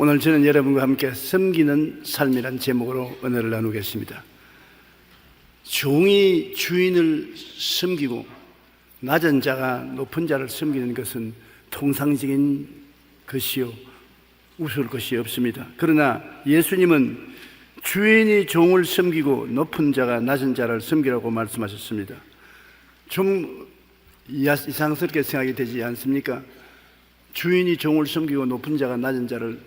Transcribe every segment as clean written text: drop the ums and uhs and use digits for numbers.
오늘 저는 여러분과 함께 섬기는 삶이란 제목으로 언어를 나누겠습니다. 종이 주인을 섬기고 낮은 자가 높은 자를 섬기는 것은 통상적인 것이요 우스울 것이 없습니다. 그러나 예수님은 주인이 종을 섬기고 높은 자가 낮은 자를 섬기라고 말씀하셨습니다. 좀 이상스럽게 생각이 되지 않습니까? 주인이 종을 섬기고 높은 자가 낮은 자를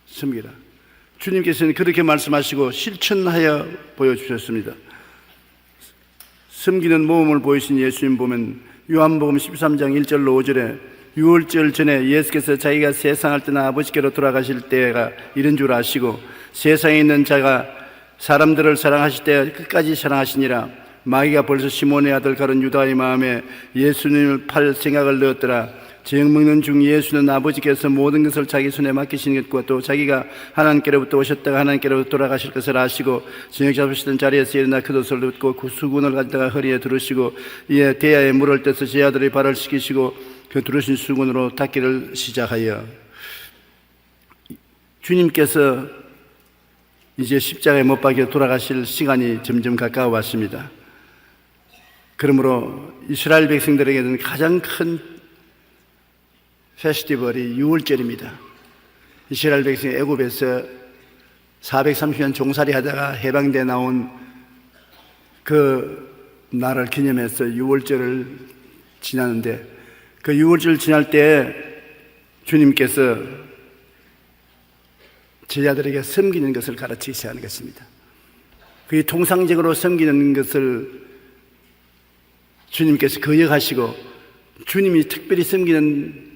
섬기라. 주님께서는 그렇게 말씀하시고 실천하여 보여주셨습니다. 섬기는 모범을 보이신 예수님 보면 요한복음 13장 1절로 5절에 6월절 전에 예수께서 자기가 세상을 떠나 아버지께로 돌아가실 때가 이런 줄 아시고 세상에 있는 자가 사람들을 사랑하실 때 끝까지 사랑하시니라. 마귀가 벌써 시몬의 아들 가룟 유다의 마음에 예수님을 팔 생각을 넣었더라. 저녁 먹는 중 예수는 아버지께서 모든 것을 자기 손에 맡기시는 것과 또 자기가 하나님께로부터 오셨다가 하나님께로부터 돌아가실 것을 아시고 저녁 잡으시던 자리에서 일어나 겉옷을 벗고 그 수건을 가져다가 허리에 두르시고 이에 대야에 물을 떠서 제 아들의 발을 씻기시고 그 두르신 수건으로 닦기를 시작하여 주님께서 이제 십자가에 못 박혀 돌아가실 시간이 점점 가까워 왔습니다. 그러므로 이스라엘 백성들에게는 가장 큰 페스티벌이 6월절입니다. 이스라엘 백성이 애굽에서 430년 종살이 하다가 해방돼 나온 그 날을 기념해서 6월절을 지나는데 그 6월절 지날 때 주님께서 제자들에게 섬기는 것을 가르치셔야 하는 것입니다. 그게 통상적으로 섬기는 것을 주님께서 거역하시고 주님이 특별히 섬기는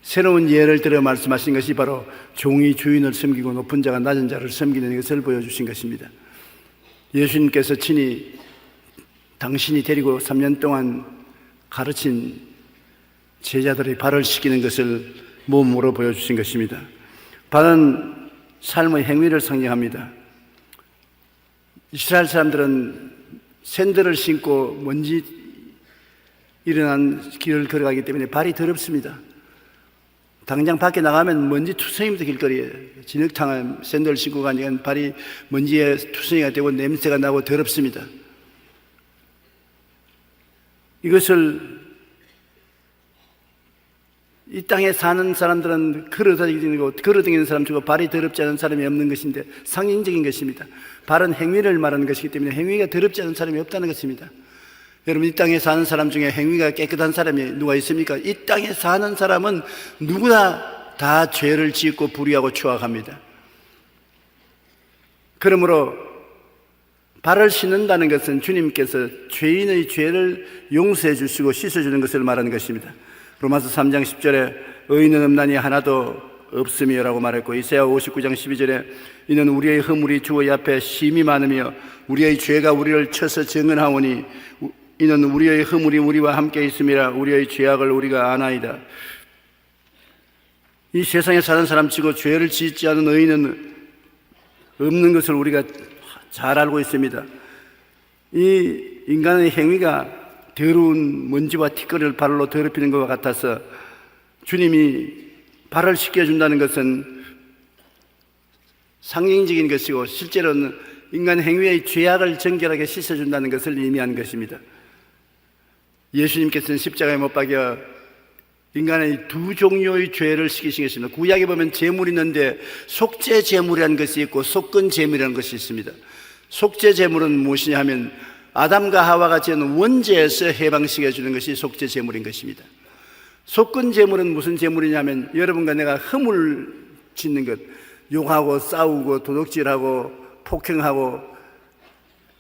새로운 예를 들어 말씀하신 것이 바로 종이 주인을 섬기고 높은 자가 낮은 자를 섬기는 것을 보여주신 것입니다. 예수님께서 친히 당신이 데리고 3년 동안 가르친 제자들의 발을 씻기는 것을 몸으로 보여주신 것입니다. 발은 삶의 행위를 상징합니다. 이스라엘 사람들은 샌들을 신고 먼지 일어난 길을 걸어가기 때문에 발이 더럽습니다. 당장 밖에 나가면 먼지 투성이부터 길거리에 진흙탕을 샌들을 신고 가니까 발이 먼지에 투성이가 되고 냄새가 나고 더럽습니다. 이것을 이 땅에 사는 사람들은 걸어다니는 사람 중에 발이 더럽지 않은 사람이 없는 것인데 상징적인 것입니다. 발은 행위를 말하는 것이기 때문에 행위가 더럽지 않은 사람이 없다는 것입니다. 여러분, 이 땅에 사는 사람 중에 행위가 깨끗한 사람이 누가 있습니까? 이 땅에 사는 사람은 누구나 다 죄를 짓고 불의하고 추악합니다. 그러므로 발을 씻는다는 것은 주님께서 죄인의 죄를 용서해 주시고 씻어주는 것을 말하는 것입니다. 로마서 3장 10절에 의인은 없나니 하나도 없으며 라고 말했고 이사야 59장 12절에 이는 우리의 허물이 주의 앞에 심히 많으며 우리의 죄가 우리를 쳐서 정언하오니 이는 우리의 허물이 우리와 함께 있음이라 우리의 죄악을 우리가 아나이다. 이 세상에 사는 사람치고 죄를 짓지 않은 의인은 없는 것을 우리가 잘 알고 있습니다. 이 인간의 행위가 더러운 먼지와 티끌을 발로 더럽히는 것과 같아서 주님이 발을 씻겨준다는 것은 상징적인 것이고 실제로는 인간 행위의 죄악을 정결하게 씻어준다는 것을 의미하는 것입니다. 예수님께서는 십자가에 못 박여 인간의 두 종류의 죄를 씻기신 것입니다. 구약에 보면 제물이 있는데 속죄 제물이라는 것이 있고 속건 제물이라는 것이 있습니다. 속죄 제물은 무엇이냐 하면 아담과 하와가 지은 원죄에서 해방시켜 주는 것이 속죄 제물인 것입니다. 속건 제물은 무슨 제물이냐면 여러분과 내가 허물 짓는 것, 욕하고 싸우고 도둑질하고 폭행하고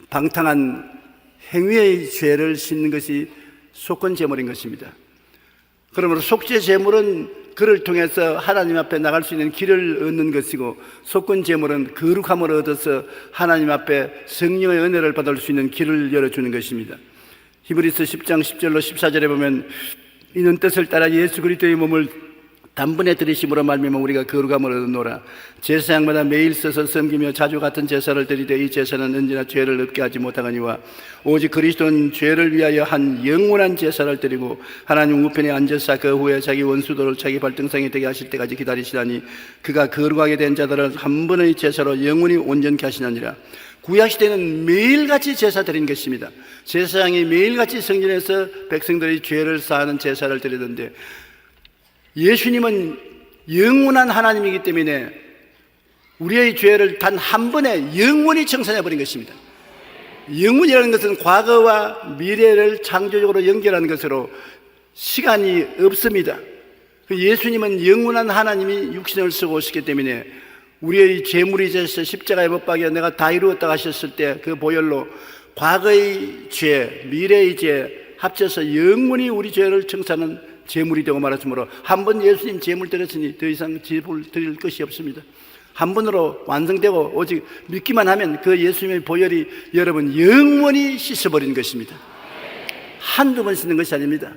방탕한 행위의 죄를 씻는 것이 속건 제물인 것입니다. 그러므로 속죄 제물은 그를 통해서 하나님 앞에 나갈 수 있는 길을 얻는 것이고 속건 제물은 거룩함을 얻어서 하나님 앞에 성령의 은혜를 받을 수 있는 길을 열어주는 것입니다. 히브리서 10장 10절로 14절에 보면 이는 뜻을 따라 예수 그리스도의 몸을 단번에 들이심으로 말미암아 우리가 거룩함을 얻노라. 제사장마다 매일 써서 섬기며 자주 같은 제사를 드리되 이 제사는 언제나 죄를 없게 하지 못하거니와 오직 그리스도는 죄를 위하여 한 영원한 제사를 드리고 하나님 우편에 앉으사 그 후에 자기 원수들을 자기 발등상에 되게 하실 때까지 기다리시다니 그가 거룩하게 된 자들을 한 번의 제사로 영원히 온전케 하시느니라. 구약시대는 매일같이 제사 드린 것입니다. 제사장이 매일같이 성전에서 백성들의 죄를 사하는 제사를 드리던데 예수님은 영원한 하나님이기 때문에 우리의 죄를 단 한 번에 영원히 청산해버린 것입니다. 영원이라는 것은 과거와 미래를 창조적으로 연결하는 것으로 시간이 없습니다. 예수님은 영원한 하나님이 육신을 쓰고 오시기 때문에 우리의 죄물이 되셔서 십자가에 못 박여 내가 다 이루었다 하셨을 때 그 보혈로 과거의 죄, 미래의 죄 합쳐서 영원히 우리 죄를 청산하는 제물이 되고 말았으므로 한 번 예수님 제물 드렸으니 더 이상 제물 드릴 것이 없습니다. 한 번으로 완성되고 오직 믿기만 하면 그 예수님의 보혈이 여러분 영원히 씻어버리는 것입니다. 한두 번 씻는 것이 아닙니다.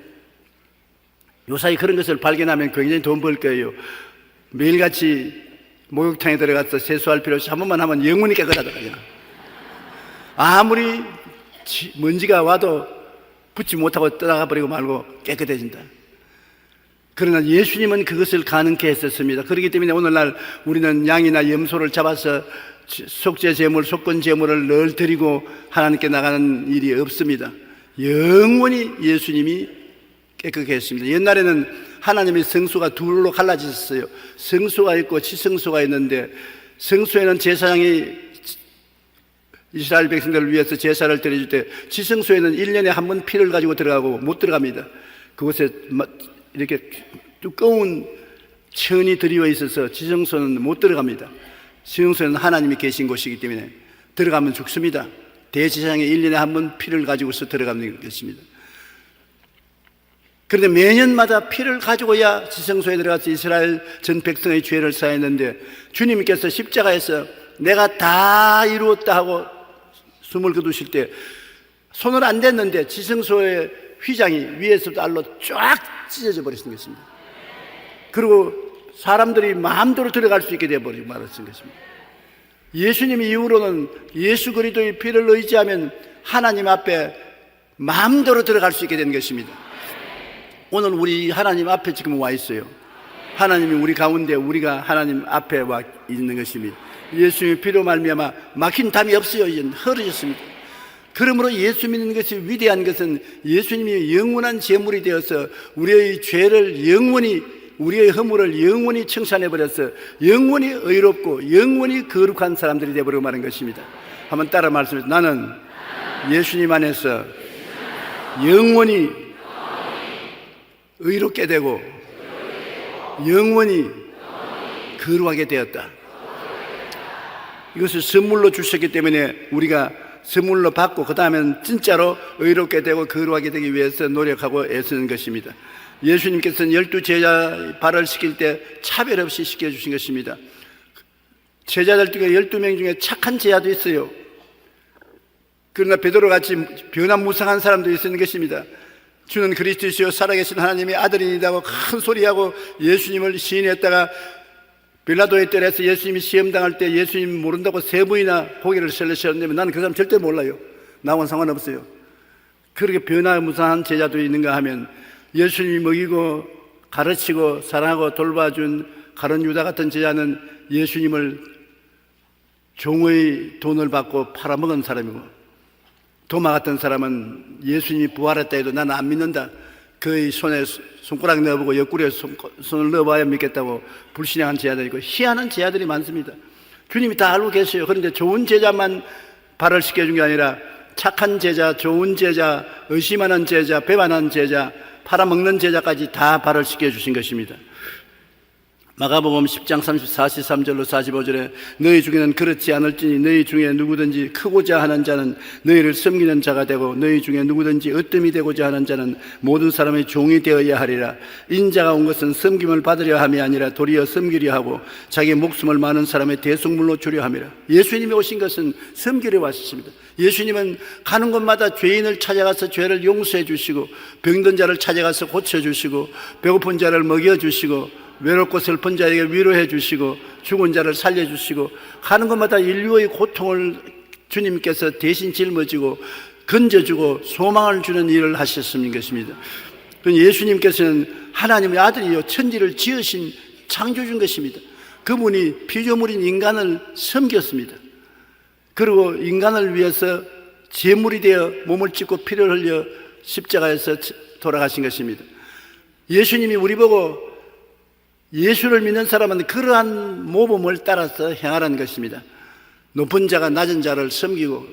요사이 그런 것을 발견하면 굉장히 돈 벌 거예요. 매일같이 목욕탕에 들어가서 세수할 필요 없이 한 번만 하면 영원히 깨끗하더라고요. 아무리 먼지가 와도 붙지 못하고 떠나가 버리고 말고 깨끗해진다. 그러나 예수님은 그것을 가능케 했었습니다. 그렇기 때문에 오늘날 우리는 양이나 염소를 잡아서 속죄 제물, 속건 제물을 늘 드리고 하나님께 나가는 일이 없습니다. 영원히 예수님이 깨끗하게 했습니다. 옛날에는 하나님의 성소가 둘로 갈라졌어요. 성소가 있고 지성소가 있는데 성소에는 제사장이 이스라엘 백성들을 위해서 제사를 드려줄 때 지성소에는 1년에 한 번 피를 가지고 들어가고 못 들어갑니다. 그곳에 이렇게 두꺼운 천이 드리워 있어서 지성소는 못 들어갑니다. 지성소는 하나님이 계신 곳이기 때문에 들어가면 죽습니다. 대제사장이 1년에 한 번 피를 가지고서 들어가는 것입니다. 그런데 매년마다 피를 가지고야 지성소에 들어가서 이스라엘 전 백성의 죄를 사했는데 주님께서 십자가에서 내가 다 이루었다 하고 숨을 거두실 때 손을 안 댔는데 지성소의 휘장이 위에서부터 아래로 쫙 찢어져 버리신 것입니다. 그리고 사람들이 마음대로 들어갈 수 있게 되어버리고 말았던 것입니다. 예수님 이후로는 예수 그리스도의 피를 의지하면 하나님 앞에 마음대로 들어갈 수 있게 된 것입니다. 오늘 우리 하나님 앞에 지금 와 있어요. 하나님이 우리 가운데 우리가 하나님 앞에 와 있는 것입니다. 예수님의 피로 말미암아 막힌 담이 없어요. 이제 흐려졌습니다. 그러므로 예수 믿는 것이 위대한 것은 예수님이 영원한 제물이 되어서 우리의 죄를 영원히 우리의 허물을 영원히 청산해버려서 영원히 의롭고 영원히 거룩한 사람들이 되어버리고 마는 것입니다. 한번 따라 말씀해주세요. 나는 예수님 안에서 영원히 의롭게 되고 영원히 거룩하게 되었다. 이것을 선물로 주셨기 때문에 우리가 선물로 받고 그 다음에는 진짜로 의롭게 되고 거룩하게 되기 위해서 노력하고 애쓰는 것입니다. 예수님께서는 12제자 발을 씻길 때 차별 없이 씻겨주신 것입니다. 제자들 중에 12명 중에 착한 제자도 있어요. 그러나 베드로같이 변화무쌍한 사람도 있는 것입니다. 주는 그리스도시요 살아계신 하나님의 아들이니다고 큰 소리하고 예수님을 시인했다가 빌라도의 뜰에서 예수님이 시험당할 때 예수님 모른다고 3번이나 고개를 설레셨는데 나는 그 사람 절대 몰라요. 나하고는 상관없어요. 그렇게 변화무쌍한 제자도 있는가 하면 예수님이 먹이고 가르치고 사랑하고 돌봐준 가룟 유다 같은 제자는 예수님을 종의 돈을 받고 팔아먹은 사람이고 도마 같은 사람은 예수님이 부활했다 해도 나는 안 믿는다. 그의 손에 손가락 넣어보고 옆구리에 손을 넣어봐야 믿겠다고 불신앙한 제자들이 있고 희한한 제자들이 많습니다. 주님이 다 알고 계세요. 그런데 좋은 제자만 발을 씻겨준 게 아니라 착한 제자, 좋은 제자, 의심하는 제자, 배반하는 제자, 팔아먹는 제자까지 다 발을 씻겨주신 것입니다. 마가복음 10장 43절로 45절에 너희 중에는 그렇지 않을지니 너희 중에 누구든지 크고자 하는 자는 너희를 섬기는 자가 되고 너희 중에 누구든지 으뜸이 되고자 하는 자는 모든 사람의 종이 되어야 하리라. 인자가 온 것은 섬김을 받으려 함이 아니라 도리어 섬기려 하고 자기 목숨을 많은 사람의 대속물로 주려 함이라. 예수님이 오신 것은 섬기려 왔습니다. 예수님은 가는 곳마다 죄인을 찾아가서 죄를 용서해 주시고 병든 자를 찾아가서 고쳐주시고 배고픈 자를 먹여주시고 외롭고 슬픈 자에게 위로해 주시고 죽은 자를 살려주시고 하는 것마다 인류의 고통을 주님께서 대신 짊어지고 건져주고 소망을 주는 일을 하셨습니다. 것입니다. 예수님께서는 하나님의 아들이요 천지를 지으신 창조주인 것입니다. 그분이 피조물인 인간을 섬겼습니다. 그리고 인간을 위해서 제물이 되어 몸을 찢고 피를 흘려 십자가에서 돌아가신 것입니다. 예수님이 우리 보고 예수를 믿는 사람은 그러한 모범을 따라서 행하라는 것입니다. 높은 자가 낮은 자를 섬기고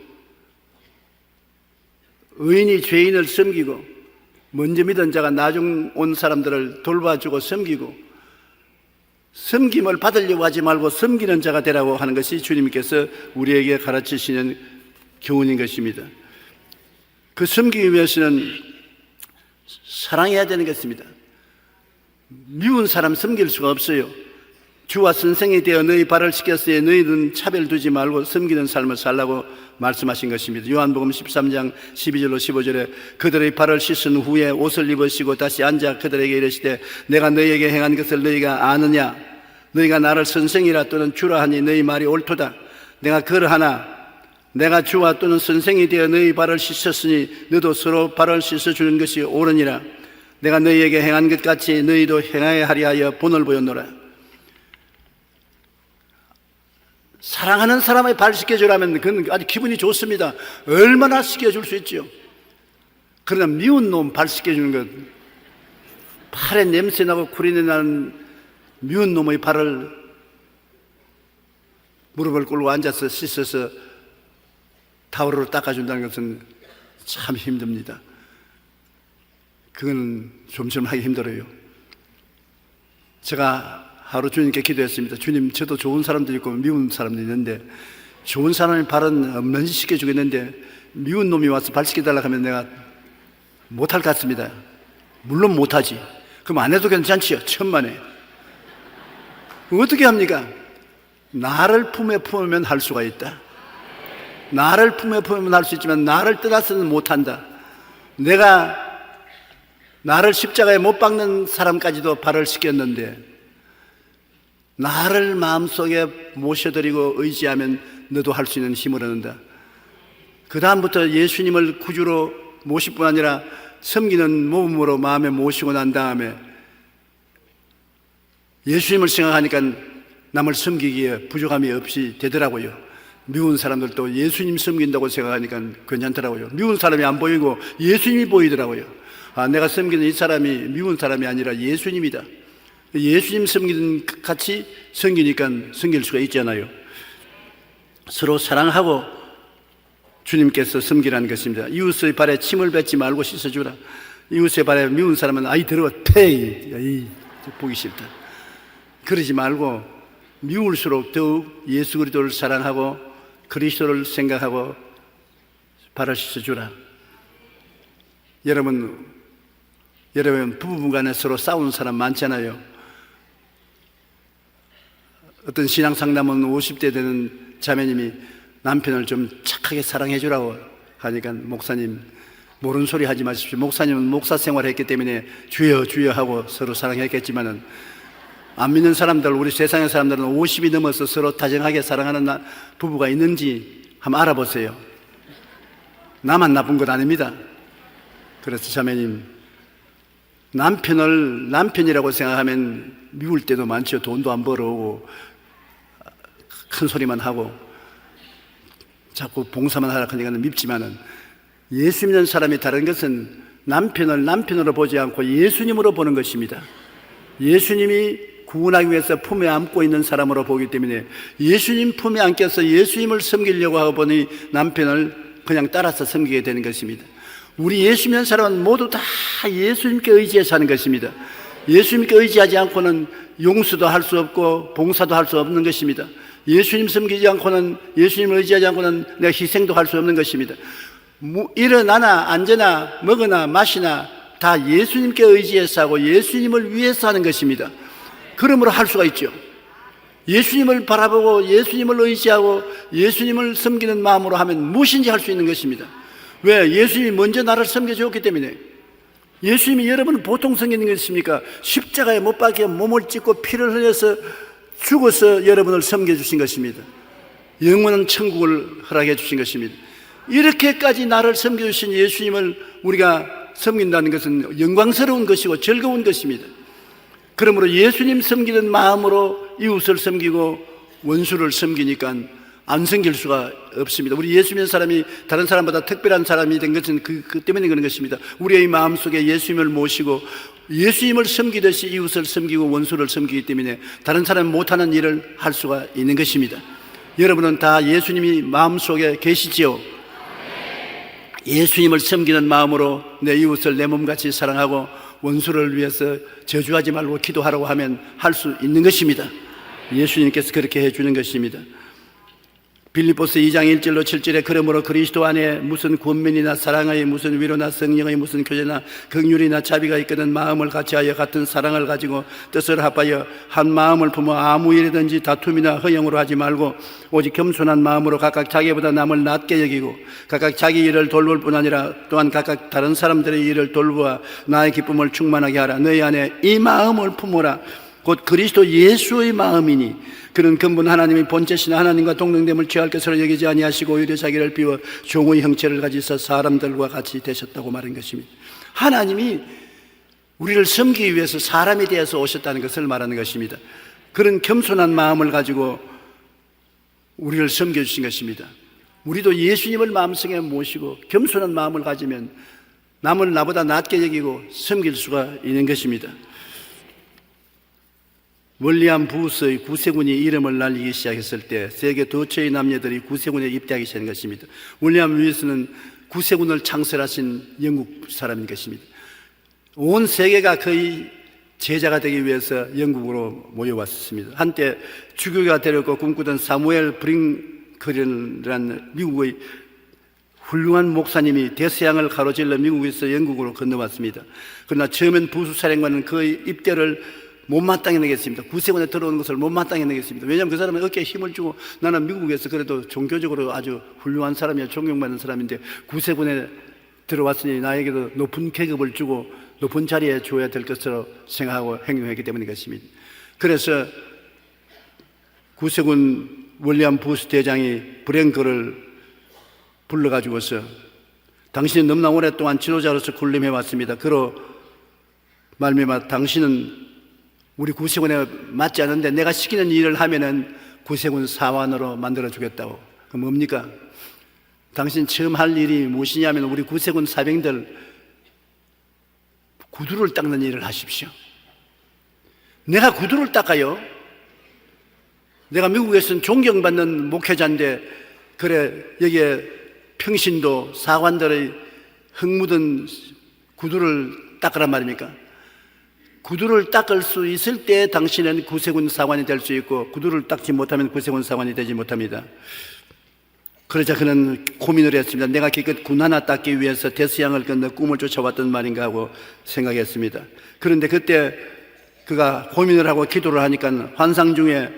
의인이 죄인을 섬기고 먼저 믿은 자가 나중 온 사람들을 돌봐주고 섬기고 섬김을 받으려고 하지 말고 섬기는 자가 되라고 하는 것이 주님께서 우리에게 가르치시는 교훈인 것입니다. 그 섬기기 위해서는 사랑해야 되는 것입니다. 미운 사람 섬길 수가 없어요. 주와 선생이 되어 너희 발을 씻겼으니 너희는 차별 두지 말고 섬기는 삶을 살라고 말씀하신 것입니다. 요한복음 13장 12절로 15절에 그들의 발을 씻은 후에 옷을 입으시고 다시 앉아 그들에게 이르시되 내가 너희에게 행한 것을 너희가 아느냐? 너희가 나를 선생이라 또는 주라 하니 너희 말이 옳도다. 내가 그러하나 내가 주와 또는 선생이 되어 너희 발을 씻었으니 너도 서로 발을 씻어주는 것이 옳으니라. 내가 너희에게 행한 것 같이 너희도 행하여 하리 하여 본을 보였노라. 사랑하는 사람의 발 씻겨주라면 그건 아주 기분이 좋습니다. 얼마나 씻겨줄 수 있죠. 그러나 미운 놈 발 씻겨주는 것, 팔에 냄새나고 구리내 나는 미운 놈의 발을 무릎을 꿇고 앉아서 씻어서 타월로 닦아준다는 것은 참 힘듭니다. 그건 좀처럼 하기 힘들어요. 제가 하루 주님께 기도했습니다. 주님, 저도 좋은 사람도 있고 미운 사람도 있는데 좋은 사람의 발은 없는지 씻겨주겠는데 미운 놈이 와서 발 씻겨달라고 하면 내가 못할 것 같습니다. 물론 못하지. 그럼 안 해도 괜찮지요. 천만에. 어떻게 합니까? 나를 품에 품으면 할 수가 있다. 나를 품에 품으면 할 수 있지만 나를 떠나서는 못한다. 내가 나를 십자가에 못 박는 사람까지도 발을 씻겼는데 나를 마음속에 모셔드리고 의지하면 너도 할 수 있는 힘을 얻는다. 그 다음부터 예수님을 구주로 모실 뿐 아니라 섬기는 몸으로 마음에 모시고 난 다음에 예수님을 생각하니까 남을 섬기기에 부족함이 없이 되더라고요. 미운 사람들도 예수님 섬긴다고 생각하니까 괜찮더라고요. 미운 사람이 안 보이고 예수님이 보이더라고요. 아, 내가 섬기는 이 사람이 미운 사람이 아니라 예수님이다. 예수님 섬기는 같이 섬기니까 섬길 수가 있잖아요. 서로 사랑하고 주님께서 섬기라는 것입니다. 이웃의 발에 침을 뱉지 말고 씻어주라. 이웃의 발에 미운 사람은 아이 들어가 페이 보기 싫다. 그러지 말고 미울수록 더욱 예수 그리스도를 사랑하고 그리스도를 생각하고 발을 씻어주라. 여러분 부부간에 서로 싸우는 사람 많잖아요. 어떤 신앙 상담은 50대 되는 자매님이 남편을 좀 착하게 사랑해 주라고 하니까 목사님 모르는 소리 하지 마십시오. 목사님은 목사 생활을 했기 때문에 주여 주여 하고 서로 사랑했겠지만은 안 믿는 사람들, 우리 세상의 사람들은 50이 넘어서 서로 다정하게 사랑하는 부부가 있는지 한번 알아보세요. 나만 나쁜 것 아닙니다. 그래서 자매님, 남편을 남편이라고 생각하면 미울 때도 많죠. 돈도 안 벌어오고 큰 소리만 하고 자꾸 봉사만 하라 하니까 밉지만은 예수 믿는 사람이 다른 것은 남편을 남편으로 보지 않고 예수님으로 보는 것입니다. 예수님이 구원하기 위해서 품에 안고 있는 사람으로 보기 때문에 예수님 품에 안겨서 예수님을 섬기려고 하고 보니 남편을 그냥 따라서 섬기게 되는 것입니다. 우리 예수 믿는 사람은 모두 다 예수님께 의지해서 사는 것입니다. 예수님께 의지하지 않고는 용서도 할 수 없고 봉사도 할 수 없는 것입니다. 예수님 섬기지 않고는, 예수님을 의지하지 않고는 내가 희생도 할 수 없는 것입니다. 일어나나 앉으나 먹으나 마시나 다 예수님께 의지해서 하고 예수님을 위해서 하는 것입니다. 그러므로 할 수가 있죠. 예수님을 바라보고 예수님을 의지하고 예수님을 섬기는 마음으로 하면 무엇인지 할 수 있는 것입니다. 왜? 예수님이 먼저 나를 섬겨주었기 때문에. 예수님이 여러분 보통 섬기는 것입니까? 십자가에 못 박혀 몸을 찢고 피를 흘려서 죽어서 여러분을 섬겨주신 것입니다. 영원한 천국을 허락해 주신 것입니다. 이렇게까지 나를 섬겨주신 예수님을 우리가 섬긴다는 것은 영광스러운 것이고 즐거운 것입니다. 그러므로 예수님 섬기는 마음으로 이웃을 섬기고 원수를 섬기니까 안 섬길 수가 없습니다. 우리 예수 믿는 사람이 다른 사람보다 특별한 사람이 된 것은 그 때문에 그런 것입니다. 우리의 마음속에 예수님을 모시고 예수님을 섬기듯이 이웃을 섬기고 원수를 섬기기 때문에 다른 사람이 못하는 일을 할 수가 있는 것입니다. 여러분은 다 예수님이 마음속에 계시지요? 예수님을 섬기는 마음으로 내 이웃을 내 몸같이 사랑하고 원수를 위해서 저주하지 말고 기도하라고 하면 할 수 있는 것입니다. 예수님께서 그렇게 해주는 것입니다. 빌립보서 2장 1절로 7절에 그러므로 그리스도 안에 무슨 권면이나 사랑의 무슨 위로나 성령의 무슨 교제나 긍휼이나 자비가 있거든 마음을 같이하여 같은 사랑을 가지고 뜻을 합하여 한 마음을 품어 아무 일이든지 다툼이나 허영으로 하지 말고 오직 겸손한 마음으로 각각 자기보다 남을 낮게 여기고 각각 자기 일을 돌볼 뿐 아니라 또한 각각 다른 사람들의 일을 돌보아 나의 기쁨을 충만하게 하라. 너희 안에 이 마음을 품어라. 곧 그리스도 예수의 마음이니 그는 근본 하나님의 본체신 하나님과 동등됨을 취할 것으로 여기지 아니하시고 오히려 자기를 비워 종의 형체를 가지사 사람들과 같이 되셨다고 말한 것입니다. 하나님이 우리를 섬기기 위해서 사람이 되어서 오셨다는 것을 말하는 것입니다. 그런 겸손한 마음을 가지고 우리를 섬겨주신 것입니다. 우리도 예수님을 마음속에 모시고 겸손한 마음을 가지면 남을 나보다 낮게 여기고 섬길 수가 있는 것입니다. 월리암 부스의 구세군이 이름을 날리기 시작했을 때 세계 도처의 남녀들이 구세군에 입대하기 시작한 것입니다. 월리암 루이스는 구세군을 창설하신 영국 사람인 것입니다. 온 세계가 그의 제자가 되기 위해서 영국으로 모여왔습니다. 한때 주교가 되려고 꿈꾸던 사무엘 브링클이라는 미국의 훌륭한 목사님이 대서양을 가로질러 미국에서 영국으로 건너왔습니다. 그러나 처음엔 부수사령관은 그의 입대를 못마땅히 내겠습니다. 구세군에 들어오는 것을 못마땅히 내겠습니다. 왜냐하면 그 사람은 어깨에 힘을 주고 나는 미국에서 그래도 종교적으로 아주 훌륭한 사람이야 존경받는 사람인데 구세군에 들어왔으니 나에게도 높은 계급을 주고 높은 자리에 줘야 될 것으로 생각하고 행동했기 때문인 것입니다. 그래서 구세군 월리암 부스 대장이 브랭크를 불러가지고서 당신은 너무나 오랫동안 지도자로서 군림해 왔습니다. 그로 말미암아 당신은 우리 구세군에 맞지 않은데 내가 시키는 일을 하면은 구세군 사관으로 만들어 주겠다고. 그럼 뭡니까? 당신 처음 할 일이 무엇이냐면 우리 구세군 사병들 구두를 닦는 일을 하십시오. 내가 구두를 닦아요? 내가 미국에서는 존경받는 목회자인데 그래 여기에 평신도 사관들의 흙 묻은 구두를 닦으란 말입니까? 구두를 닦을 수 있을 때 당신은 구세군 사관이 될 수 있고 구두를 닦지 못하면 구세군 사관이 되지 못합니다. 그러자 그는 고민을 했습니다. 내가 기껏 군 하나 닦기 위해서 대서양을 건너 꿈을 쫓아왔던 말인가 하고 생각했습니다. 그런데 그때 그가 고민을 하고 기도를 하니까 환상 중에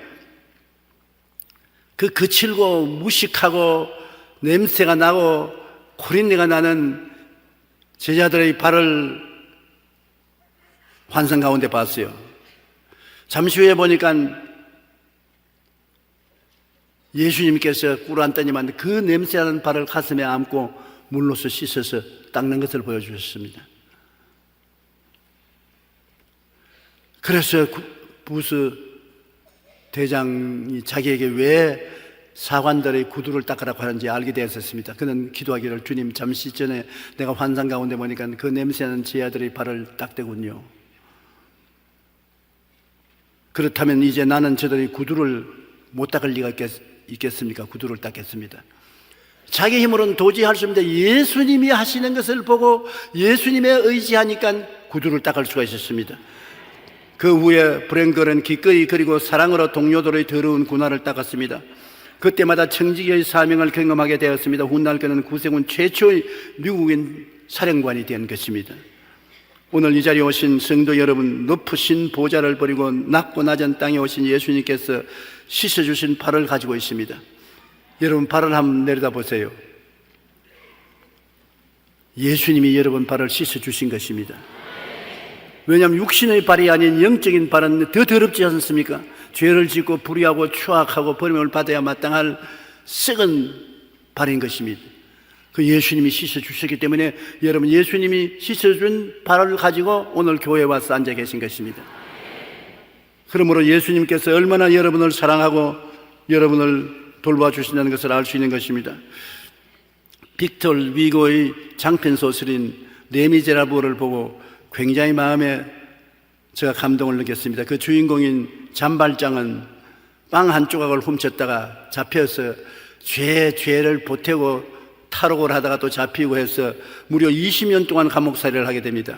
그 거칠고 무식하고 냄새가 나고 코린내가 나는 제자들의 발을 환상 가운데 봤어요. 잠시 후에 보니까 예수님께서 꿀 한 떠니만 그 냄새나는 발을 가슴에 안고 물로서 씻어서 닦는 것을 보여주셨습니다. 그래서 부스 대장이 자기에게 왜 사관들의 구두를 닦으라고 하는지 알게 되었습니다. 그는 기도하기를 주님 잠시 전에 내가 환상 가운데 보니까 그 냄새나는 제 아들의 발을 닦대군요. 그렇다면 이제 나는 저들의 구두를 못 닦을 리가 있겠습니까? 구두를 닦겠습니다. 자기 힘으로는 도저히 할 수 없는데 예수님이 하시는 것을 보고 예수님에 의지하니까 구두를 닦을 수가 있었습니다. 그 후에 브랭글은 기꺼이 그리고 사랑으로 동료들의 더러운 군화를 닦았습니다. 그때마다 청지기의 사명을 경험하게 되었습니다. 훗날 그는 구세군 최초의 미국인 사령관이 된 것입니다. 오늘 이 자리에 오신 성도 여러분, 높으신 보좌를 버리고 낮고 낮은 땅에 오신 예수님께서 씻어주신 발을 가지고 있습니다. 여러분 발을 한번 내려다 보세요. 예수님이 여러분 발을 씻어주신 것입니다. 왜냐하면 육신의 발이 아닌 영적인 발은 더 더럽지 않습니까? 죄를 짓고 불의하고 추악하고 버림을 받아야 마땅할 썩은 발인 것입니다. 그 예수님이 씻어주셨기 때문에 여러분, 예수님이 씻어준 발을 가지고 오늘 교회에 와서 앉아 계신 것입니다. 그러므로 예수님께서 얼마나 여러분을 사랑하고 여러분을 돌봐주신다는 것을 알 수 있는 것입니다. 빅tor 위고의 장편 소설인 레미제라블을 보고 굉장히 마음에 제가 감동을 느꼈습니다. 그 주인공인 잔발장은 빵 한 조각을 훔쳤다가 잡혀서 죄를 보태고 탈옥을 하다가 또 잡히고 해서 무려 20년 동안 감옥살이를 하게 됩니다.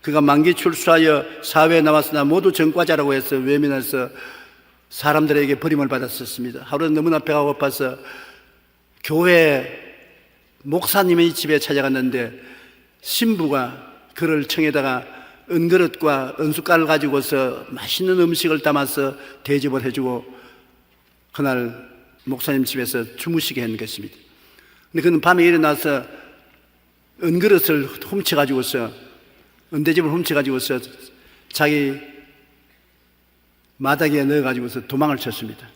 그가 만기 출소하여 사회에 나왔으나 모두 전과자라고 해서 외면해서 사람들에게 버림을 받았었습니다. 하루는 너무나 배가 고파서 교회 목사님의 집에 찾아갔는데 신부가 그를 청에다가 은그릇과 은숟갈을 가지고서 맛있는 음식을 담아서 대접을 해주고 그날 목사님 집에서 주무시게 한 것입니다. 근데 그는 밤에 일어나서 은그릇을 훔쳐가지고서, 은대접을 훔쳐가지고서 자기 마당에 넣어가지고서 도망을 쳤습니다.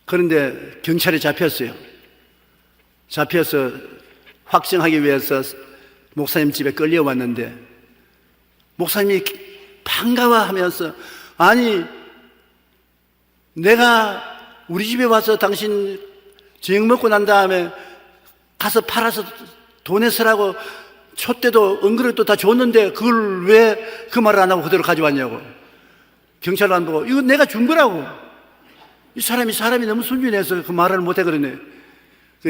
그런데 경찰에 잡혔어요. 잡혀서 확정하기 위해서 목사님 집에 끌려왔는데 목사님이 반가워하면서, 아니, 내가 우리 집에 와서 당신 저녁 먹고 난 다음에 가서 팔아서 돈에 쓰라고 촛대도 은그릇도 다 줬는데 그걸 왜 그 말을 안 하고 그대로 가져왔냐고. 경찰을 안 보고, 이거 내가 준 거라고. 이 사람이 너무 순진해서 그 말을 못해 그러네.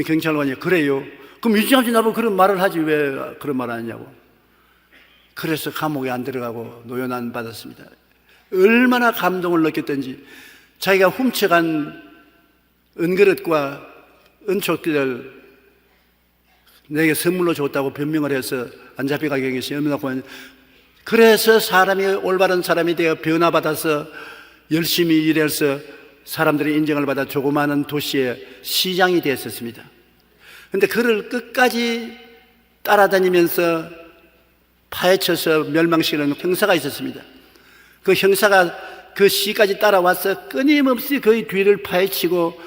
경찰관이, 그래요? 그럼 유지함씨 나보고 그런 말을 하지 왜 그런 말을 하냐고. 그래서 감옥에 안 들어가고 노연안 받았습니다. 얼마나 감동을 느꼈던지. 자기가 훔쳐간 은그릇과 은촉들을 내게 선물로 줬다고 변명을 해서 안 잡혀가게 한 것이 얼마나 고맙냐. 그래서 사람이 올바른 사람이 되어 변화받아서 열심히 일해서 사람들의 인정을 받아 조그마한 도시의 시장이 되었었습니다. 그런데 그를 끝까지 따라다니면서 파헤쳐서 멸망시키는 형사가 있었습니다. 그 형사가 그 시까지 따라와서 끊임없이 그의 뒤를 파헤치고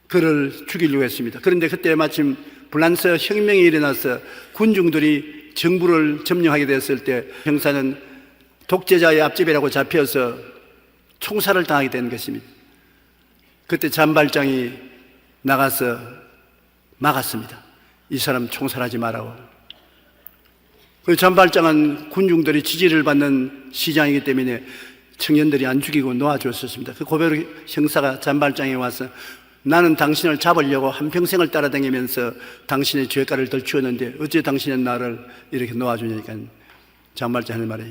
그를 죽이려고 했습니다. 그런데 그때 마침 프랑스 혁명이 일어나서 군중들이 정부를 점령하게 됐을 때 형사는 독재자의 앞집이라고 잡혀서 총살을 당하게 된 것입니다. 그때 잔발장이 나가서 막았습니다. 이 사람 총살하지 말라고. 그 잔발장은 군중들이 지지를 받는 시장이기 때문에 청년들이 안 죽이고 놓아줬었습니다. 그 고베르 형사가 잔발장에 와서, 나는 당신을 잡으려고 한평생을 따라다니면서 당신의 죄가를 덜치웠는데 어째 당신은 나를 이렇게 놓아주니까 잔발장 하는 말이,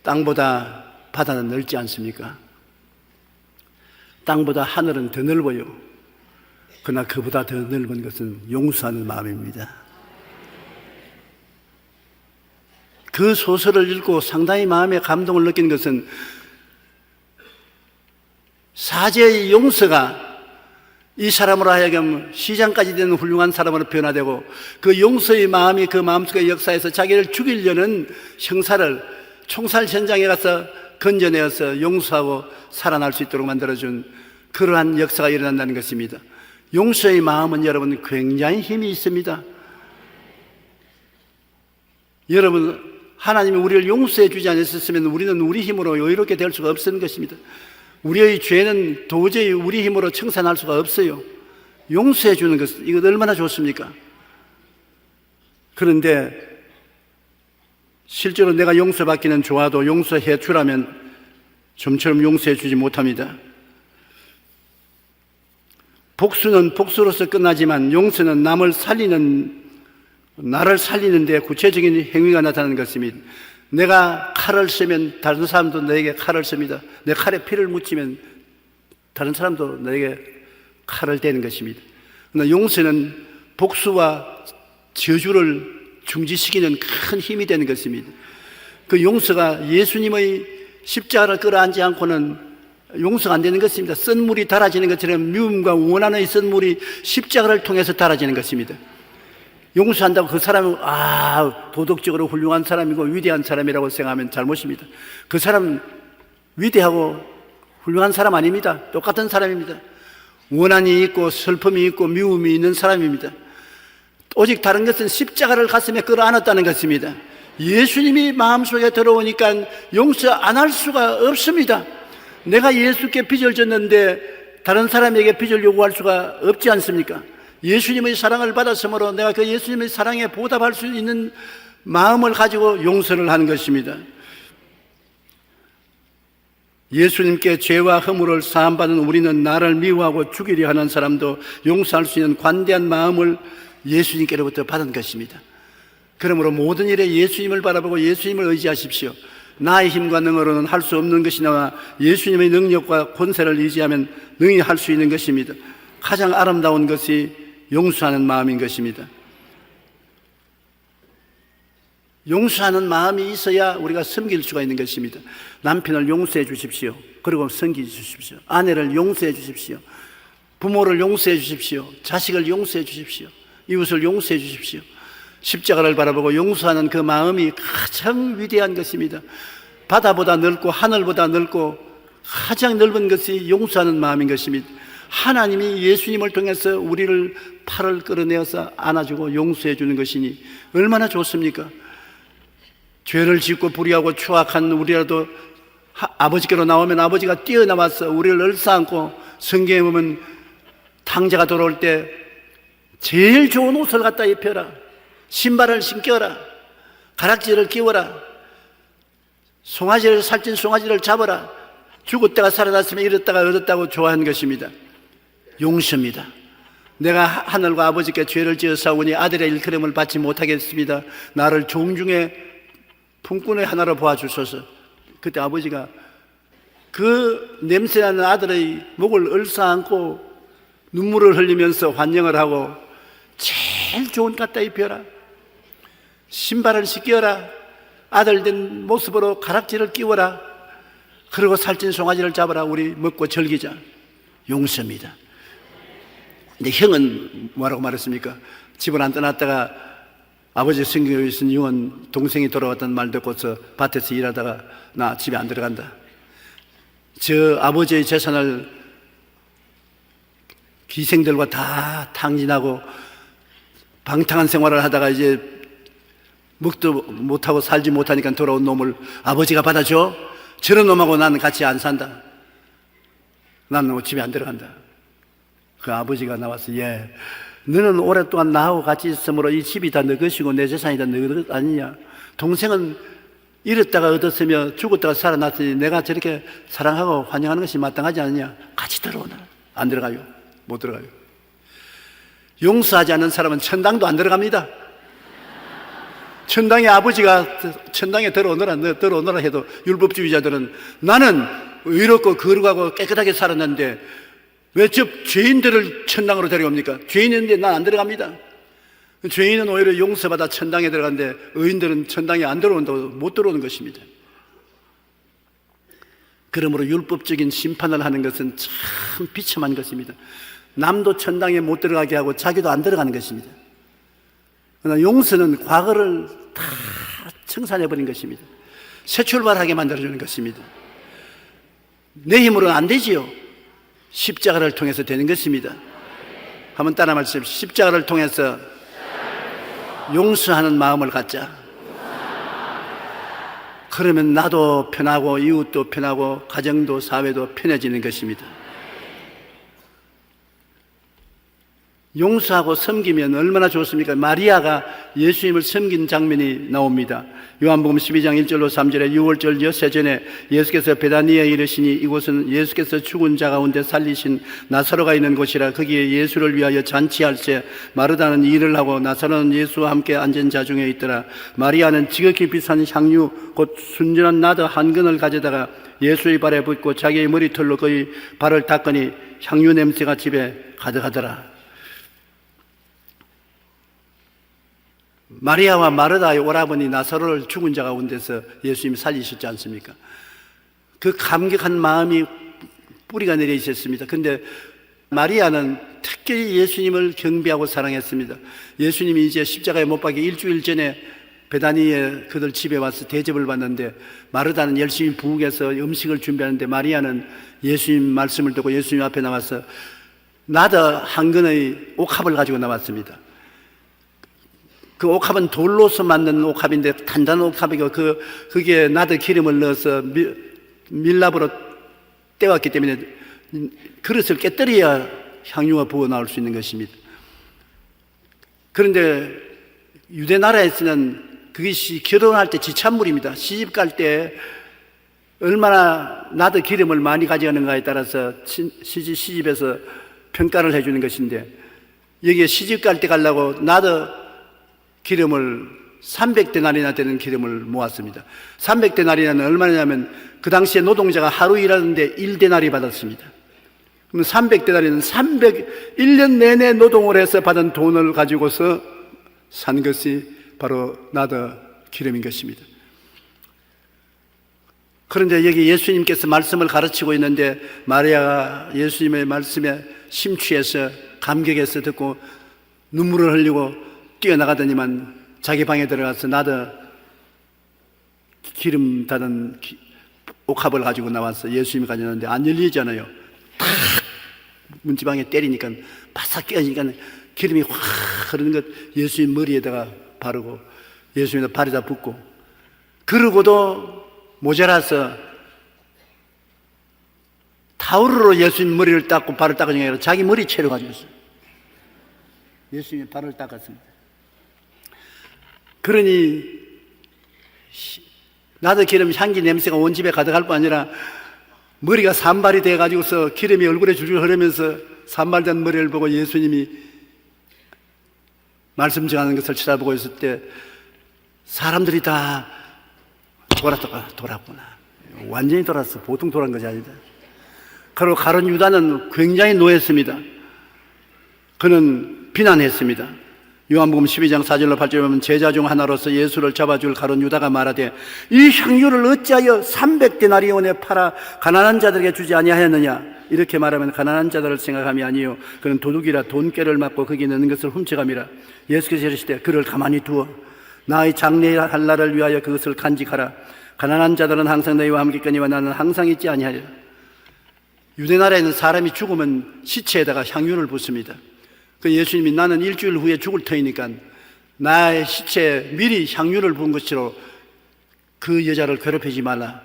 땅보다 바다는 넓지 않습니까? 땅보다 하늘은 더 넓어요. 그러나 그보다 더 넓은 것은 용서하는 마음입니다. 그 소설을 읽고 상당히 마음에 감동을 느낀 것은 사죄의 용서가 이 사람으로 하여금 시장까지 되는 훌륭한 사람으로 변화되고, 그 용서의 마음이 그 마음속의 역사에서 자기를 죽이려는 형사를 총살 현장에 가서 건져내어서 용서하고 살아날 수 있도록 만들어준 그러한 역사가 일어난다는 것입니다. 용서의 마음은 여러분 굉장히 힘이 있습니다. 여러분, 하나님이 우리를 용서해 주지 않았으면 우리는 우리 힘으로 여유롭게 될 수가 없는 것입니다. 우리의 죄는 도저히 우리 힘으로 청산할 수가 없어요. 용서해 주는 것, 이거 얼마나 좋습니까? 그런데 실제로 내가 용서받기는 좋아도 용서해 주라면 좀처럼 용서해 주지 못합니다. 복수는 복수로서 끝나지만 용서는 나를 살리는 데 구체적인 행위가 나타나는 것입니다. 내가 칼을 쓰면 다른 사람도 너에게 칼을 씁니다. 내 칼에 피를 묻히면 다른 사람도 너에게 칼을 대는 것입니다. 그러나 용서는 복수와 저주를 중지시키는 큰 힘이 되는 것입니다. 그 용서가 예수님의 십자가를 끌어안지 않고는 용서가 안 되는 것입니다. 쓴 물이 달아지는 것처럼 미움과 원한의 쓴 물이 십자가를 통해서 달아지는 것입니다. 용서한다고 그 사람은 도덕적으로 훌륭한 사람이고 위대한 사람이라고 생각하면 잘못입니다. 그 사람 위대하고 훌륭한 사람 아닙니다. 똑같은 사람입니다. 원한이 있고 슬픔이 있고 미움이 있는 사람입니다. 오직 다른 것은 십자가를 가슴에 끌어안았다는 것입니다. 예수님이 마음속에 들어오니까 용서 안 할 수가 없습니다. 내가 예수께 빚을 졌는데 다른 사람에게 빚을 요구할 수가 없지 않습니까? 예수님의 사랑을 받았으므로 내가 그 예수님의 사랑에 보답할 수 있는 마음을 가지고 용서를 하는 것입니다. 예수님께 죄와 허물을 사함받은 우리는 나를 미워하고 죽이려 하는 사람도 용서할 수 있는 관대한 마음을 예수님께로부터 받은 것입니다. 그러므로 모든 일에 예수님을 바라보고 예수님을 의지하십시오. 나의 힘과 능으로는 할 수 없는 것이나 예수님의 능력과 권세를 의지하면 능히 할 수 있는 것입니다. 가장 아름다운 것이 용서하는 마음인 것입니다. 용서하는 마음이 있어야 우리가 섬길 수가 있는 것입니다. 남편을 용서해 주십시오. 그리고 섬겨 주십시오. 아내를 용서해 주십시오. 부모를 용서해 주십시오. 자식을 용서해 주십시오. 이웃을 용서해 주십시오. 십자가를 바라보고 용서하는 그 마음이 가장 위대한 것입니다. 바다보다 넓고 하늘보다 넓고 가장 넓은 것이 용서하는 마음인 것입니다. 하나님이 예수님을 통해서 우리를 팔을 끌어내어서 안아주고 용서해 주는 것이니 얼마나 좋습니까? 죄를 짓고 불의하고 추악한 우리라도 아버지께로 나오면 아버지가 뛰어나와서 우리를 얼싸안고, 성경에 보면 탕자가 돌아올 때 제일 좋은 옷을 갖다 입혀라, 신발을 신겨라, 가락지를 끼워라, 송아지를 살찐 송아지를 잡아라, 죽었다가 살아났으면 이렇다가 얻었다고 좋아하는 것입니다. 용서입니다. 내가 하늘과 아버지께 죄를 지어 싸우니 아들의 일컬음을 받지 못하겠습니다. 나를 종중에 품꾼의 하나로 보아주소서. 그때 아버지가 그 냄새나는 아들의 목을 얼싸안고 눈물을 흘리면서 환영을 하고, 제일 좋은 것 갖다 입혀라, 신발을 씻겨라, 아들 된 모습으로 가락지를 끼워라, 그리고 살찐 송아지를 잡아라, 우리 먹고 즐기자. 용서입니다. 근데 형은 뭐라고 말했습니까? 집을 안 떠났다가 아버지 성경에 있는 영은 동생이 돌아왔다는 말 듣고서 밭에서 일하다가 나 집에 안 들어간다. 저 아버지의 재산을 기생들과 다 탕진하고 방탕한 생활을 하다가 이제 먹도 못하고 살지 못하니까 돌아온 놈을 아버지가 받아줘? 저런 놈하고 나는 같이 안 산다. 나는 집에 안 들어간다. 그 아버지가 나와서, 너는 오랫동안 나하고 같이 있으므로 이 집이 다 너 것이고 내 재산이 다 너 것 아니냐? 동생은 잃었다가 얻었으며 죽었다가 살아났으니 내가 저렇게 사랑하고 환영하는 것이 마땅하지 않느냐? 같이 들어오나? 안 들어가요. 못 들어가요. 용서하지 않는 사람은 천당도 안 들어갑니다. 천당에 아버지가 천당에 들어오너라 해도 율법주의자들은 나는 의롭고 거룩하고 깨끗하게 살았는데 왜 저 죄인들을 천당으로 데려옵니까? 죄인인데 난 안 들어갑니다. 죄인은 오히려 용서받아 천당에 들어가는데 의인들은 천당에 안 들어온다고 못 들어오는 것입니다. 그러므로 율법적인 심판을 하는 것은 참 비참한 것입니다. 남도 천당에 못 들어가게 하고 자기도 안 들어가는 것입니다. 그러나 용서는 과거를 다 청산해버린 것입니다. 새 출발하게 만들어주는 것입니다. 내 힘으로는 안 되지요. 십자가를 통해서 되는 것입니다. 한번 따라 말씀해 주십시오. 십자가를 통해서 용서하는 마음을 갖자. 그러면 나도 편하고 이웃도 편하고 가정도 사회도 편해지는 것입니다. 용서하고 섬기면 얼마나 좋습니까? 마리아가 예수님을 섬긴 장면이 나옵니다. 요한복음 12장 1절로 3절에 유월절 엿새 전에 예수께서 베다니에 이르시니 이곳은 예수께서 죽은 자 가운데 살리신 나사로가 있는 곳이라. 거기에 예수를 위하여 잔치할새 마르다는 일을 하고 나사로는 예수와 함께 앉은 자 중에 있더라. 마리아는 지극히 비싼 향유 곧 순전한 나드 한 근을 가져다가 예수의 발에 붓고 자기의 머리털로 그의 발을 닦으니 향유 냄새가 집에 가득하더라. 마리아와 마르다의 오라버니 나사로를 죽은 자 가운데서 예수님이 살리셨지 않습니까? 그 감격한 마음이 뿌리가 내려 있었습니다. 근데 마리아는 특히 예수님을 경배하고 사랑했습니다. 예수님이 이제 십자가에 못 박기 일주일 전에 베다니에 그들 집에 와서 대접을 받는데, 마르다는 열심히 부엌에서 음식을 준비하는데 마리아는 예수님 말씀을 듣고 예수님 앞에 나와서 나드 한 근의 옥합을 가지고 나왔습니다. 그 옥합은 돌로서 만든 옥합인데 단단한 옥합이고 거기에 나드 기름을 넣어서 밀랍으로 떼왔기 때문에 그릇을 깨뜨려야 향유가 부어 나올 수 있는 것입니다. 그런데 유대 나라에서는 그것이 결혼할 때 지참물입니다. 시집 갈 때 얼마나 나드 기름을 많이 가져가는가에 따라서 시집에서 평가를 해주는 것인데, 여기에 시집 갈 때 가려고 나드 기름을 300데나리나 되는 기름을 모았습니다. 300데나리나는 얼마냐면 그 당시에 노동자가 하루 일하는데 1데나리 받았습니다. 그럼 300데나리는 1년 내내 노동을 해서 받은 돈을 가지고서 산 것이 바로 나드 기름인 것입니다. 그런데 여기 예수님께서 말씀을 가르치고 있는데 마리아가 예수님의 말씀에 심취해서 감격해서 듣고 눈물을 흘리고 뛰어나가더니만 자기 방에 들어가서 나드 기름 다는 옥합을 가지고 나와서 예수님이 가졌는데 안 열리잖아요. 탁 문지방에 때리니까 바싹 깨지니까 기름이 확 흐르는 것 예수님 머리에다가 바르고 예수님의 발에다 붓고, 그러고도 모자라서 타올로 예수님 머리를 닦고 발을 닦은 게 아니라 자기 머리채로 가져왔어요. 예수님의 발을 닦았습니다. 그러니 나도 기름 향기 냄새가 온 집에 가득할 뿐 아니라 머리가 산발이 돼가지고서 기름이 얼굴에 줄줄 흐르면서 산발된 머리를 보고 예수님이 말씀 전하는 것을 쳐다보고 있을 때 사람들이 다 돌았구나. 완전히 돌았어. 보통 돌아간 것이 아니다. 그리고 가룟 유다는 굉장히 노했습니다. 그는 비난했습니다. 요한복음 12장 4절로 8절에 보면 제자 중 하나로서 예수를 잡아줄 가룟 유다가 말하되 이 향유를 어찌하여 300데나리온에 팔아 가난한 자들에게 주지 아니하였느냐. 이렇게 말하면 가난한 자들을 생각함이 아니요 그는 도둑이라 돈깨를 맞고 거기 넣는 것을 훔쳐감이라. 예수께서 이르시되 그를 가만히 두어 나의 장래할 날을 위하여 그것을 간직하라. 가난한 자들은 항상 너희와 함께 있거니와 나는 항상 있지 아니하리라. 유대나라에는 사람이 죽으면 시체에다가 향유를 붓습니다. 그 예수님이 나는 일주일 후에 죽을 터이니까 나의 시체에 미리 향유를 부은 것으로 그 여자를 괴롭히지 말라.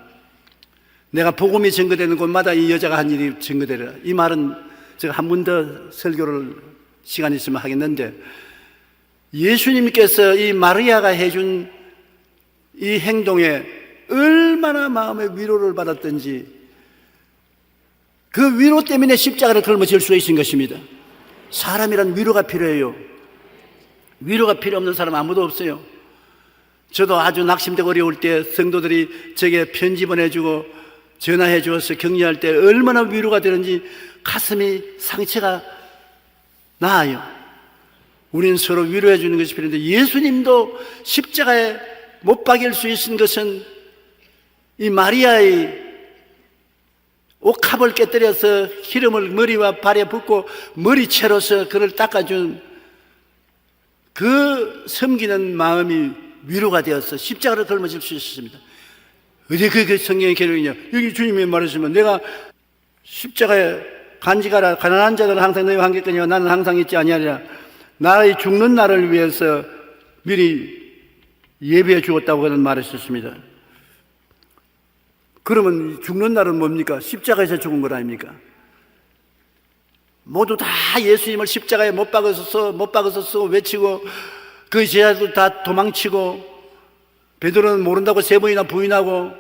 내가 복음이 증거되는 곳마다 이 여자가 한 일이 증거되리라. 이 말은 제가 한 번 더 설교를 시간이 있으면 하겠는데, 예수님께서 이 마리아가 해준 이 행동에 얼마나 마음의 위로를 받았던지, 그 위로 때문에 십자가를 걸머질 수 있는 것입니다. 사람이란 위로가 필요해요. 위로가 필요 없는 사람 아무도 없어요. 저도 아주 낙심되고 어려울 때 성도들이 제게 편지 보내주고 전화해 주어서 격려할 때 얼마나 위로가 되는지 가슴이 상처가 나아요. 우리는 서로 위로해 주는 것이 필요한데, 예수님도 십자가에 못 박일 수 있는 것은 이 마리아의 옥합을 깨뜨려서 기름을 머리와 발에 붓고 머리채로서 그를 닦아준 그 섬기는 마음이 위로가 되어서 십자가를 걸머질 수 있었습니다. 어디 그 성경의 계명이냐? 여기 주님이 말하시면 내가 십자가에 간직하라. 가난한 자들은 항상 너희와 함께 있거니와 나는 항상 있지 아니하리라. 나의 죽는 날을 위해서 미리 예비해 주었다고 그는 말했었습니다. 그러면 죽는 날은 뭡니까? 십자가에서 죽은 것 아닙니까? 모두 다 예수님을 십자가에 못 박아서 외치고 그 제자들 다 도망치고 베드로는 모른다고 3번이나 부인하고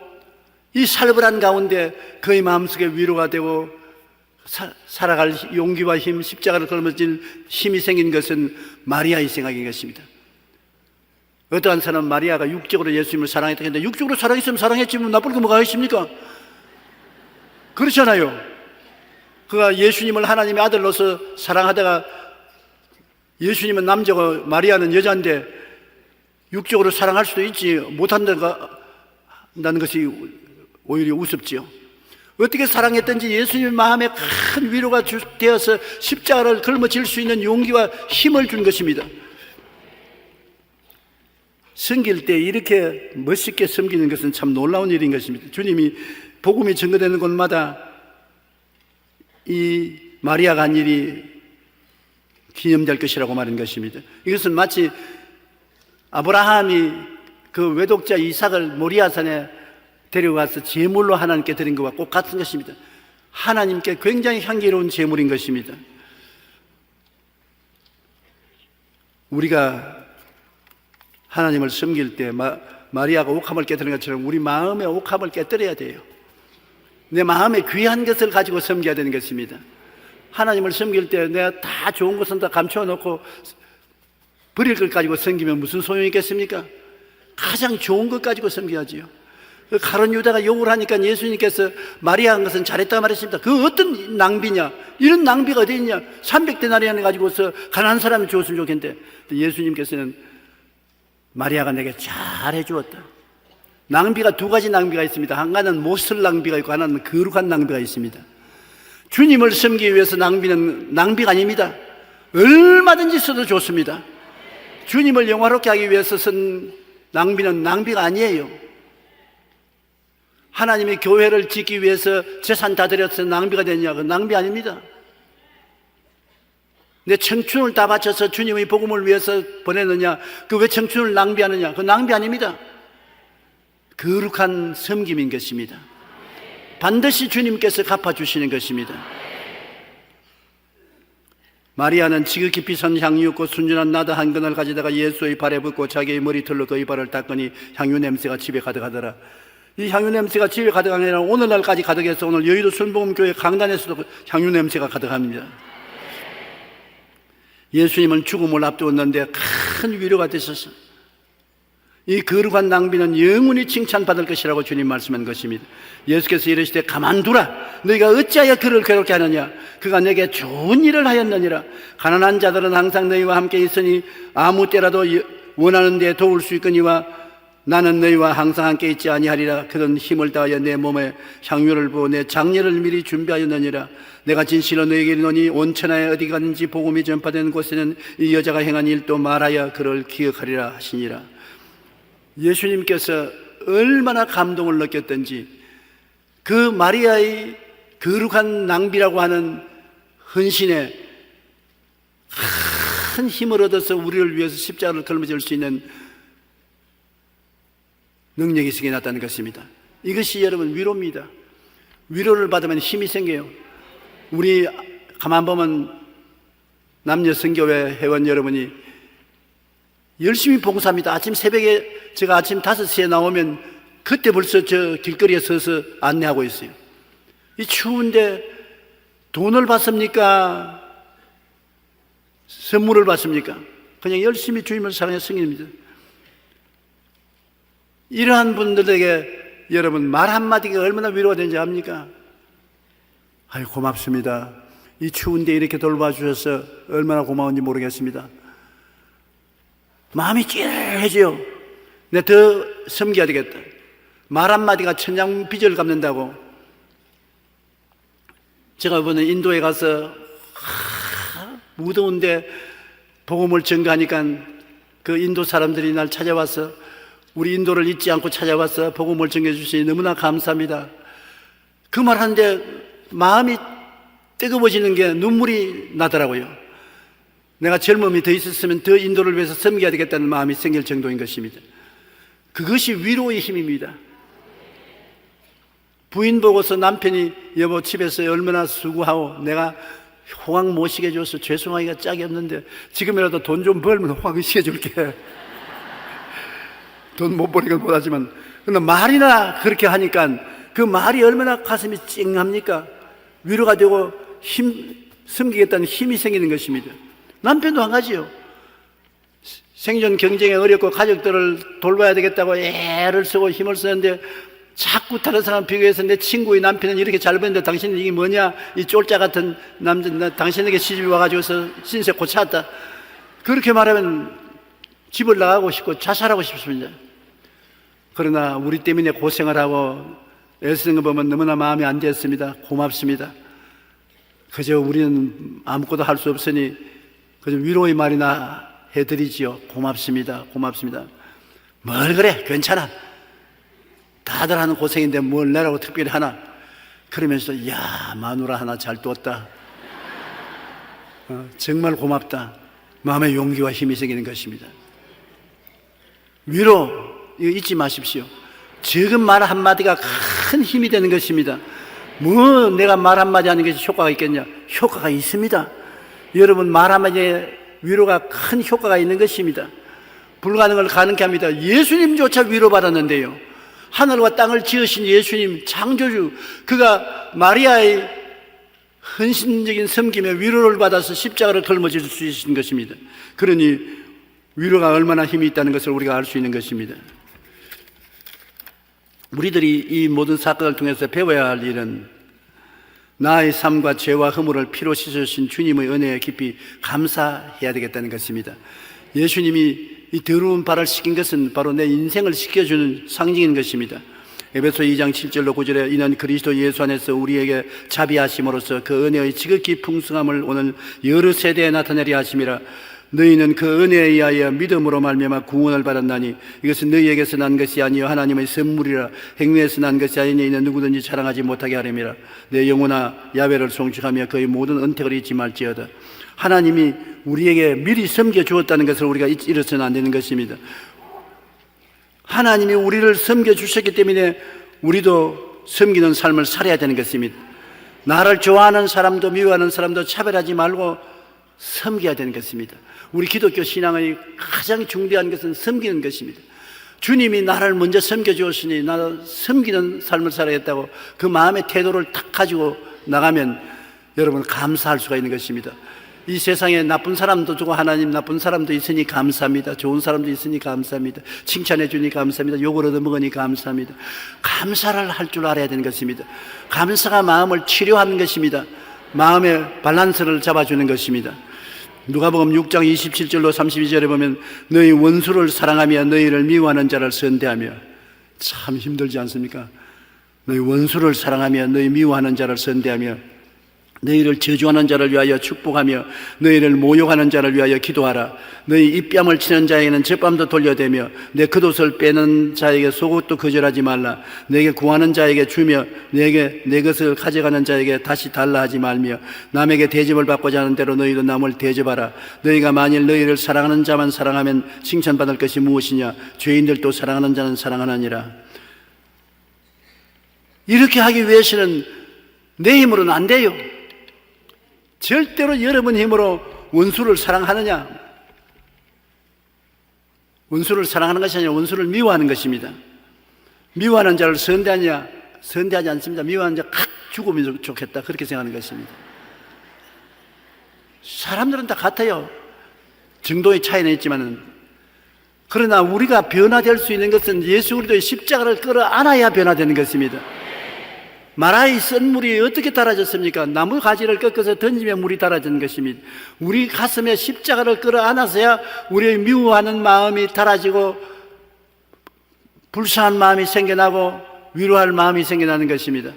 이 살벌한 가운데 그의 마음속에 위로가 되고 살아갈 용기와 힘, 십자가를 걸어질 힘이 생긴 것은 마리아의 생각인 것입니다. 어떠한 사람은 마리아가 육적으로 예수님을 사랑했다 했는데, 육적으로 사랑했으면 사랑했지 뭐 나쁠 게 뭐가 있습니까? 그렇잖아요. 그가 예수님을 하나님의 아들로서 사랑하다가 예수님은 남자고 마리아는 여자인데 육적으로 사랑할 수도 있지, 못한다는 것이 오히려 우습지요. 어떻게 사랑했던지 예수님 마음에 큰 위로가 되어서 십자가를 걸머질 수 있는 용기와 힘을 준 것입니다. 섬길 때 이렇게 멋있게 섬기는 것은 참 놀라운 일인 것입니다. 주님이 복음이 증거되는 곳마다 이 마리아가 한 일이 기념될 것이라고 말한 것입니다. 이것은 마치 아브라함이 그 외독자 이삭을 모리아산에 데려가서 제물로 하나님께 드린 것과 꼭 같은 것입니다. 하나님께 굉장히 향기로운 제물인 것입니다. 우리가 하나님을 섬길 때 마리아가 옥합을 깨뜨린 것처럼 우리 마음의 옥합을 깨뜨려야 돼요. 내 마음에 귀한 것을 가지고 섬겨야 되는 것입니다. 하나님을 섬길 때 내가 다 좋은 것은 다 감추어 놓고 버릴 것 가지고 섬기면 무슨 소용이 있겠습니까? 가장 좋은 것 가지고 섬겨야지요. 가룟 유다가 욕을 하니까 예수님께서 마리아 한 것은 잘했다 말했습니다. 그 어떤 낭비냐? 이런 낭비가 어디 있냐? 300데나리온을 가지고서 가난한 사람이 주었으면 좋겠는데 예수님께서는 마리아가 내게 잘해 주었다. 낭비가 두 가지 낭비가 있습니다. 하나는 못쓸 낭비가 있고 하나는 거룩한 낭비가 있습니다. 주님을 섬기기 위해서 낭비는 낭비가 아닙니다. 얼마든지 써도 좋습니다. 주님을 영화롭게 하기 위해서 쓴 낭비는 낭비가 아니에요. 하나님의 교회를 짓기 위해서 재산 다 들여서 낭비가 되냐? 그 낭비 아닙니다. 내 청춘을 다 바쳐서 주님의 복음을 위해서 보내느냐? 그 왜 청춘을 낭비하느냐? 그 낭비 아닙니다. 거룩한 섬김인 것입니다. 반드시 주님께서 갚아주시는 것입니다. 마리아는 지극히 비싼 향유였고 순전한 나다 한 근을 가져다가 예수의 발에 붓고 자기의 머리털로 그의 발을 닦으니 향유 냄새가 집에 가득하더라. 이 향유 냄새가 집에 가득한 게 아니라 오늘날까지 가득해서 오늘 여의도 순복음교회 강단에서도 향유 냄새가 가득합니다. 예수님은 죽음을 앞두었는데 큰 위로가 되셔서 이 거룩한 낭비는 영원히 칭찬받을 것이라고 주님 말씀한 것입니다. 예수께서 이르시되 가만두라. 너희가 어찌하여 그를 괴롭게 하느냐? 그가 내게 좋은 일을 하였느니라. 가난한 자들은 항상 너희와 함께 있으니 아무 때라도 원하는 데 도울 수 있거니와 나는 너희와 항상 함께 있지 아니하리라. 그런 힘을 다하여 내 몸에 향유를 부어 내 장례를 미리 준비하였느니라. 내가 진실로 너희에게 이르노니 온 천하에 어디 가든지 복음이 전파되는 곳에는 이 여자가 행한 일도 말하여 그를 기억하리라 하시니라. 예수님께서 얼마나 감동을 느꼈던지 그 마리아의 거룩한 낭비라고 하는 헌신에 큰 힘을 얻어서 우리를 위해서 십자가를 걸머질 수 있는 능력이 있게 나타난 것입니다. 이것이 여러분 위로입니다. 위로를 받으면 힘이 생겨요. 우리 가만 보면 남녀 선교회 회원 여러분이 열심히 봉사합니다. 아침 새벽에 제가 아침 5시에 나오면 그때 벌써 저 길거리에 서서 안내하고 있어요. 이 추운데 돈을 받습니까? 선물을 받습니까? 그냥 열심히 주님을 사랑해 승인입니다. 이러한 분들에게 여러분 말 한마디가 얼마나 위로가 되는지 압니까? 아유 고맙습니다. 이 추운데 이렇게 돌봐주셔서 얼마나 고마운지 모르겠습니다. 마음이 찌릿해져요. 내가 더 섬겨야 되겠다. 말 한마디가 천냥 빚을 갚는다고. 제가 이번에 인도에 가서 무더운데 복음을 전가하니까 그 인도 사람들이 날 찾아와서 우리 인도를 잊지 않고 찾아와서 복음을 전해 주시니 너무나 감사합니다. 그 말 하는데 마음이 뜨거워지는 게 눈물이 나더라고요. 내가 젊음이 더 있었으면 더 인도를 위해서 섬겨야 되겠다는 마음이 생길 정도인 것입니다. 그것이 위로의 힘입니다. 부인 보고서 남편이 여보 집에서 얼마나 수고하고 내가 호강 모시게 해줘서 죄송하기가 짝이 없는데 지금이라도 돈 좀 벌면 호강 시켜줄게. 돈 못 버리건 못하지만 근데 말이나 그렇게 하니까 그 말이 얼마나 가슴이 찡합니까? 위로가 되고 섬기겠다는 힘이 생기는 것입니다. 남편도 한 가지요. 생존 경쟁에 어렵고 가족들을 돌봐야 되겠다고 애를 쓰고 힘을 쓰는데 자꾸 다른 사람 비교해서 내 친구의 남편은 이렇게 잘 보는데 당신은 이게 뭐냐? 이 쫄자 같은 남자, 당신에게 시집이 와가지고서 신세 고쳤다. 그렇게 말하면 집을 나가고 싶고 자살하고 싶습니다. 그러나 우리 때문에 고생을 하고 애쓰는 거 보면 너무나 마음이 안 됐습니다. 고맙습니다. 그저 우리는 아무것도 할 수 없으니 그저 위로의 말이나 해드리지요. 고맙습니다. 고맙습니다. 뭘 그래? 괜찮아. 다들 하는 고생인데 뭘 내라고 특별히 하나? 그러면서 야, 마누라 하나 잘 뒀다. 정말 고맙다. 마음의 용기와 힘이 생기는 것입니다. 위로 이거 잊지 마십시오. 적은 말 한마디가 큰 힘이 되는 것입니다. 뭐 내가 말 한마디 하는 것이 효과가 있겠냐? 효과가 있습니다. 여러분, 말 한마디에 위로가 큰 효과가 있는 것입니다. 불가능을 가능케 합니다. 예수님조차 위로받았는데요, 하늘과 땅을 지으신 예수님 창조주, 그가 마리아의 헌신적인 섬김에 위로를 받아서 십자가를 걸머질 수 있는 것입니다. 그러니 위로가 얼마나 힘이 있다는 것을 우리가 알 수 있는 것입니다. 우리들이 이 모든 사건을 통해서 배워야 할 일은 나의 삶과 죄와 허물을 피로 씻으신 주님의 은혜에 깊이 감사해야 되겠다는 것입니다. 예수님이 이 더러운 발을 씻긴 것은 바로 내 인생을 씻겨주는 상징인 것입니다. 에베소 2장 7절로 9절에 이는 그리스도 예수 안에서 우리에게 자비하심으로써 그 은혜의 지극히 풍성함을 오늘 여러 세대에 나타내려 하심이라. 너희는 그 은혜에 의하여 믿음으로 말미암아 구원을 받았나니 이것은 너희에게서 난 것이 아니요 하나님의 선물이라. 행위에서 난 것이 아니니 이는 누구든지 자랑하지 못하게 하려니라. 내 영혼아 야훼를 송축하며 그의 모든 은택을 잊지 말지어다. 하나님이 우리에게 미리 섬겨주었다는 것을 우리가 잃어서는 안 되는 것입니다. 하나님이 우리를 섬겨주셨기 때문에 우리도 섬기는 삶을 살아야 되는 것입니다. 나를 좋아하는 사람도 미워하는 사람도 차별하지 말고 섬겨야 되는 것입니다. 우리 기독교 신앙의 가장 중대한 것은 섬기는 것입니다. 주님이 나를 먼저 섬겨주었으니 나도 섬기는 삶을 살아야겠다고 그 마음의 태도를 딱 가지고 나가면 여러분 감사할 수가 있는 것입니다. 이 세상에 나쁜 사람도 주고 하나님 나쁜 사람도 있으니 감사합니다. 좋은 사람도 있으니 감사합니다. 칭찬해 주니 감사합니다. 욕을 얻어먹으니 감사합니다. 감사를 할 줄 알아야 되는 것입니다. 감사가 마음을 치료하는 것입니다. 마음의 밸런스를 잡아주는 것입니다. 누가복음 6장 27절로 32절에 보면 너희 원수를 사랑하며 너희를 미워하는 자를 선대하며, 참 힘들지 않습니까? 너희 원수를 사랑하며 너희 미워하는 자를 선대하며 너희를 저주하는 자를 위하여 축복하며 너희를 모욕하는 자를 위하여 기도하라. 너희 입뺨을 치는 자에게는 젖밤도 돌려대며 내 겉옷을 빼는 자에게 속옷도 거절하지 말라. 내게 구하는 자에게 주며 내게 내 것을 가져가는 자에게 다시 달라 하지 말며 남에게 대접을 받고자 하는 대로 너희도 남을 대접하라. 너희가 만일 너희를 사랑하는 자만 사랑하면 칭찬받을 것이 무엇이냐? 죄인들도 사랑하는 자는 사랑하느니라. 이렇게 하기 위해서는 내 힘으로는 안 돼요. 절대로 여러분 힘으로 원수를 사랑하느냐? 원수를 사랑하는 것이 아니라 원수를 미워하는 것입니다. 미워하는 자를 선대하냐? 선대하지 않습니다. 미워하는 자 확 죽으면 좋겠다, 그렇게 생각하는 것입니다. 사람들은 다 같아요. 정도의 차이는 있지만은, 그러나 우리가 변화될 수 있는 것은 예수 그리스도의 십자가를 끌어안아야 변화되는 것입니다. 마라의 썬물이 어떻게 달아졌습니까? 나무 가지를 꺾어서 던지면 물이 달아진 것입니다. 우리 가슴에 십자가를 끌어안아서야 우리의 미워하는 마음이 달아지고 불쌍한 마음이 생겨나고 위로할 마음이 생겨나는 것입니다.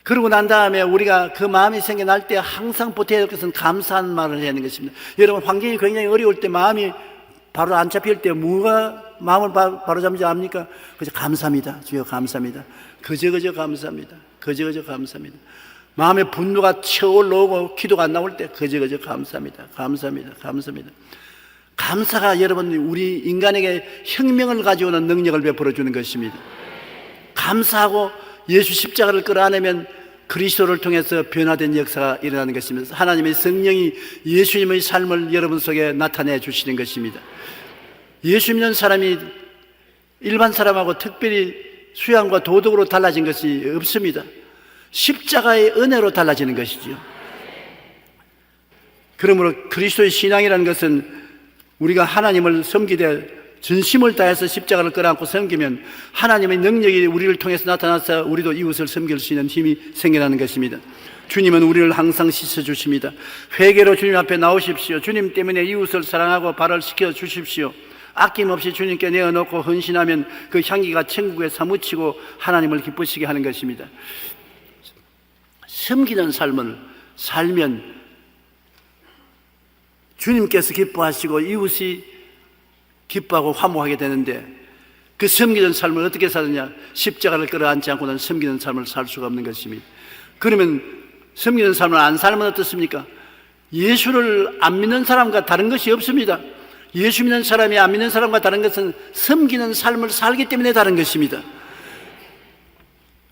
그러고 난 다음에 우리가 그 마음이 생겨날 때 항상 보태야 할 것은 감사한 말을 해야 하는 것입니다. 여러분, 환경이 굉장히 어려울 때 마음이 바로 안 잡힐 때 뭐가 마음을 바로 잡는지 압니까? 그저 감사합니다. 주여 감사합니다. 그저 감사합니다. 그저 감사합니다. 마음의 분노가 쳐올라오고 기도가 안 나올 때 그저 감사합니다. 감사합니다. 감사합니다. 감사가 여러분 우리 인간에게 혁명을 가져오는 능력을 베풀어 주는 것입니다. 감사하고 예수 십자가를 끌어안으면 그리스도를 통해서 변화된 역사가 일어나는 것입니다. 하나님의 성령이 예수님의 삶을 여러분 속에 나타내 주시는 것입니다. 예수 믿는 사람이 일반 사람하고 특별히 수양과 도덕으로 달라진 것이 없습니다. 십자가의 은혜로 달라지는 것이죠. 그러므로 그리스도의 신앙이라는 것은 우리가 하나님을 섬기되 전심을 다해서 십자가를 끌어안고 섬기면 하나님의 능력이 우리를 통해서 나타나서 우리도 이웃을 섬길 수 있는 힘이 생겨나는 것입니다. 주님은 우리를 항상 씻어주십니다. 회개로 주님 앞에 나오십시오. 주님 때문에 이웃을 사랑하고 발을 씻겨 주십시오. 아낌없이 주님께 내어놓고 헌신하면 그 향기가 천국에 사무치고 하나님을 기쁘시게 하는 것입니다. 섬기는 삶을 살면 주님께서 기뻐하시고 이웃이 기뻐하고 화목하게 되는데, 그 섬기는 삶을 어떻게 사느냐? 십자가를 끌어안지 않고는 섬기는 삶을 살 수가 없는 것입니다. 그러면 섬기는 삶을 안 살면 어떻습니까? 예수를 안 믿는 사람과 다른 것이 없습니다. 예수 믿는 사람이 안 믿는 사람과 다른 것은 섬기는 삶을 살기 때문에 다른 것입니다.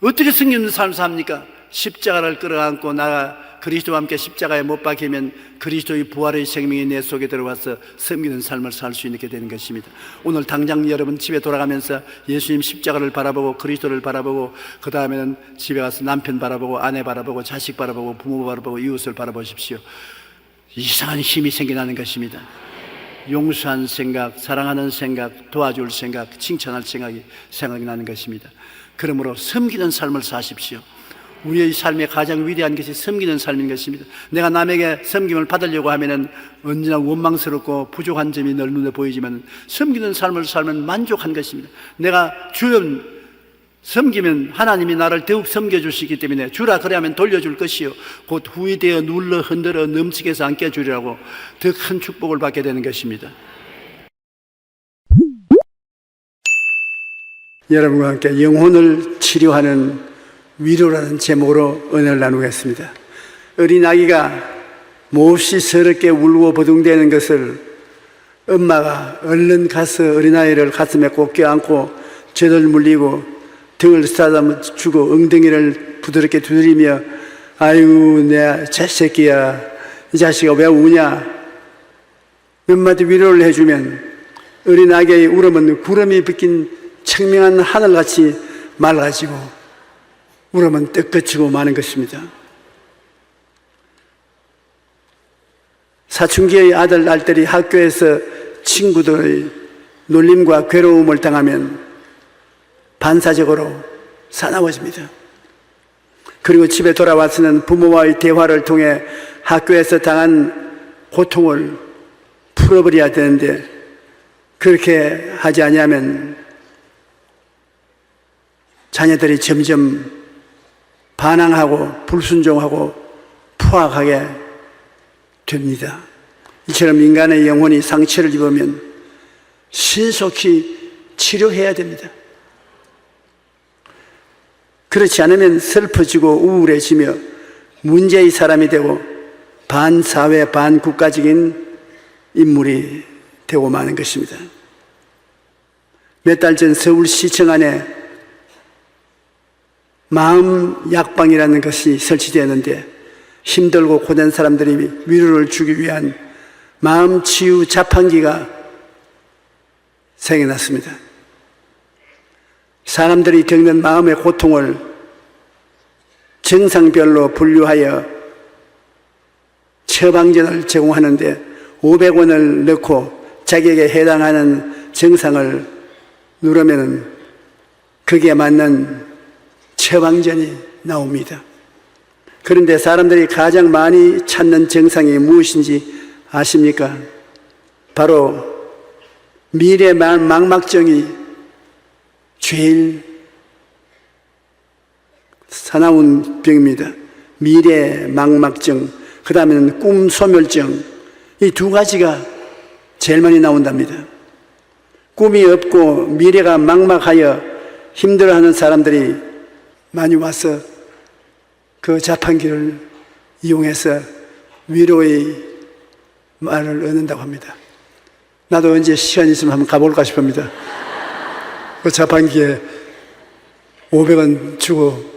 어떻게 섬기는 삶을 삽니까? 십자가를 끌어안고 나가 그리스도와 함께 십자가에 못 박히면 그리스도의 부활의 생명이 내 속에 들어와서 섬기는 삶을 살 수 있게 되는 것입니다. 오늘 당장 여러분 집에 돌아가면서 예수님 십자가를 바라보고 그리스도를 바라보고, 그 다음에는 집에 가서 남편 바라보고 아내 바라보고 자식 바라보고 부모 바라보고 이웃을 바라보십시오. 이상한 힘이 생겨나는 것입니다. 용서한 생각, 사랑하는 생각, 도와줄 생각, 칭찬할 생각이 생각이 나는 것입니다. 그러므로 섬기는 삶을 사십시오. 우리의 삶의 가장 위대한 것이 섬기는 삶인 것입니다. 내가 남에게 섬김을 받으려고 하면은 언제나 원망스럽고 부족한 점이 늘 눈에 보이지만, 섬기는 삶을 살면 만족한 것입니다. 내가 주여 섬기면 하나님이 나를 더욱 섬겨주시기 때문에 주라 그래야면 돌려줄 것이요 곧 후이되어 눌러 흔들어 넘치게 해서 안게 주리라고 더 큰 축복을 받게 되는 것입니다. 여러분과 함께 영혼을 치료하는 위로라는 제목으로 은혜를 나누겠습니다. 어린아기가 몹시 서럽게 울고 버둥대는 것을 엄마가 얼른 가서 어린아이를 가슴에 꼭 껴안고 젖을 물리고 등을 쓰다듬어 주고 엉덩이를 부드럽게 두드리며 아이고 내 새끼야, 이 자식아 왜 우냐, 몇 마디 위로를 해주면 어린아기의 울음은 구름이 빗긴 청명한 하늘같이 맑아지고 울음은 떡거치고 마는 것입니다. 사춘기의 아들, 딸들이 학교에서 친구들의 놀림과 괴로움을 당하면 반사적으로 사나워집니다. 그리고 집에 돌아와서는 부모와의 대화를 통해 학교에서 당한 고통을 풀어버려야 되는데, 그렇게 하지 않으면 자녀들이 점점 반항하고 불순종하고 포악하게 됩니다. 이처럼 인간의 영혼이 상처를 입으면 신속히 치료해야 됩니다. 그렇지 않으면 슬퍼지고 우울해지며 문제의 사람이 되고 반사회 반국가적인 인물이 되고 마는 것입니다. 몇 달 전 서울시청 안에 마음 약방이라는 것이 설치되었는데, 힘들고 고된 사람들이 위로를 주기 위한 마음 치유 자판기가 생겨났습니다. 사람들이 겪는 마음의 고통을 증상별로 분류하여 처방전을 제공하는데 500원을 넣고 자기에게 해당하는 증상을 누르면 거기에 맞는 처방전이 나옵니다. 그런데 사람들이 가장 많이 찾는 증상이 무엇인지 아십니까? 바로 미래 망막증이 제일 사나운 병입니다. 미래 망막증, 그 다음에는 꿈 소멸증, 이 두 가지가 제일 많이 나온답니다. 꿈이 없고 미래가 막막하여 힘들어하는 사람들이 많이 와서 그 자판기를 이용해서 위로의 말을 얻는다고 합니다. 나도 언제 시간 있으면 한번 가볼까 싶습니다. 그 자판기에 500원 주고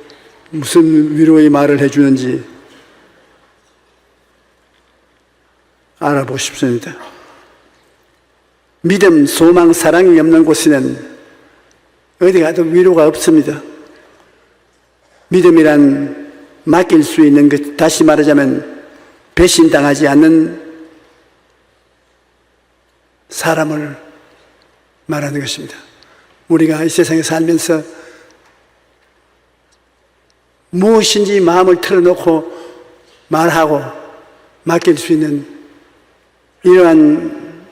무슨 위로의 말을 해주는지 알아보고 싶습니다. 믿음, 소망, 사랑이 없는 곳에는 어디 가도 위로가 없습니다. 믿음이란 맡길 수 있는 것, 다시 말하자면 배신당하지 않는 사람을 말하는 것입니다. 우리가 이 세상에 살면서 무엇인지 마음을 털어놓고 말하고 맡길 수 있는 이러한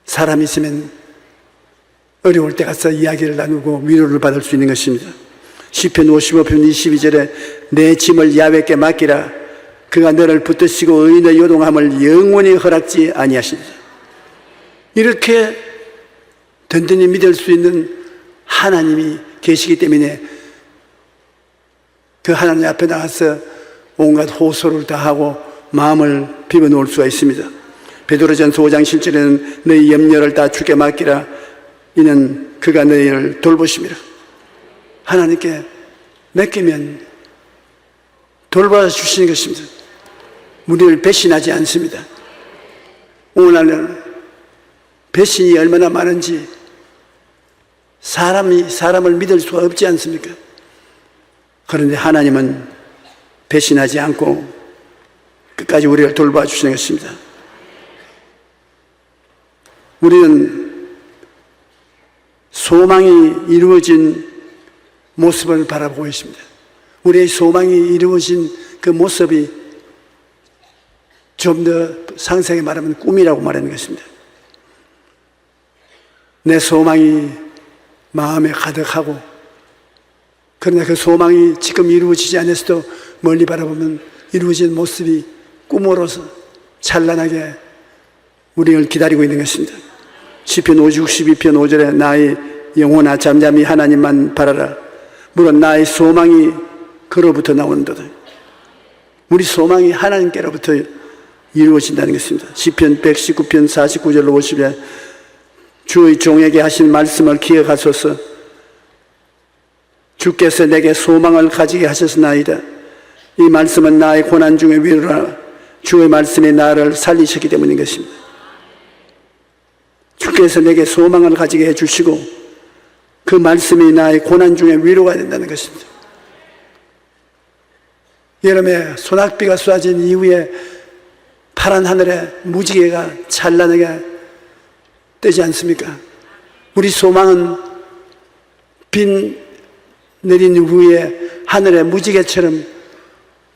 사람이 있으면 어려울 때 가서 이야기를 나누고 위로를 받을 수 있는 것입니다. 시편 55편 22절에 내 짐을 야훼께 맡기라. 그가 너를 붙드시고 의인의 요동함을 영원히 허락지 아니하시리라. 이렇게 든든히 믿을 수 있는 하나님이 계시기 때문에 그 하나님 앞에 나가서 온갖 호소를 다하고 마음을 비워놓을 수가 있습니다. 베드로전서 5장 7절에는 너희 염려를 다 주께 맡기라. 이는 그가 너희를 돌보심이라. 하나님께 맡기면 돌봐주시는 것입니다. 우리를 배신하지 않습니다. 오늘날은 배신이 얼마나 많은지 사람이 사람을 믿을 수가 없지 않습니까? 그런데 하나님은 배신하지 않고 끝까지 우리를 돌봐주시는 것입니다. 우리는 소망이 이루어진 모습을 바라보고 있습니다. 우리의 소망이 이루어진 그 모습이 좀 더 상세하게 말하면 꿈이라고 말하는 것입니다. 내 소망이 마음에 가득하고, 그러나 그 소망이 지금 이루어지지 않았어도 멀리 바라보면 이루어진 모습이 꿈으로서 찬란하게 우리를 기다리고 있는 것입니다. 시편 62편 5절에 나의 영혼아 잠잠히 하나님만 바라라. 물론 나의 소망이 그로부터 나오는도다. 우리 소망이 하나님께로부터 이루어진다는 것입니다. 시편 119편 49절로 50에 주의 종에게 하신 말씀을 기억하소서. 주께서 내게 소망을 가지게 하셨나이다. 이 말씀은 나의 고난 중에 위로라. 주의 말씀이 나를 살리셨기 때문인 것입니다. 주께서 내게 소망을 가지게 해주시고 그 말씀이 나의 고난 중에 위로가 된다는 것입니다. 여름에 소낙비가 쏟아진 이후에 파란 하늘에 무지개가 찬란하게 뜨지 않습니까? 우리 소망은 비 내린 후에 하늘에 무지개처럼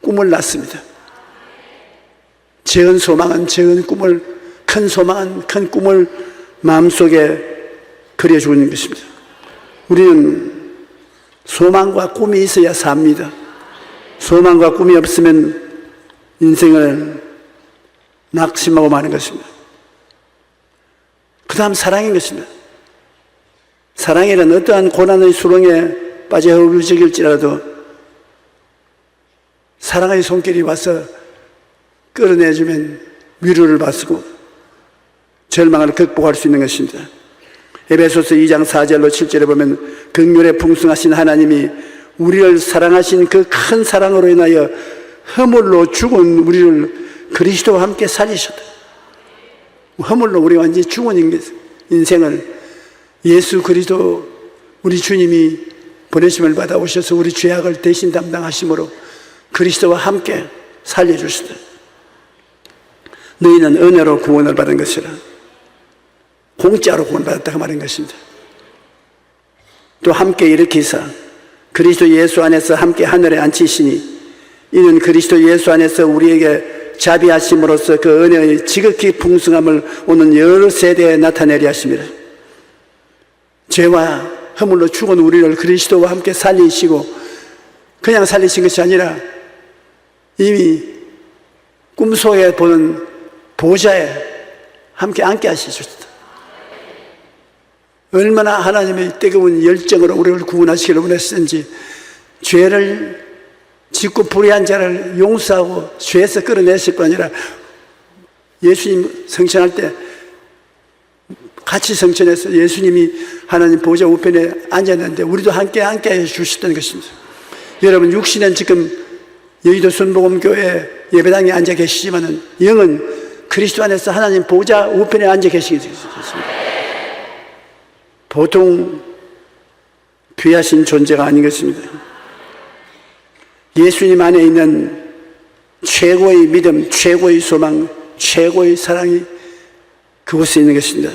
꿈을 낳습니다. 적은 소망은 적은 꿈을, 큰 소망은 큰 꿈을 마음속에 그려주고 있는 것입니다. 우리는 소망과 꿈이 있어야 삽니다. 소망과 꿈이 없으면 인생을 낙심하고 마는 것입니다. 그 다음 사랑인 것입니다. 사랑이란 어떠한 고난의 수렁에 빠져 허우적일지라도 사랑의 손길이 와서 끌어내주면 위로를 받고 절망을 극복할 수 있는 것입니다. 에베소서 2장 4절로 7절에 보면 긍휼에 풍성하신 하나님이 우리를 사랑하신 그 큰 사랑으로 인하여 허물로 죽은 우리를 그리스도와 함께 살리셨다. 허물로 우리 완전히 죽은 인생을 예수 그리스도 우리 주님이 보내심을 받아 오셔서 우리 죄악을 대신 담당하심으로 그리스도와 함께 살려주시다. 너희는 은혜로 구원을 받은 것이라. 공짜로 구원받았다고 말한 것입니다. 또 함께 일으키사 그리스도 예수 안에서 함께 하늘에 앉히시니 이는 그리스도 예수 안에서 우리에게 자비하심으로써 그 은혜의 지극히 풍성함을 오는 여러 세대에 나타내려 하심이라. 죄와 허물로 죽은 우리를 그리스도와 함께 살리시고 그냥 살리신 것이 아니라 이미 꿈속에 보는 보좌에 함께 앉게 하시셨다. 얼마나 하나님의 뜨거운 열정으로 우리를 구원하시기를 원하시는지 죄를 짓고 불의한 자를 용서하고 죄에서 끌어내실 뿐 아니라 예수님 성천할 때 같이 성천해서 예수님이 하나님 보좌 우편에 앉았는데 우리도 함께 해주셨던 것입니다. 여러분 육신은 지금 여의도 순복음교회 예배당에 앉아 계시지만은 영은 그리스도 안에서 하나님 보좌 우편에 앉아 계시게 되셨습니다. 보통 귀하신 존재가 아닌 것입니다. 예수님 안에 있는 최고의 믿음, 최고의 소망, 최고의 사랑이 그곳에 있는 것입니다.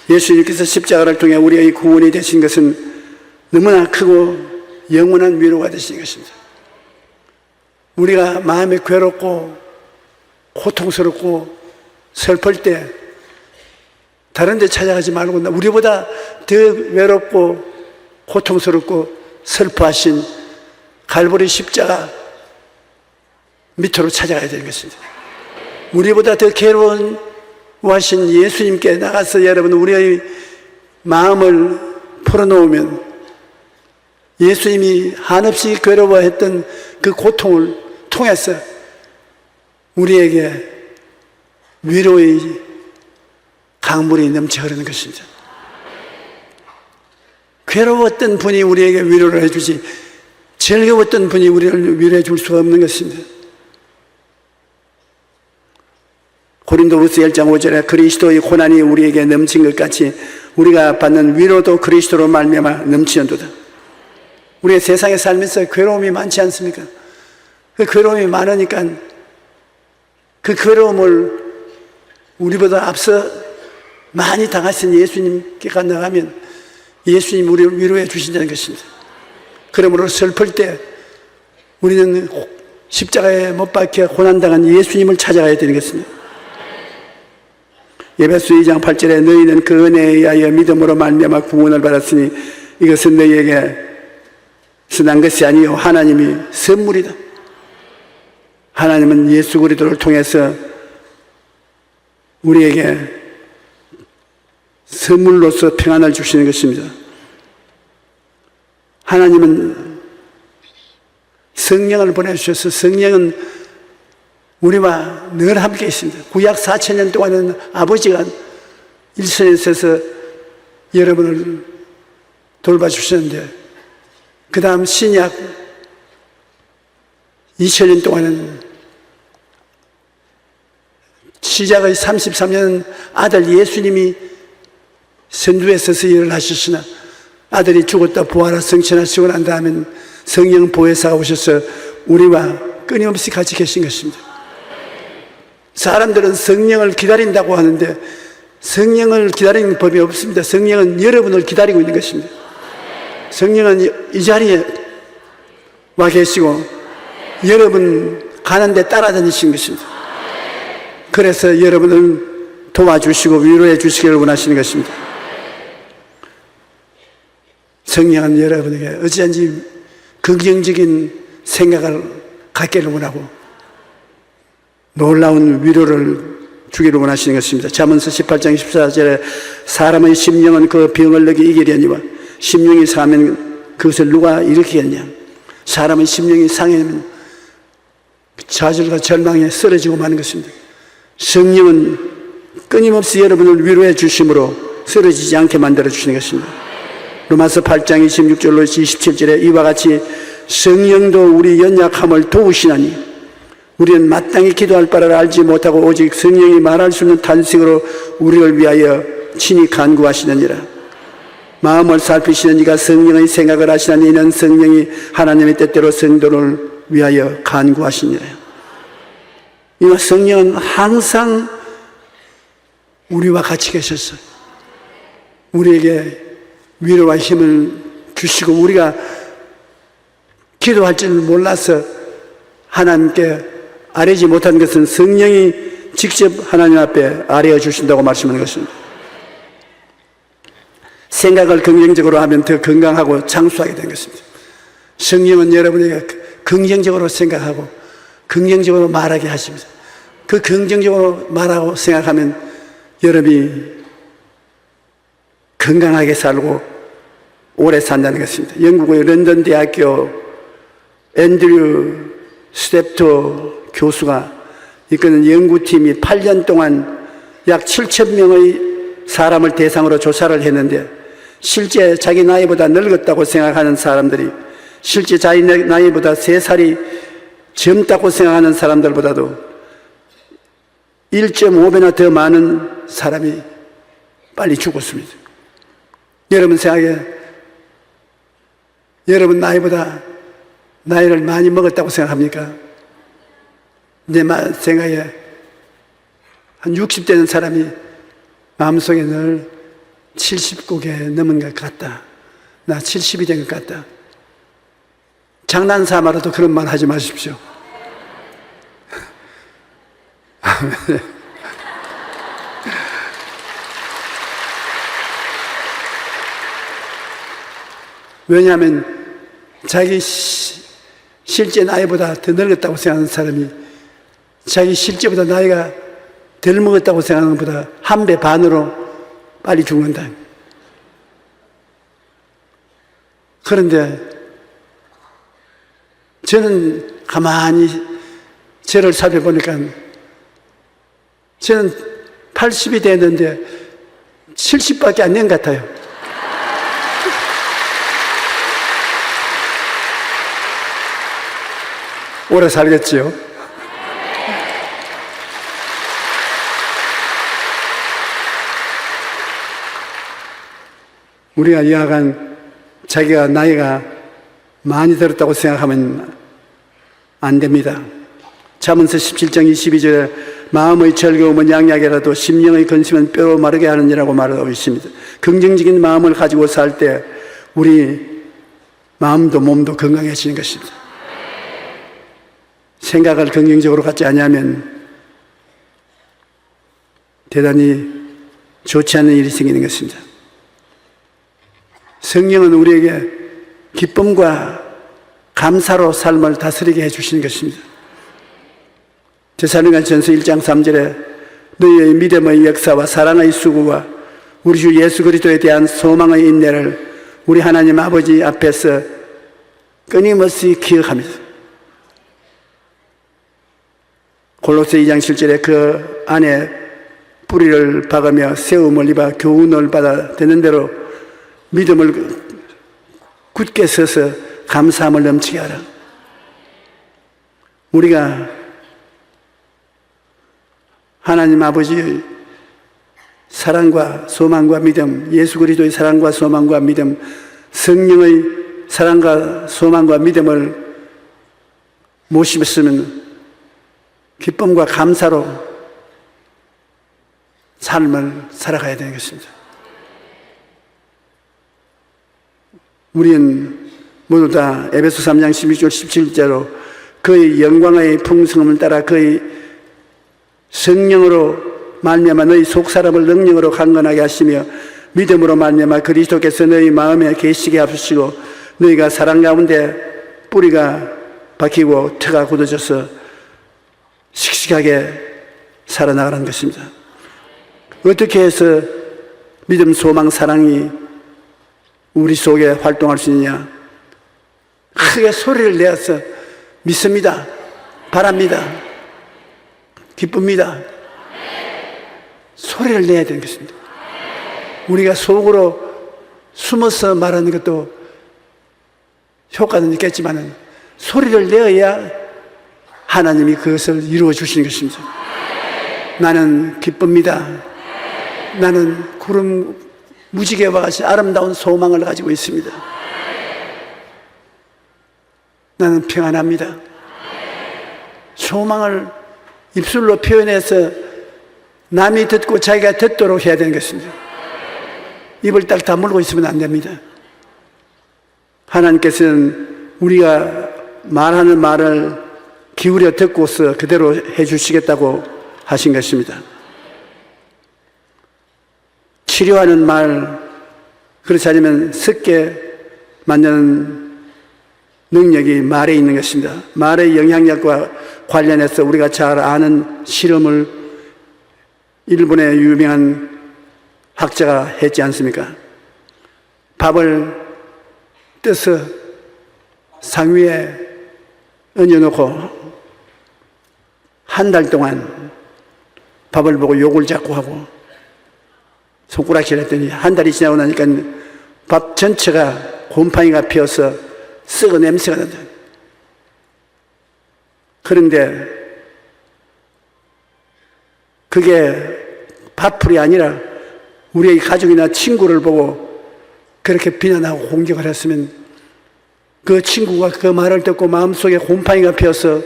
예수님께서 십자가를 통해 우리의 구원이 되신 것은 너무나 크고 영원한 위로가 되신 것입니다. 우리가 마음이 괴롭고 고통스럽고 슬플 때 다른 데 찾아가지 말고 우리보다 더 외롭고 고통스럽고 슬퍼하신 갈보리 십자가 밑으로 찾아가야 되는 것입니다. 우리보다 더 괴로워하신 예수님께 나가서 여러분 우리의 마음을 풀어놓으면 예수님이 한없이 괴로워했던 그 고통을 통해서 우리에게 위로의 강물이 넘쳐 흐르는 것입니다. 괴로웠던 분이 우리에게 위로를 해주지 즐거웠던 분이 우리를 위로해 줄 수가 없는 것입니다. 고린도후서 1장 5절에 그리스도의 고난이 우리에게 넘친 것 같이 우리가 받는 위로도 그리스도로 말미암아 넘치는도다. 우리가 세상에 살면서 괴로움이 많지 않습니까? 그 괴로움이 많으니까 그 괴로움을 우리보다 앞서 많이 당하신 예수님께 나가면 예수님 우리를 위로해 주신다는 것입니다. 그러므로 슬플 때 우리는 십자가에 못 박혀 고난당한 예수님을 찾아가야 되는 것입니다. 에베소 2장 8절에 너희는 그 은혜에 의하여 믿음으로 말미암아 구원을 받았으니 이것은 너희에게 난 것이 아니요 하나님이 선물이다. 하나님은 예수 그리스도를 통해서 우리에게 선물로서 평안을 주시는 것입니다. 하나님은 성령을 보내주셔서 성령은 우리와 늘 함께 있습니다. 구약 4,000년 동안은 아버지가 일선에 서서 여러분을 돌봐주셨는데 그 다음 신약 2000년 동안은 시작의 33년 아들 예수님이 선두에 서서 일을 하셨으나 아들이 죽었다 부활하 성천하시고 난 다음엔 성령 보혜사가 오셔서 우리와 끊임없이 같이 계신 것입니다. 사람들은 성령을 기다린다고 하는데 성령을 기다리는 법이 없습니다. 성령은 여러분을 기다리고 있는 것입니다. 성령은 이 자리에 와 계시고 여러분 가는 데 따라다니신 것입니다. 그래서 여러분을 도와주시고 위로해 주시기를 원하시는 것입니다. 성령은 여러분에게 어찌한지 긍정적인 생각을 갖기를 원하고 놀라운 위로를 주기를 원하시는 것입니다. 잠언서 18장 14절에 사람의 심령은 그 병을 너기 이기려니와 심령이 상하면 그것을 누가 일으키겠냐. 사람의 심령이 상하면 좌절과 절망에 쓰러지고 마는 것입니다. 성령은 끊임없이 여러분을 위로해 주심으로 쓰러지지 않게 만들어 주시는 것입니다. 로마서 8장 26절로 27절에 이와 같이 성령도 우리 연약함을 도우시나니 우리는 마땅히 기도할 바를 알지 못하고 오직 성령이 말할 수 없는 탄식으로 우리를 위하여 친히 간구하시느니라. 마음을 살피시는 이가 성령의 생각을 하시나니 이는 성령이 하나님의 뜻대로 성도를 위하여 간구하시니라. 이와 성령은 항상 우리와 같이 계셔서 우리에게 위로와 힘을 주시고 우리가 기도할 줄 몰라서 하나님께 아뢰지 못한 것은 성령이 직접 하나님 앞에 아뢰어 주신다고 말씀하는 것입니다. 생각을 긍정적으로 하면 더 건강하고 장수하게 된 것입니다. 성령은 여러분에게 긍정적으로 생각하고 긍정적으로 말하게 하십니다. 그 긍정적으로 말하고 생각하면 여러분이 건강하게 살고 오래 산다는 것입니다. 영국의 런던 대학교 앤드류 스텝터 교수가 이끄는 연구팀이 8년 동안 약 7,000명의 사람을 대상으로 조사를 했는데 실제 자기 나이보다 늙었다고 생각하는 사람들이 실제 자기 나이보다 3살이 젊다고 생각하는 사람들보다도 1.5배나 더 많은 사람이 빨리 죽었습니다. 여러분 생각에 여러분 나이보다 나이를 많이 먹었다고 생각합니까? 내 생각에 한 60대는 사람이 마음속에 늘 70곡에 넘은 것 같다. 나 70이 된 것 같다. 장난 삼아라도 그런 말 하지 마십시오. 왜냐하면 자기 실제 나이보다 더 늙었다고 생각하는 사람이 자기 실제보다 나이가 덜 먹었다고 생각하는 것보다 1배 반으로 빨리 죽는다. 그런데 저는 가만히 저를 살펴보니까 저는 80이 됐는데 70밖에 안 된 것 같아요. 오래 살겠지요. 우리가 이하간 자기가 나이가 많이 들었다고 생각하면 안 됩니다. 잠언서 17장 22절에 마음의 즐거움은 양약이라도 심령의 근심은 뼈로 마르게 하느니라고 말하고 있습니다. 긍정적인 마음을 가지고 살 때 우리 마음도 몸도 건강해지는 것입니다. 생각을 긍정적으로 갖지 않으면 대단히 좋지 않은 일이 생기는 것입니다. 성령은 우리에게 기쁨과 감사로 삶을 다스리게 해주시는 것입니다. 데살로니가전서 1장 3절에 너희의 믿음의 역사와 사랑의 수고와 우리 주 예수 그리스도에 대한 소망의 인내를 우리 하나님 아버지 앞에서 끊임없이 기억합니다. 골로새 2장 7절에 그 안에 뿌리를 박으며 세움을 입어 교훈을 받아 되는 대로 믿음을 굳게 서서 감사함을 넘치게 하라. 우리가 하나님 아버지의 사랑과 소망과 믿음, 예수 그리스도의 사랑과 소망과 믿음, 성령의 사랑과 소망과 믿음을 모시면 기쁨과 감사로 삶을 살아가야 되는 것입니다. 우리는 모두 다 에베소 3장 12절 17절로 그의 영광의 풍성함을 따라 그의 성령으로 말미암아 너희 속사람을 능력으로 강건하게 하시며 믿음으로 말미암아 그리스도께서 너희 마음에 계시게 하시고 너희가 사랑 가운데 뿌리가 박히고 터가 굳어져서 씩씩하게 살아나가는 것입니다. 어떻게 해서 믿음, 소망, 사랑이 우리 속에 활동할 수 있느냐? 크게 소리를 내어서 믿습니다, 바랍니다, 기쁩니다. 소리를 내야 되는 것입니다. 우리가 속으로 숨어서 말하는 것도 효과는 있겠지만 소리를 내어야 하나님이 그것을 이루어 주시는 것입니다. 나는 기쁩니다. 나는 구름 무지개와 같이 아름다운 소망을 가지고 있습니다. 나는 평안합니다. 소망을 입술로 표현해서 남이 듣고 자기가 듣도록 해야 되는 것입니다. 입을 딱 다물고 있으면 안 됩니다. 하나님께서는 우리가 말하는 말을 기울여 듣고서 그대로 해 주시겠다고 하신 것입니다. 치료하는 말, 그렇지 않으면 썩게 만드는 능력이 말에 있는 것입니다. 말의 영향력과 관련해서 우리가 잘 아는 실험을 일본의 유명한 학자가 했지 않습니까? 밥을 떠서 상위에 얹어놓고 한 달 동안 밥을 보고 욕을 자꾸 하고 손가락질 했더니 한 달이 지나고 나니까 밥 전체가 곰팡이가 피어서 썩어 냄새가 난다. 그런데 그게 밥풀이 아니라 우리의 가족이나 친구를 보고 그렇게 비난하고 공격을 했으면 그 친구가 그 말을 듣고 마음속에 곰팡이가 피어서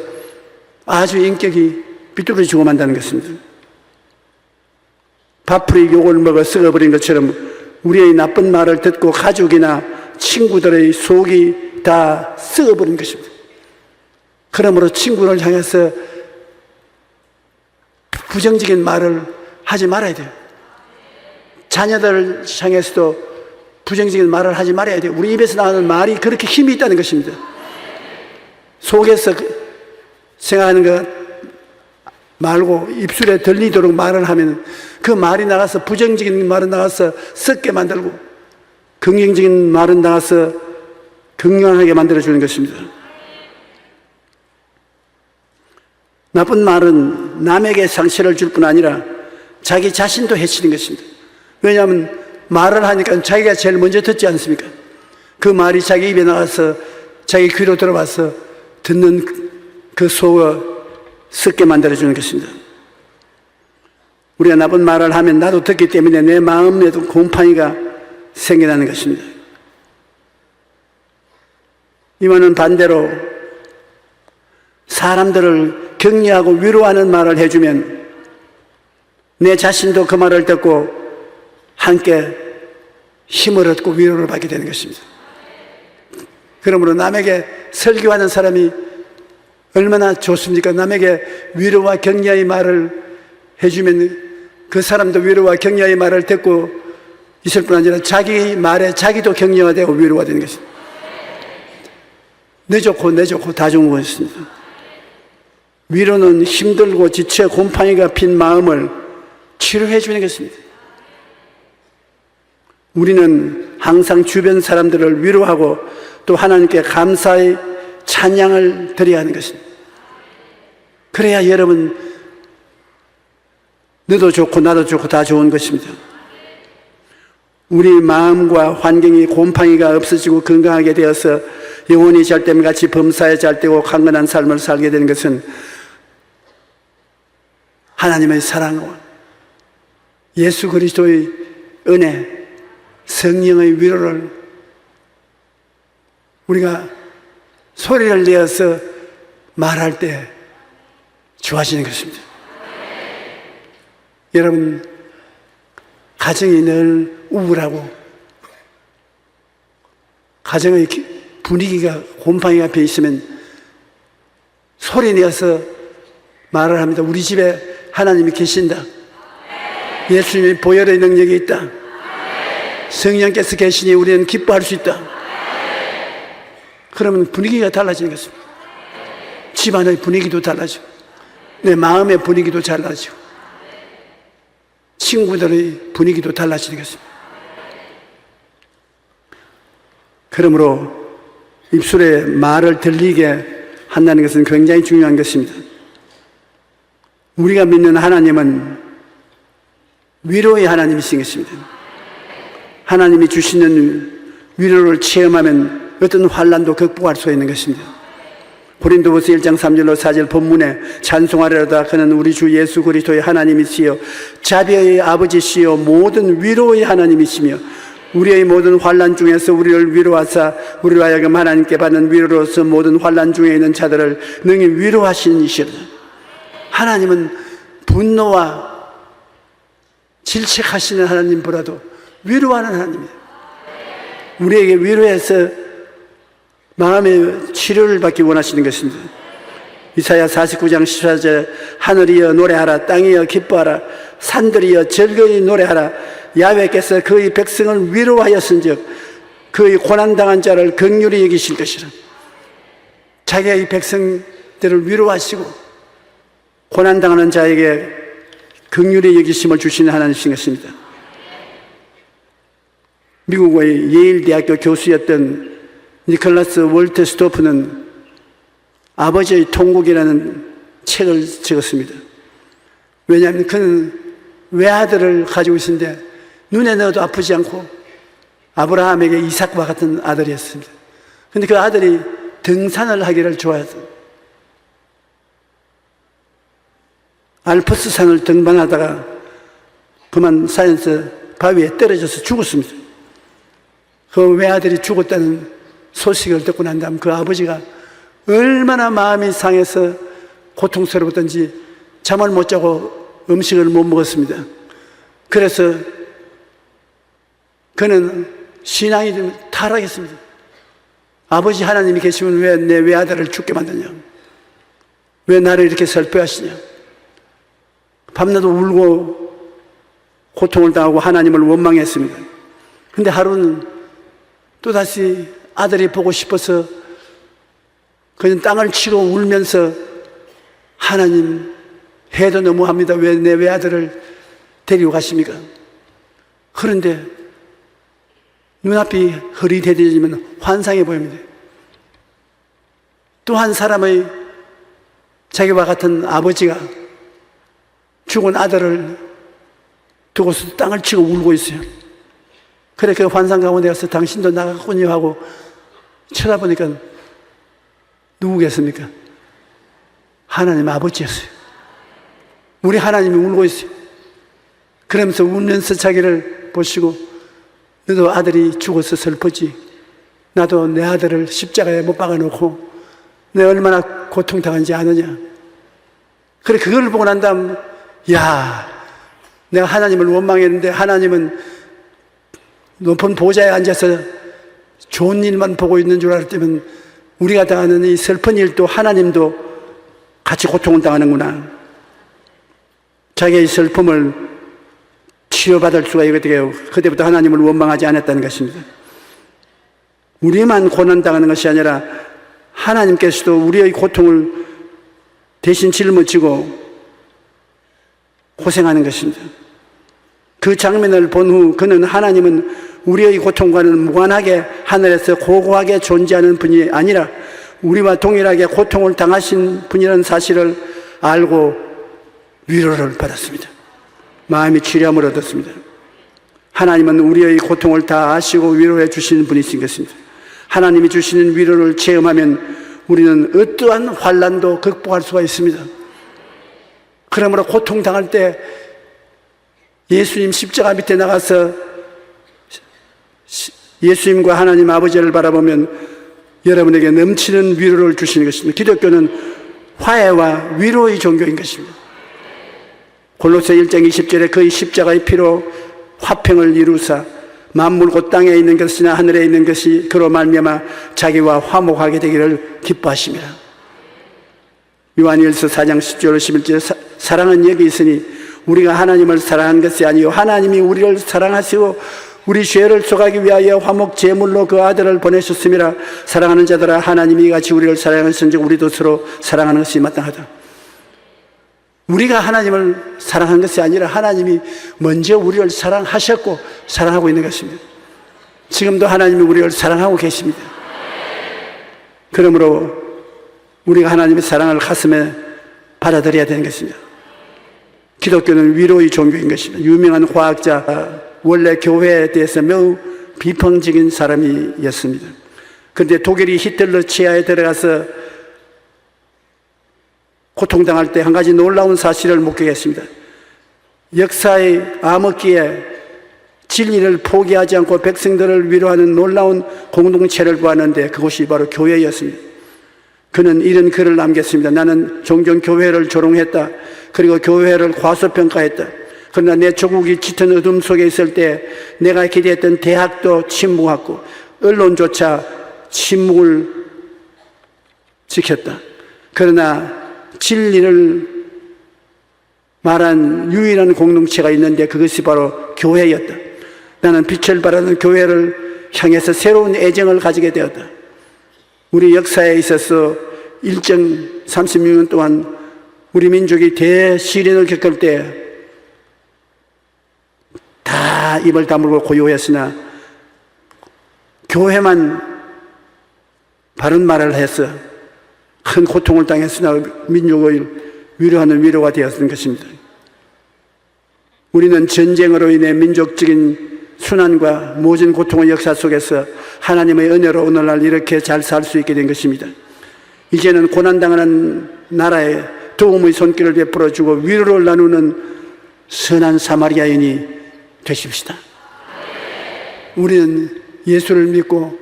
아주 인격이 비뚤어지고 만다는 것입니다. 밥풀이 욕을 먹어 썩어버린 것처럼 우리의 나쁜 말을 듣고 가족이나 친구들의 속이 다 썩어버린 것입니다. 그러므로 친구를 향해서 부정적인 말을 하지 말아야 돼요. 자녀들을 향해서도 부정적인 말을 하지 말아야 돼요. 우리 입에서 나오는 말이 그렇게 힘이 있다는 것입니다. 속에서 생각하는 것 말고 입술에 들리도록 말을 하면 그 말이 나가서 부정적인 말은 나가서 썩게 만들고 긍정적인 말은 나가서 건강하게 만들어주는 것입니다. 나쁜 말은 남에게 상처를 줄 뿐 아니라 자기 자신도 해치는 것입니다. 왜냐하면 말을 하니까 자기가 제일 먼저 듣지 않습니까? 그 말이 자기 입에 나가서 자기 귀로 들어와서 듣는 그 속을 썩게 만들어주는 것입니다. 우리가 나쁜 말을 하면 나도 듣기 때문에 내 마음에도 곰팡이가 생겨나는 것입니다. 이와는 반대로 사람들을 격려하고 위로하는 말을 해주면 내 자신도 그 말을 듣고 함께 힘을 얻고 위로를 받게 되는 것입니다. 그러므로 남에게 설교하는 사람이 얼마나 좋습니까? 남에게 위로와 격려의 말을 해주면 그 사람도 위로와 격려의 말을 듣고 있을 뿐 아니라 자기 말에 자기도 격려가 되고 위로가 되는 것입니다. 내 좋고 다 좋은 것입니다. 위로는 힘들고 지쳐 곰팡이가 핀 마음을 치료해 주는 것입니다. 우리는 항상 주변 사람들을 위로하고 또 하나님께 감사의 찬양을 드려야 하는 것입니다. 그래야 여러분 너도 좋고 나도 좋고 다 좋은 것입니다. 우리 마음과 환경이 곰팡이가 없어지고 건강하게 되어서 영혼이 잘됨같이 범사에 잘되고 강건한 삶을 살게 되는 것은 하나님의 사랑과 예수 그리스도의 은혜, 성령의 위로를 우리가 소리를 내어서 말할 때 좋아지는 것입니다. 여러분, 가정이 늘 우울하고 가정의 분위기가 곰팡이가 배 있으면 소리 내어서 말을 합니다. 우리 집에 하나님이 계신다. 예수님의 보혈의 능력이 있다. 성령께서 계시니 우리는 기뻐할 수 있다. 그러면 분위기가 달라지는 것입니다. 집안의 분위기도 달라지고 내 마음의 분위기도 달라지고 친구들의 분위기도 달라지는 것입니다. 그러므로 입술에 말을 들리게 한다는 것은 굉장히 중요한 것입니다. 우리가 믿는 하나님은 위로의 하나님이신 것입니다. 하나님이 주시는 위로를 체험하면 어떤 환난도 극복할 수 있는 것입니다. 고린도후서 1장 3절로 4절 본문에 찬송하려다 그는 우리 주 예수 그리스도의 하나님이시여 자비의 아버지시여 모든 위로의 하나님이시며 우리의 모든 환난 중에서 우리를 위로하사 우리로 하여금 하나님께 받는 위로로서 모든 환난 중에 있는 자들을 능히 위로하시는 이시로다. 하나님은 분노와 질책하시는 하나님보다도 위로하는 하나님이에요. 우리에게 위로해서 마음의 치료를 받기 원하시는 것입니다. 이사야 49장 14절 하늘이여 노래하라 땅이여 기뻐하라 산들이여 즐거이 노래하라 야훼께서 그의 백성을 위로하였은즉 그의 고난당한 자를 긍휼히 여기실 것이라. 자기의 백성들을 위로하시고 고난당하는 자에게 긍휼히 여기심을 주시는 하나님이신 것입니다. 미국의 예일 대학교 교수였던 니콜라스 월트 스토프는 아버지의 통곡이라는 책을 적었습니다. 왜냐하면 그는 외아들을 가지고 있었는데 눈에 넣어도 아프지 않고 아브라함에게 이삭과 같은 아들이었습니다. 그런데 그 아들이 등산을 하기를 좋아했어요. 알프스 산을 등반하다가 그만 산에서 바위에 떨어져서 죽었습니다. 그 외아들이 죽었다는 소식을 듣고 난 다음 그 아버지가 얼마나 마음이 상해서 고통스러웠던지 잠을 못 자고 음식을 못 먹었습니다. 그래서 그는 신앙이 좀 타락했습니다. 아버지 하나님이 계시면 왜 내 외아들을 죽게 만드냐? 왜 나를 이렇게 슬퍼하시냐? 밤낮 울고 고통을 당하고 하나님을 원망했습니다. 근데 하루는 또다시 아들이 보고 싶어서 그냥 땅을 치고 울면서 하나님, 해도 너무합니다. 왜 내 외아들을 데리고 가십니까? 그런데 눈앞이 흐릿해지면 환상이 보입니다. 또 한 사람의 자기와 같은 아버지가 죽은 아들을 두고서 땅을 치고 울고 있어요. 그래 그 환상 가운데 가서 당신도 나갔군요 하고 쳐다보니까 누구겠습니까? 하나님 아버지였어요. 우리 하나님이 울고 있어요. 그러면서 울면서 자기를 보시고, 너도 아들이 죽어서 슬프지. 나도 내 아들을 십자가에 못 박아놓고 내가 얼마나 고통당한지 아느냐. 그래 그걸 보고 난 다음, 야, 내가 하나님을 원망했는데 하나님은 높은 보좌에 앉아서 좋은 일만 보고 있는 줄 알았다면 우리가 당하는 이 슬픈 일도 하나님도 같이 고통을 당하는구나. 자기의 슬픔을 치유받을 수가 있게 그때부터 하나님을 원망하지 않았다는 것입니다. 우리만 고난당하는 것이 아니라 하나님께서도 우리의 고통을 대신 짊어지고 고생하는 것입니다. 그 장면을 본 후 그는 하나님은 우리의 고통과는 무관하게 하늘에서 고고하게 존재하는 분이 아니라 우리와 동일하게 고통을 당하신 분이라는 사실을 알고 위로를 받았습니다. 마음이 치료함을 얻었습니다. 하나님은 우리의 고통을 다 아시고 위로해 주시는 분이신 것입니다. 하나님이 주시는 위로를 체험하면 우리는 어떠한 환난도 극복할 수가 있습니다. 그러므로 고통당할 때 예수님 십자가 밑에 나가서 예수님과 하나님 아버지를 바라보면 여러분에게 넘치는 위로를 주시는 것입니다. 기독교는 화해와 위로의 종교인 것입니다. 골로새 1장 20절에 그의 십자가의 피로 화평을 이루사 만물 곧 땅에 있는 것이나 하늘에 있는 것이 그로 말미암아 자기와 화목하게 되기를 기뻐하십니다. 요한일서 4장 10절 11절에 사랑은 여기 있으니 우리가 하나님을 사랑한 것이 아니요 하나님이 우리를 사랑하시고 우리 죄를 속하기 위하여 화목 제물로 그 아들을 보내셨음이라. 사랑하는 자들아, 하나님이 같이 우리를 사랑하셨은즉 우리도 서로 사랑하는 것이 마땅하다. 우리가 하나님을 사랑한 것이 아니라 하나님이 먼저 우리를 사랑하셨고 사랑하고 있는 것입니다. 지금도 하나님이 우리를 사랑하고 계십니다. 그러므로 우리가 하나님의 사랑을 가슴에 받아들여야 되는 것입니다. 기독교는 위로의 종교인 것입니다. 유명한 과학자, 원래 교회에 대해서 매우 비판적인 사람이었습니다. 그런데 독일이 히틀러 치하에 들어가서 고통당할 때 한 가지 놀라운 사실을 목격했습니다. 역사의 암흑기에 진리를 포기하지 않고 백성들을 위로하는 놀라운 공동체를 구하는데 그것이 바로 교회였습니다. 그는 이런 글을 남겼습니다. 나는 종종 교회를 조롱했다. 그리고 교회를 과소평가했다. 그러나 내 조국이 짙은 어둠 속에 있을 때 내가 기대했던 대학도 침묵하고 언론조차 침묵을 지켰다. 그러나 진리를 말한 유일한 공동체가 있는데 그것이 바로 교회였다. 나는 빛을 발하는 교회를 향해서 새로운 애정을 가지게 되었다. 우리 역사에 있어서 일정 36년 동안 우리 민족이 대시련을 겪을 때 다 입을 다물고 고요했으나 교회만 바른 말을 해서 큰 고통을 당했으나 민족을 위로하는 위로가 되었던 것입니다. 우리는 전쟁으로 인해 민족적인 순환과 모진 고통의 역사 속에서 하나님의 은혜로 오늘날 이렇게 잘 살 수 있게 된 것입니다. 이제는 고난당하는 나라에 도움의 손길을 베풀어주고 위로를 나누는 선한 사마리아인이 되십시다. 우리는 예수를 믿고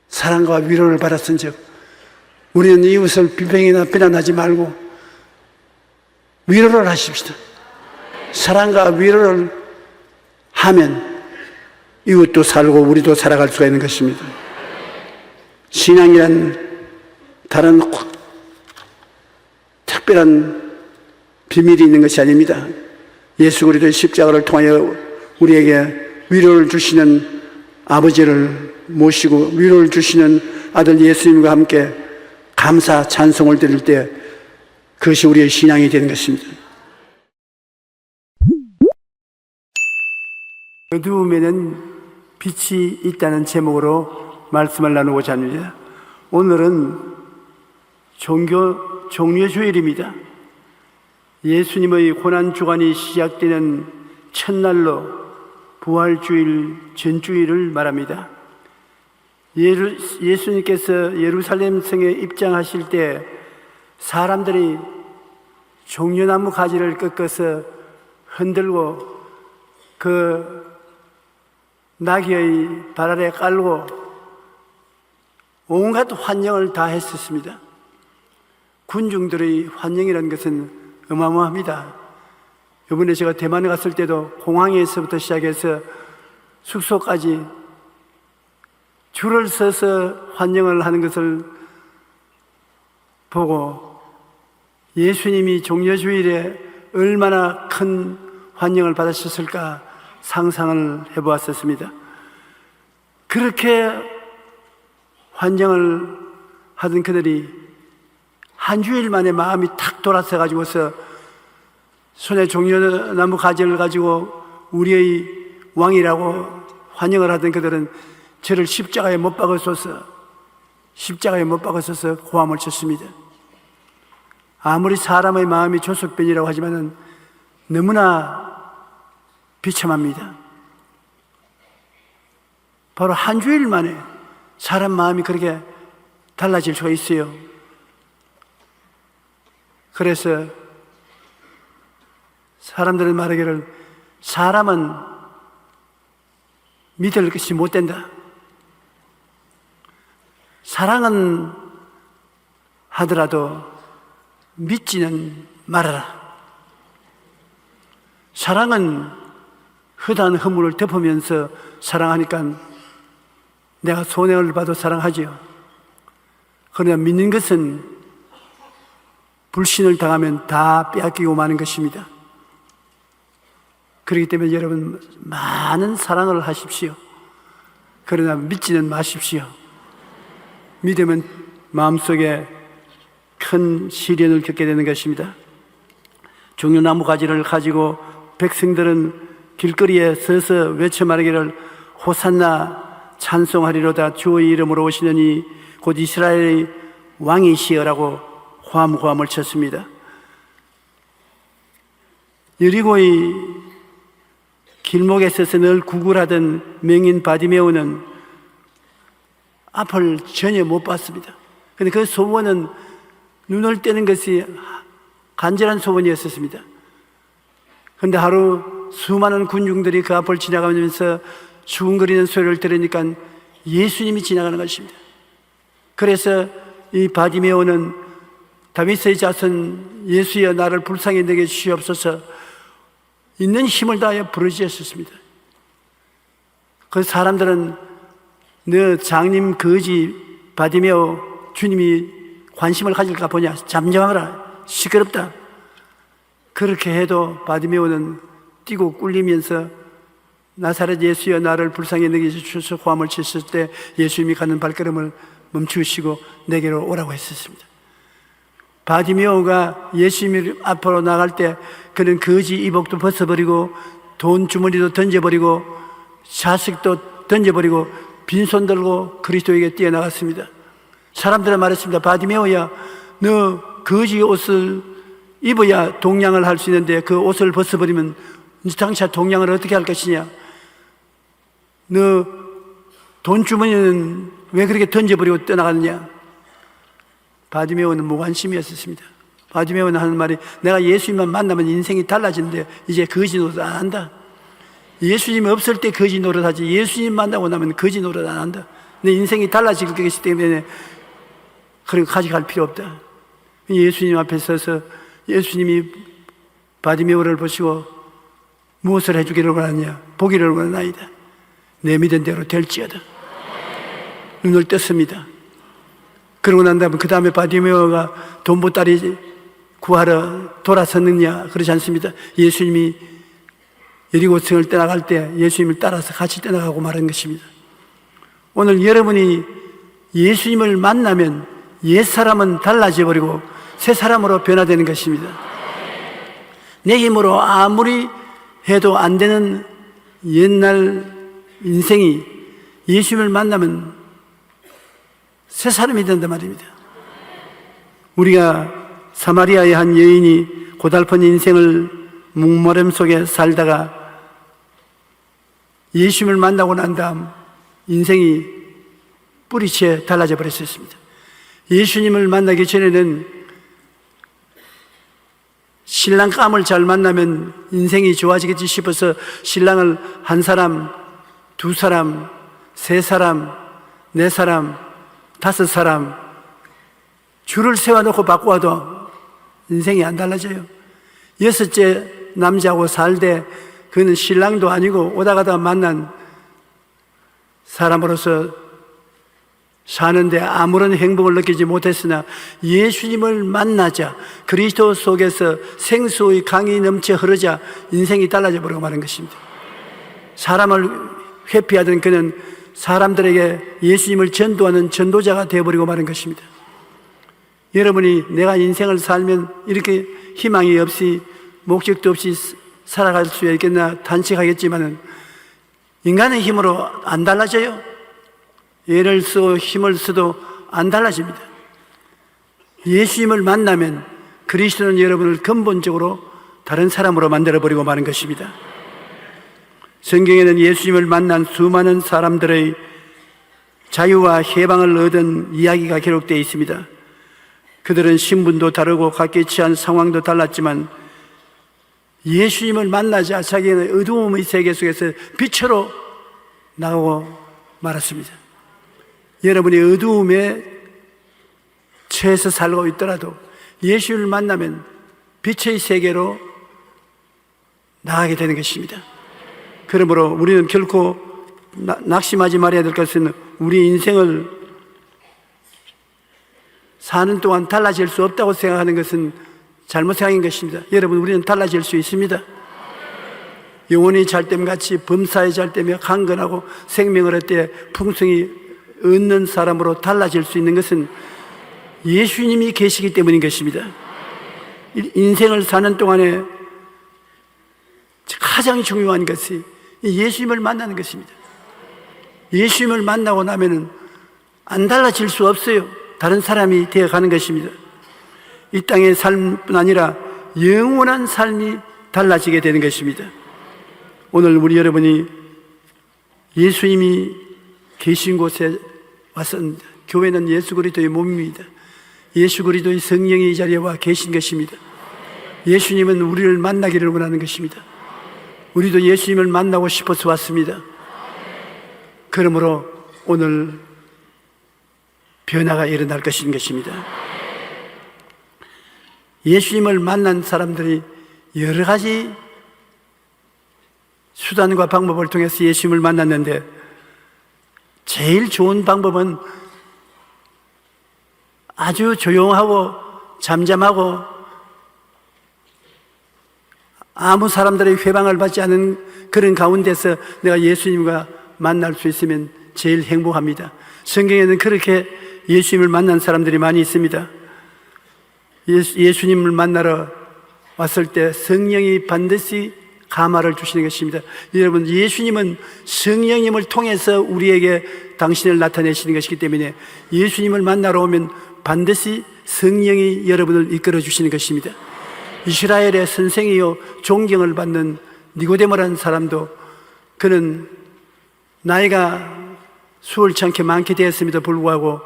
사랑과 위로를 받았은즉 우리는 이웃을 비평이나 비난하지 말고 위로를 하십시다. 사랑과 위로를 하면 이웃도 살고 우리도 살아갈 수가 있는 것입니다. 신앙이란 다른 특별한 비밀이 있는 것이 아닙니다. 예수 그리스도의 십자가를 통하여 우리에게 위로를 주시는 아버지를 모시고 위로를 주시는 아들 예수님과 함께 감사 찬송을 드릴 때 그것이 우리의 신앙이 되는 것입니다. 어두움에는 빛이 있다는 제목으로 말씀을 나누고자 합니다. 오늘은 종려 주일입니다. 예수님의 고난주간이 시작되는 첫날로 부활주일 전주일을 말합니다. 예수님께서 예루살렘 성에 입장하실 때 사람들이 종려나무 가지를 꺾어서 흔들고 그 나귀의 발 아래 깔고 온갖 환영을 다 했었습니다. 군중들의 환영이라는 것은 어마어마합니다. 이번에 제가 대만에 갔을 때도 공항에서부터 시작해서 숙소까지 줄을 서서 환영을 하는 것을 보고 예수님이 종려주일에 얼마나 큰 환영을 받으셨을까 상상을 해보았었습니다. 그렇게 환영을 하던 그들이 한 주일 만에 마음이 탁 돌아서 가지고서 손에 종려나무 가지를 가지고 우리의 왕이라고 환영을 하던 그들은 저를 십자가에 못 박으소서 고함을 쳤습니다. 아무리 사람의 마음이 조석변이라고 하지만은 너무나 비참합니다. 바로 한 주일 만에 사람 마음이 그렇게 달라질 수가 있어요. 그래서 사람들은 말하기를 사람은 믿을 것이 못 된다. 사랑은 하더라도 믿지는 말아라. 사랑은 허다한 허물을 덮으면서 사랑하니까 내가 손해를 봐도 사랑하지요. 그러나 믿는 것은 불신을 당하면 다 빼앗기고 마는 것입니다. 그렇기 때문에 여러분 많은 사랑을 하십시오. 그러나 믿지는 마십시오. 믿으면 마음속에 큰 시련을 겪게 되는 것입니다. 종려나무 가지를 가지고 백성들은 길거리에 서서 외쳐 말하기를 호산나 찬송하리로다 주의 이름으로 오시느니 곧 이스라엘의 왕이시여라고 호함을 쳤습니다. 여리고의 길목에 서서 늘 구걸하던 맹인 바디메오는 앞을 전혀 못 봤습니다. 그런데 그 소원은 눈을 떼는 것이 간절한 소원이었습니다. 그런데 하루 수많은 군중들이 그 앞을 지나가면서 수군거리는 소리를 들으니까 예수님이 지나가는 것입니다. 그래서 이 바디메오는 다윗의 자손 예수여 나를 불쌍히 내게 주시옵소서 있는 힘을 다하여 부르짖었습니다. 그 사람들은 너 장님 거지 바디메오 주님이 관심을 가질까 보냐 잠잠하라 시끄럽다. 그렇게 해도 바디메오는 뛰고 꿀리면서 나사렛 예수여 나를 불쌍히 내게 주셔서 호함을 쳤을 때 예수님이 가는 발걸음을 멈추시고 내게로 오라고 했었습니다. 바디메오가 예수님 앞으로 나갈 때 그는 거지 이복도 벗어버리고 돈 주머니도 던져버리고 자식도 던져버리고 빈손 들고 그리스도에게 뛰어나갔습니다. 사람들은 말했습니다. 바디메오야 너 거지 옷을 입어야 동냥을 할 수 있는데 그 옷을 벗어버리면 장차 동냥을 어떻게 할 것이냐. 너 돈 주머니는 왜 그렇게 던져버리고 떠나갔느냐. 바디메오는 무관심이었습니다. 바디메오는 하는 말이 내가 예수님만 만나면 인생이 달라지는데 이제 거지 노릇 안 한다. 예수님이 없을 때 거지 노릇하지 예수님 만나고 나면 거지 노릇 안 한다. 내 인생이 달라질 것이기 때문에 그리고 가져갈 필요 없다. 예수님 앞에 서서 예수님이 바디메오를 보시고 무엇을 해주기를 원하냐 보기를 원하나이다. 내 믿은 대로 될지어다. 눈을 떴습니다. 그러고 난 다음에 그 다음에 바디메오가 돈 보따리 구하러 돌아섰느냐 그러지 않습니다. 예수님이 여리고성을 떠나갈 때 예수님을 따라서 같이 떠나가고 말한 것입니다. 오늘 여러분이 예수님을 만나면 옛사람은 달라져 버리고 새 사람으로 변화되는 것입니다. 내 힘으로 아무리 해도 안 되는 옛날 인생이 예수님을 만나면 새 사람이 된단 말입니다. 우리가 사마리아의 한 여인이 고달픈 인생을 목마름 속에 살다가 예수님을 만나고 난 다음 인생이 뿌리채 달라져 버렸습니다. 예수님을 만나기 전에는 신랑감을 잘 만나면 인생이 좋아지겠지 싶어서 신랑을 한 사람, 두 사람, 세 사람, 네 사람, 다섯 사람 줄을 세워놓고 바꾸어도 인생이 안 달라져요. 여섯째 남자하고 살되 그는 신랑도 아니고 오다 가다 만난 사람으로서 사는데 아무런 행복을 느끼지 못했으나 예수님을 만나자 그리스도 속에서 생수의 강이 넘쳐 흐르자 인생이 달라져 버리고 마는 것입니다. 사람을 회피하던 그는 사람들에게 예수님을 전도하는 전도자가 되어버리고 마는 것입니다. 여러분이 내가 인생을 살면 이렇게 희망이 없이 목적도 없이 살아갈 수 있겠나 단식하겠지만은 인간의 힘으로 안 달라져요. 애를 쓰고 힘을 써도 안 달라집니다. 예수님을 만나면 그리스도는 여러분을 근본적으로 다른 사람으로 만들어버리고 마는 것입니다. 성경에는 예수님을 만난 수많은 사람들의 자유와 해방을 얻은 이야기가 기록되어 있습니다. 그들은 신분도 다르고 각기 처한 상황도 달랐지만 예수님을 만나자 자기는 어두움의 세계 속에서 빛으로 나오고 말았습니다. 여러분이 어두움에 처해서 살고 있더라도 예수를 만나면 빛의 세계로 나가게 되는 것입니다. 그러므로 우리는 결코 낙심하지 말아야 될 것은 우리 인생을 사는 동안 달라질 수 없다고 생각하는 것은 잘못 생각인 것입니다. 여러분, 우리는 달라질 수 있습니다. 영혼이 잘됨같이 범사에 잘되며 강건하고 생명을 얻되 풍성히 얻는 사람으로 달라질 수 있는 것은 예수님이 계시기 때문인 것입니다. 인생을 사는 동안에 가장 중요한 것이 예수님을 만나는 것입니다. 예수님을 만나고 나면은 안 달라질 수 없어요. 다른 사람이 되어가는 것입니다. 이 땅의 삶뿐 아니라 영원한 삶이 달라지게 되는 것입니다. 오늘 우리 여러분이 예수님이 계신 곳에 왔습니다. 교회는 예수 그리스도의 몸입니다. 예수 그리스도의 성령이 이 자리에 와 계신 것입니다. 예수님은 우리를 만나기를 원하는 것입니다. 우리도 예수님을 만나고 싶어서 왔습니다. 그러므로 오늘 변화가 일어날 것인 것입니다. 예수님을 만난 사람들이 여러 가지 수단과 방법을 통해서 예수님을 만났는데 제일 좋은 방법은 아주 조용하고 잠잠하고 아무 사람들의 회방을 받지 않은 그런 가운데서 내가 예수님과 만날 수 있으면 제일 행복합니다. 성경에는 그렇게 예수님을 만난 사람들이 많이 있습니다. 예수님을 만나러 왔을 때 성령이 반드시 감화를 주시는 것입니다. 여러분, 예수님은 성령님을 통해서 우리에게 당신을 나타내시는 것이기 때문에 예수님을 만나러 오면 반드시 성령이 여러분을 이끌어 주시는 것입니다. 이스라엘의 선생이요 존경을 받는 니고데모라는 사람도 그는 나이가 수월찮게 많게 되었음에도 불구하고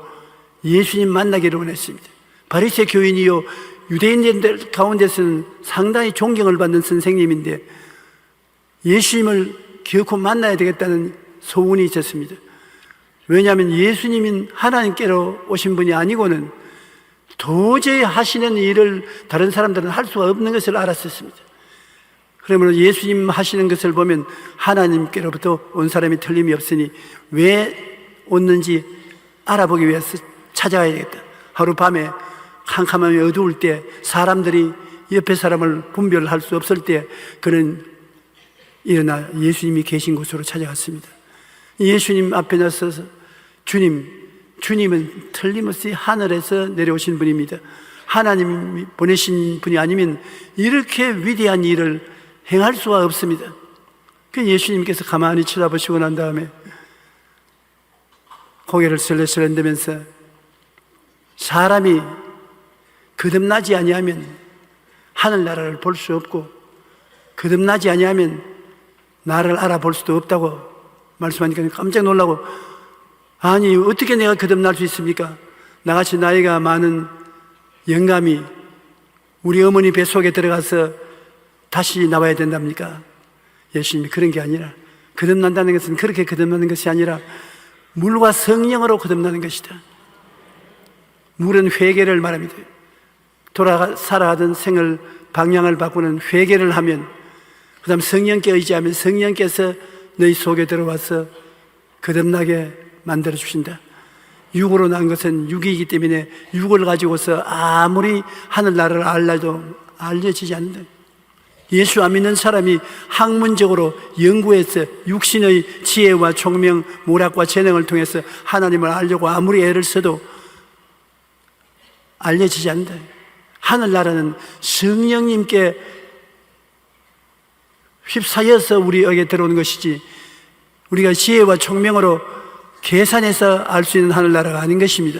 예수님 만나기를 원했습니다. 바리새 교인이요 유대인들 가운데서는 상당히 존경을 받는 선생님인데 예수님을 결코 만나야 되겠다는 소원이 있었습니다. 왜냐하면 예수님은 하나님께로 오신 분이 아니고는 도저히 하시는 일을 다른 사람들은 할 수가 없는 것을 알았었습니다. 그러므로 예수님 하시는 것을 보면 하나님께로부터 온 사람이 틀림이 없으니 왜 왔는지 알아보기 위해서 찾아가야 되겠다. 하룻밤에 캄캄하며 어두울 때 사람들이 옆에 사람을 분별할 수 없을 때 그는 일어나 예수님이 계신 곳으로 찾아갔습니다. 예수님 앞에 나서서 주님은 틀림없이 하늘에서 내려오신 분입니다. 하나님이 보내신 분이 아니면 이렇게 위대한 일을 행할 수가 없습니다. 그 예수님께서 가만히 쳐다보시고 난 다음에 고개를 슬렁슬렁 흔들면서 사람이 거듭나지 아니하면 하늘나라를 볼 수 없고 거듭나지 아니하면 나를 알아볼 수도 없다고 말씀하니까 깜짝 놀라고, 아니 어떻게 내가 거듭날 수 있습니까? 나같이 나이가 많은 영감이 우리 어머니 뱃속에 들어가서 다시 나와야 된답니까? 예수님이 그런 게 아니라, 거듭난다는 것은 그렇게 거듭나는 것이 아니라 물과 성령으로 거듭나는 것이다. 물은 회개를 말합니다. 살아가던 생을 방향을 바꾸는 회개를 하면, 그 다음 성령께 의지하면 성령께서 너희 속에 들어와서 거듭나게 만들어 주신다. 육으로 난 것은 육이기 때문에 육을 가지고서 아무리 하늘나라를 알라도 알려지지 않는다. 예수 안 믿는 사람이 학문적으로 연구해서 육신의 지혜와 총명, 모략과 재능을 통해서 하나님을 알려고 아무리 애를 써도 알려지지 않는다. 하늘나라는 성령님께 휩싸여서 우리에게 들어오는 것이지, 우리가 지혜와 총명으로 계산해서 알 수 있는 하늘나라가 아닌 것입니다.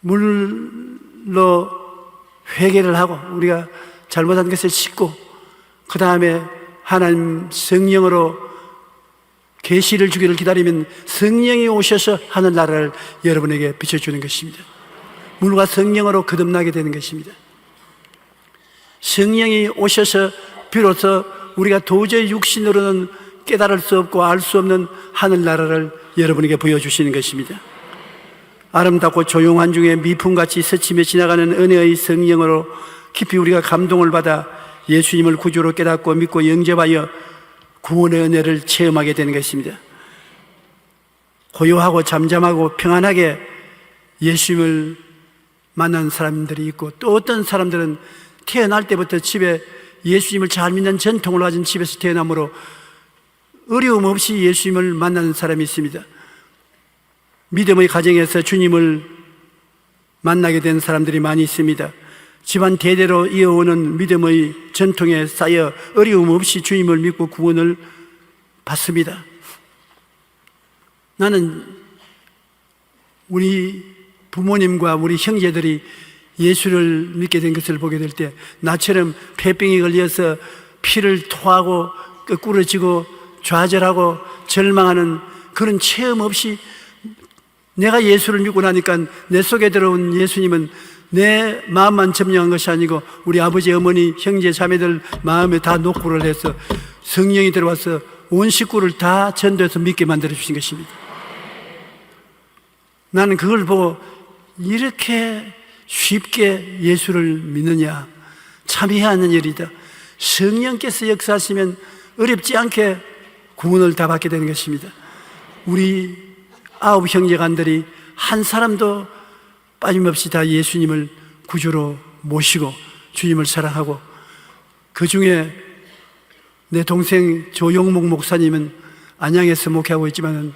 물로 회개를 하고 우리가 잘못한 것을 씻고, 그 다음에 하나님 성령으로 계시를 주기를 기다리면 성령이 오셔서 하늘나라를 여러분에게 비춰주는 것입니다. 물과 성령으로 거듭나게 되는 것입니다. 성령이 오셔서 비로소 우리가 도저히 육신으로는 깨달을 수 없고 알 수 없는 하늘나라를 여러분에게 보여주시는 것입니다. 아름답고 조용한 중에 미풍같이 스치며 지나가는 은혜의 성령으로 깊이 우리가 감동을 받아 예수님을 구주로 깨닫고 믿고 영접하여 구원의 은혜를 체험하게 되는 것입니다. 고요하고 잠잠하고 평안하게 예수님을 만난 사람들이 있고, 또 어떤 사람들은 태어날 때부터 집에 예수님을 잘 믿는 전통을 가진 집에서 태어나므로 어려움 없이 예수님을 만나는 사람이 있습니다. 믿음의 가정에서 주님을 만나게 된 사람들이 많이 있습니다. 집안 대대로 이어오는 믿음의 전통에 쌓여 어려움 없이 주님을 믿고 구원을 받습니다. 나는 우리 부모님과 우리 형제들이 예수를 믿게 된 것을 보게 될 때, 나처럼 폐병이 걸려서 피를 토하고 거꾸로 지고 좌절하고 절망하는 그런 체험 없이 내가 예수를 믿고 나니까 내 속에 들어온 예수님은 내 마음만 점령한 것이 아니고 우리 아버지, 어머니, 형제, 자매들 마음에 다 녹구를 해서 성령이 들어와서 온 식구를 다 전도해서 믿게 만들어 주신 것입니다. 나는 그걸 보고 이렇게 쉽게 예수를 믿느냐, 참 이해하는 일이다. 성령께서 역사하시면 어렵지 않게 구원을 다 받게 되는 것입니다. 우리 9 형제간들이 한 사람도 빠짐없이 다 예수님을 구주로 모시고 주님을 사랑하고, 그 중에 내 동생 조용목 목사님은 안양에서 목회하고 있지만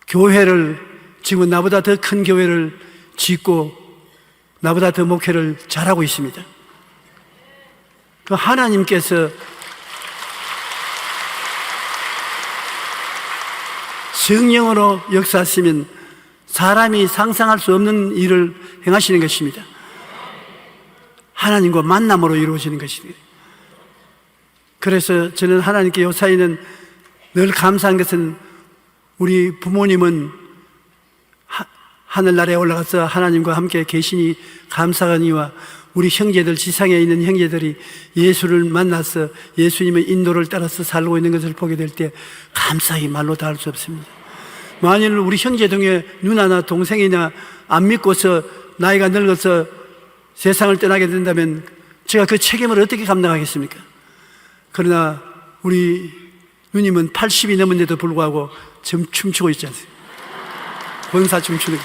교회를, 지금 나보다 더 큰 교회를 짓고 나보다 더 목회를 잘하고 있습니다. 그 하나님께서 성령으로 역사하시면 사람이 상상할 수 없는 일을 행하시는 것입니다. 하나님과 만남으로 이루어지는 것입니다. 그래서 저는 하나님께 요사이는 늘 감사한 것은, 우리 부모님은 하늘나라에 올라가서 하나님과 함께 계시니 감사하니와, 우리 형제들, 지상에 있는 형제들이 예수를 만나서 예수님의 인도를 따라서 살고 있는 것을 보게 될 때 감사히 말로 다 할 수 없습니다. 만일 우리 형제 중에 누나나 동생이나 안 믿고서 나이가 늙어서 세상을 떠나게 된다면 제가 그 책임을 어떻게 감당하겠습니까? 그러나 우리 누님은 80이 넘은데도 불구하고 지금 춤추고 있지 않습니까? 권사 춤추는 거.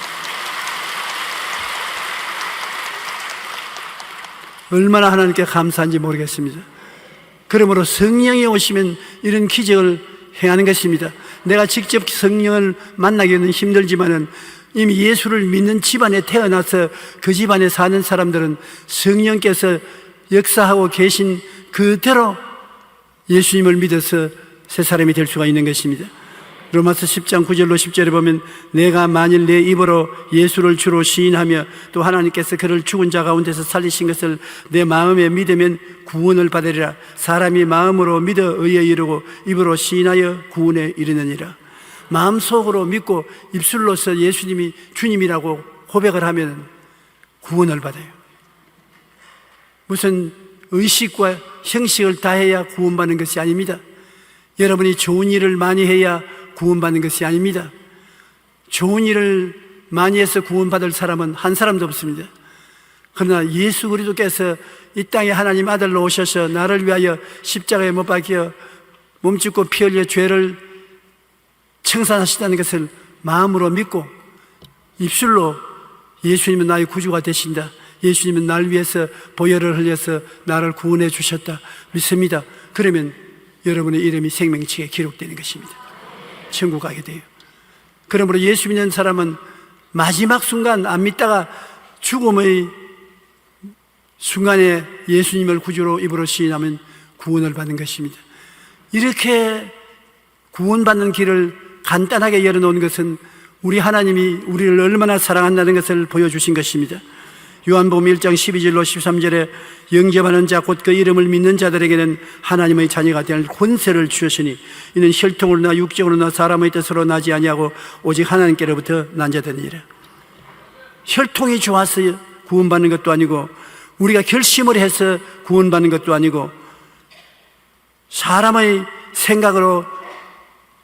얼마나 하나님께 감사한지 모르겠습니다. 그러므로 성령이 오시면 이런 기적을 행하는 것입니다. 내가 직접 성령을 만나기는 힘들지만은 이미 예수를 믿는 집안에 태어나서 그 집안에 사는 사람들은 성령께서 역사하고 계신 그대로 예수님을 믿어서 새 사람이 될 수가 있는 것입니다. 로마서 10장 9절로 10절에 보면 내가 만일 내 입으로 예수를 주로 시인하며 또 하나님께서 그를 죽은 자 가운데서 살리신 것을 내 마음에 믿으면 구원을 받으리라. 사람이 마음으로 믿어 의에 이르고 입으로 시인하여 구원에 이르느니라. 마음속으로 믿고 입술로서 예수님이 주님이라고 고백을 하면 구원을 받아요. 무슨 의식과 형식을 다해야 구원받는 것이 아닙니다. 여러분이 좋은 일을 많이 해야 구원받는 것이 아닙니다. 좋은 일을 많이 해서 구원받을 사람은 한 사람도 없습니다. 그러나 예수 그리스도께서 이 땅에 하나님 아들로 오셔서 나를 위하여 십자가에 못 박혀 몸짓고 피 흘려 죄를 청산하시다는 것을 마음으로 믿고 입술로 예수님은 나의 구주가 되신다, 예수님은 날 위해서 보혈을 흘려서 나를 구원해 주셨다 믿습니다. 그러면 여러분의 이름이 생명책에 기록되는 것입니다. 천국 가게 돼요. 그러므로 예수 믿는 사람은 마지막 순간 안 믿다가 죽음의 순간에 예수님을 구주로 입으로 시인하면 구원을 받는 것입니다. 이렇게 구원받는 길을 간단하게 열어놓은 것은 우리 하나님이 우리를 얼마나 사랑한다는 것을 보여주신 것입니다. 요한복음 1장 12절로 13절에 영접하는 자 곧 그 이름을 믿는 자들에게는 하나님의 자녀가 될 권세를 주셨으니 이는 혈통으로나 육적으로나 사람의 뜻으로 나지 아니하고 오직 하나님께로부터 난 자들이니라. 혈통이 좋아서 구원받는 것도 아니고 우리가 결심을 해서 구원받는 것도 아니고 사람의 생각으로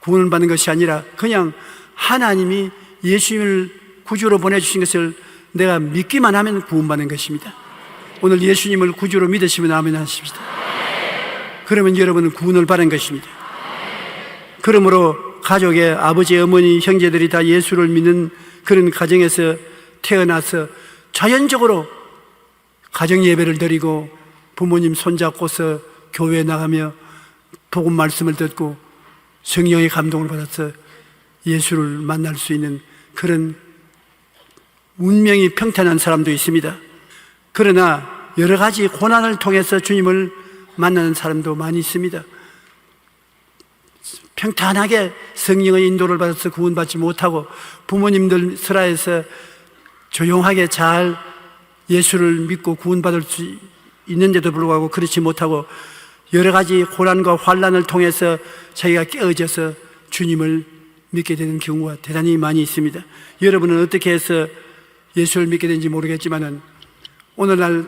구원받는 것이 아니라 그냥 하나님이 예수님을 구주로 보내주신 것을 내가 믿기만 하면 구원받는 것입니다. 오늘 예수님을 구주로 믿으시면 아멘 하십시다. 그러면 여러분은 구원을 받은 것입니다. 그러므로 가족의 아버지, 어머니, 형제들이 다 예수를 믿는 그런 가정에서 태어나서 자연적으로 가정 예배를 드리고 부모님 손잡고서 교회에 나가며 복음 말씀을 듣고 성령의 감동을 받아서 예수를 만날 수 있는 그런 운명이 평탄한 사람도 있습니다. 그러나 여러 가지 고난을 통해서 주님을 만나는 사람도 많이 있습니다. 평탄하게 성령의 인도를 받아서 구원받지 못하고 부모님들 설화에서 조용하게 잘 예수를 믿고 구원받을 수 있는데도 불구하고 그렇지 못하고 여러 가지 고난과 환난을 통해서 자기가 깨어져서 주님을 믿게 되는 경우가 대단히 많이 있습니다. 여러분은 어떻게 해서 예수를 믿게 되는지 모르겠지만 오늘날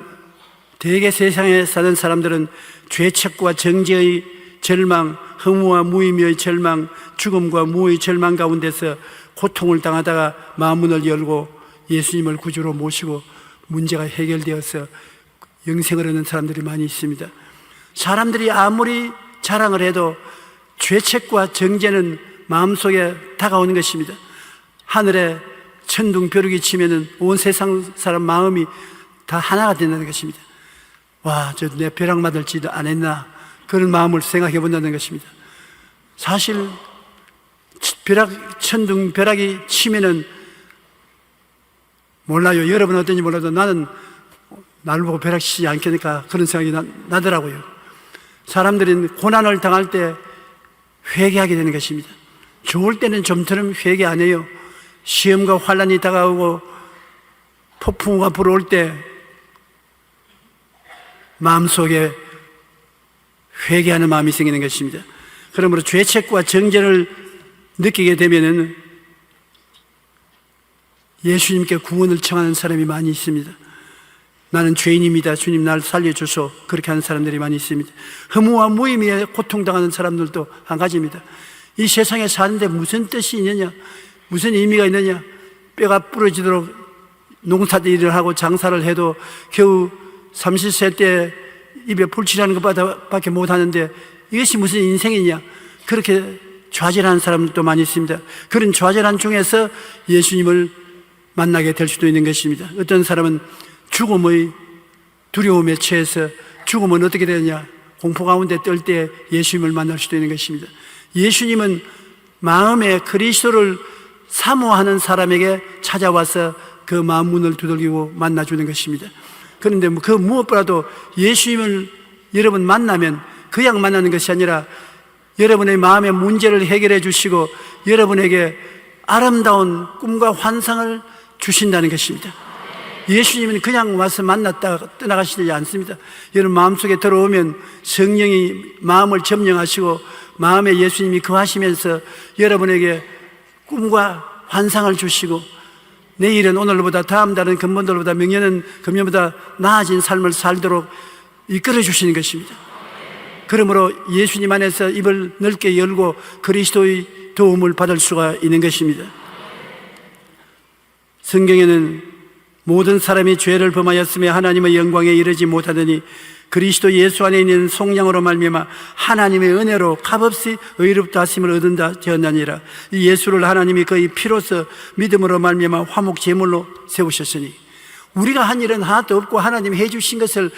대개 세상에 사는 사람들은 죄책과 정죄의 절망, 허무와 무의미의 절망, 죽음과 무의 절망 가운데서 고통을 당하다가 마음문을 열고 예수님을 구주로 모시고 문제가 해결되어서 영생을 얻는 사람들이 많이 있습니다. 사람들이 아무리 자랑을 해도 죄책과 정죄는 마음속에 다가오는 것입니다. 하늘에 천둥벼룩이 치면은 온 세상 사람 마음이 다 하나가 된다는 것입니다. 와, 저 내 벼락 맞을지도 안 했나 그런 마음을 생각해 본다는 것입니다. 사실 천둥벼락이 치면은 몰라요. 여러분 어떤지 몰라도 나는 나를 보고 벼락 치지 않겠니까 그런 생각이 나더라고요. 사람들은 고난을 당할 때 회개하게 되는 것입니다. 좋을 때는 좀처럼 회개 안 해요. 시험과 환난이 다가오고 폭풍우가 불어올 때 마음속에 회개하는 마음이 생기는 것입니다. 그러므로 죄책과 정죄를 느끼게 되면은 예수님께 구원을 청하는 사람이 많이 있습니다. 나는 죄인입니다. 주님 날 살려주소. 그렇게 하는 사람들이 많이 있습니다. 허무와 무의미에 고통당하는 사람들도 한 가지입니다. 이 세상에 사는데 무슨 뜻이 있느냐, 무슨 의미가 있느냐, 뼈가 부러지도록 농사도 일을 하고 장사를 해도 겨우 30세 때 입에 불칠하는 것밖에 못하는데 이것이 무슨 인생이냐, 그렇게 좌절하는 사람들도 많이 있습니다. 그런 좌절한 중에서 예수님을 만나게 될 수도 있는 것입니다. 어떤 사람은 죽음의 두려움에 처해서 죽음은 어떻게 되느냐, 공포 가운데 떨 때 예수님을 만날 수도 있는 것입니다. 예수님은 마음에 그리스도를 사모하는 사람에게 찾아와서 그 마음 문을 두들기고 만나주는 것입니다. 그런데 그 무엇보다도 예수님을 여러분 만나면 그냥 만나는 것이 아니라 여러분의 마음의 문제를 해결해 주시고 여러분에게 아름다운 꿈과 환상을 주신다는 것입니다. 예수님은 그냥 와서 만났다가 떠나가시지 않습니다. 여러분 마음속에 들어오면 성령이 마음을 점령하시고 마음에 예수님이 거하시면서 여러분에게 꿈과 환상을 주시고 내일은 오늘보다 다음 달은 금번들보다 명년은 금년보다 나아진 삶을 살도록 이끌어 주시는 것입니다. 그러므로 예수님 안에서 입을 넓게 열고 그리스도의 도움을 받을 수가 있는 것입니다. 성경에는 모든 사람이 죄를 범하였으며 하나님의 영광에 이르지 못하더니 그리스도 예수 안에 있는 속량으로 말미암아 하나님의 은혜로 값없이 의롭다 하심을 얻은다 되었나니라. 이 예수를 하나님이 그의 피로서 믿음으로 말미암아 화목 제물로 세우셨으니 우리가 한 일은 하나도 없고 하나님이 해주신 것을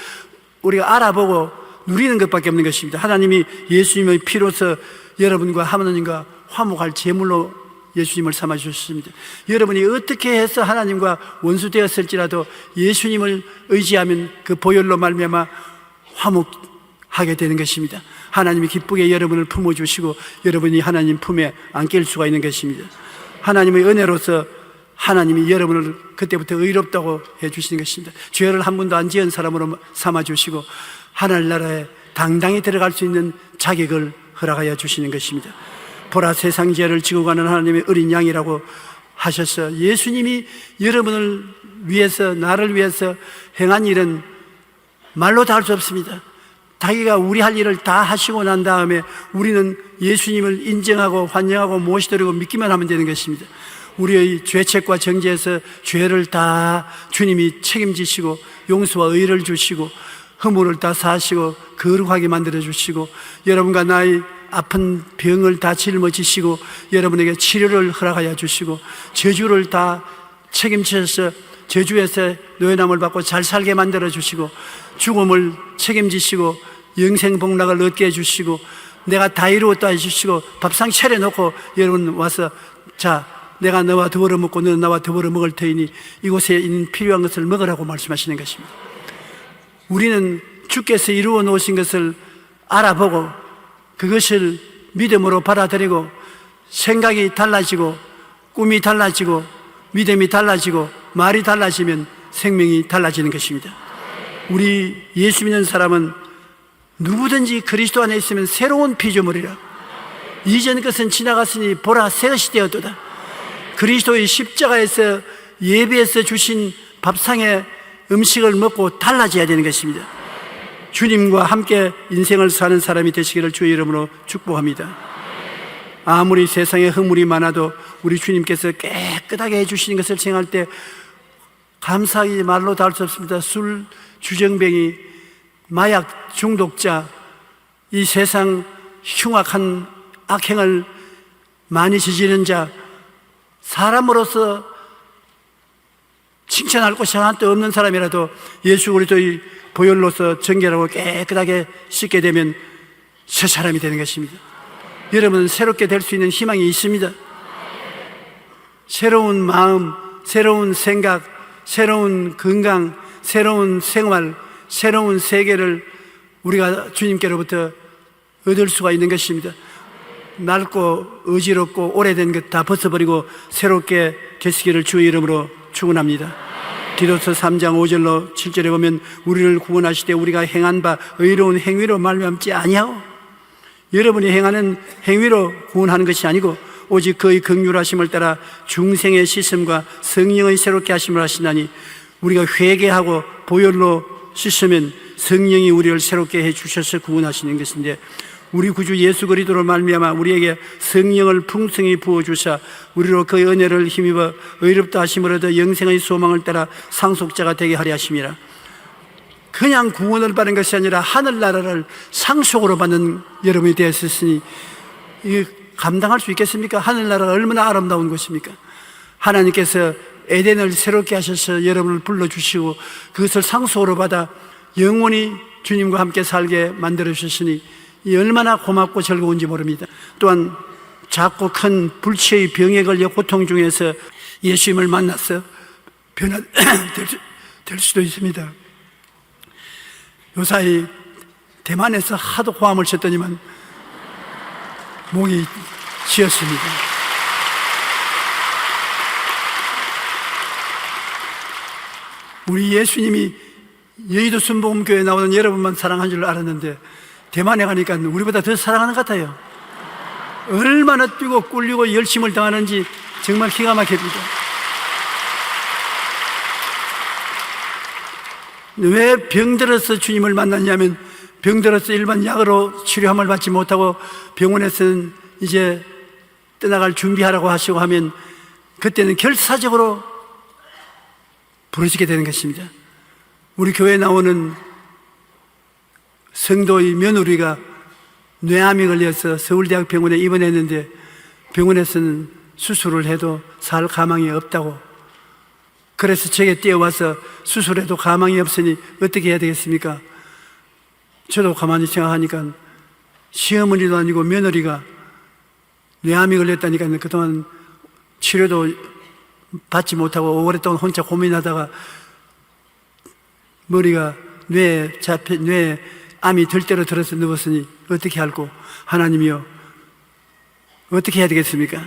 우리가 알아보고 누리는 것밖에 없는 것입니다. 하나님이 예수님의 피로서 여러분과 하나님과 화목할 제물로 예수님을 삼아주셨습니다. 여러분이 어떻게 해서 하나님과 원수되었을지라도 예수님을 의지하면 그 보혈로 말미암아 화목하게 되는 것입니다. 하나님이 기쁘게 여러분을 품어주시고 여러분이 하나님 품에 안길 수가 있는 것입니다. 하나님의 은혜로서 하나님이 여러분을 그때부터 의롭다고 해주시는 것입니다. 죄를 한 번도 안 지은 사람으로 삼아주시고 하늘나라에 당당히 들어갈 수 있는 자격을 허락하여 주시는 것입니다. 보라 세상 죄를 지고 가는 하나님의 어린 양이라고 하셔서 예수님이 여러분을 위해서 나를 위해서 행한 일은 말로 다 할 수 없습니다. 자기가 우리 할 일을 다 하시고 난 다음에 우리는 예수님을 인정하고 환영하고 모시드리고 믿기만 하면 되는 것입니다. 우리의 죄책과 정죄에서 죄를 다 주님이 책임지시고 용서와 의를 주시고 허물을 다 사하시고 거룩하게 만들어 주시고 여러분과 나의 아픈 병을 다 짊어지시고 여러분에게 치료를 허락하여 주시고 저주를 다 책임지셔서 저주에서 노예남을 받고 잘 살게 만들어 주시고 죽음을 책임지시고 영생 복락을 얻게 해주시고 내가 다 이루었다 해주시고 밥상 차려놓고 여러분 와서 자 내가 너와 더불어 먹고 너는 나와 더불어 먹을 터이니 이곳에 있는 필요한 것을 먹으라고 말씀하시는 것입니다. 우리는 주께서 이루어 놓으신 것을 알아보고 그것을 믿음으로 받아들이고 생각이 달라지고 꿈이 달라지고 믿음이 달라지고 말이 달라지면 생명이 달라지는 것입니다. 우리 예수 믿는 사람은 누구든지 그리스도 안에 있으면 새로운 피조물이라. 이전 것은 지나갔으니 보라 새 것이 되었도다. 그리스도의 십자가에서 예배에서 주신 밥상의 음식을 먹고 달라져야 되는 것입니다. 주님과 함께 인생을 사는 사람이 되시기를 주의 이름으로 축복합니다. 아무리 세상에 허물이 많아도 우리 주님께서 깨끗하게 해주시는 것을 생각할 때 감사하기 말로 다 할 수 없습니다. 술, 주정뱅이, 마약 중독자, 이 세상 흉악한 악행을 많이 저지른 자, 사람으로서 칭찬할 곳이 하나도 없는 사람이라도 예수 그리스도의 보혈로서 정결하고 깨끗하게 씻게 되면 새 사람이 되는 것입니다. 여러분은 새롭게 될 수 있는 희망이 있습니다. 새로운 마음, 새로운 생각, 새로운 건강, 새로운 생활, 새로운 세계를 우리가 주님께로부터 얻을 수가 있는 것입니다. 낡고 어지럽고 오래된 것 다 벗어버리고 새롭게 되시기를 주의 이름으로 축원합니다. 디도서 3장 5절로 7절에 보면 우리를 구원하실 때 우리가 행한 바 의로운 행위로 말미암지 아니하오. 여러분이 행하는 행위로 구원하는 것이 아니고 오직 그의 긍휼하심을 따라 중생의 씻음과 성령의 새롭게 하심을 하시나니 우리가 회개하고 보혈로 씻으면 성령이 우리를 새롭게 해주셔서 구원하시는 것인데 우리 구주 예수 그리스도로 말미암아 우리에게 성령을 풍성히 부어주사 우리로 그의 은혜를 힘입어 의롭다 하심을 얻어 영생의 소망을 따라 상속자가 되게 하려 하심이라. 그냥 구원을 받는 것이 아니라 하늘나라를 상속으로 받는 여러분이 되었으니 이게 감당할 수 있겠습니까? 하늘나라가 얼마나 아름다운 곳입니까? 하나님께서 에덴을 새롭게 하셔서 여러분을 불러주시고 그것을 상속으로 받아 영원히 주님과 함께 살게 만들어 주셨으니 이 얼마나 고맙고 즐거운지 모릅니다. 또한 작고 큰 불치의 병에 걸려 고통 중에서 예수님을 만나서 변화될 수도 있습니다. 요사이 대만에서 하도 호함을 쳤더니만 목이 쉬었습니다. 우리 예수님이 여의도 순복음교회에 나오는 여러분만 사랑한 줄 알았는데 대만에 가니까 우리보다 더 사랑하는 것 같아요. 얼마나 뛰고 꿀리고 열심을 당하는지 정말 기가 막힙니다. 왜 병들어서 주님을 만났냐면 병들어서 일반 약으로 치료함을 받지 못하고 병원에서는 이제 떠나갈 준비하라고 하시고 하면 그때는 결사적으로 부르시게 되는 것입니다. 우리 교회에 나오는 성도의 며느리가 뇌암이 걸려서 서울대학 병원에 입원했는데 병원에서는 수술을 해도 살 가망이 없다고, 그래서 제게 뛰어와서 수술해도 가망이 없으니 어떻게 해야 되겠습니까? 저도 가만히 생각하니까 시어머니도 아니고 며느리가 뇌암이 걸렸다니까 그동안 치료도 받지 못하고 오랫동안 혼자 고민하다가 머리가 뇌에 암이 들대로 들어서 누웠으니 어떻게 할꼬? 하나님이요, 어떻게 해야 되겠습니까?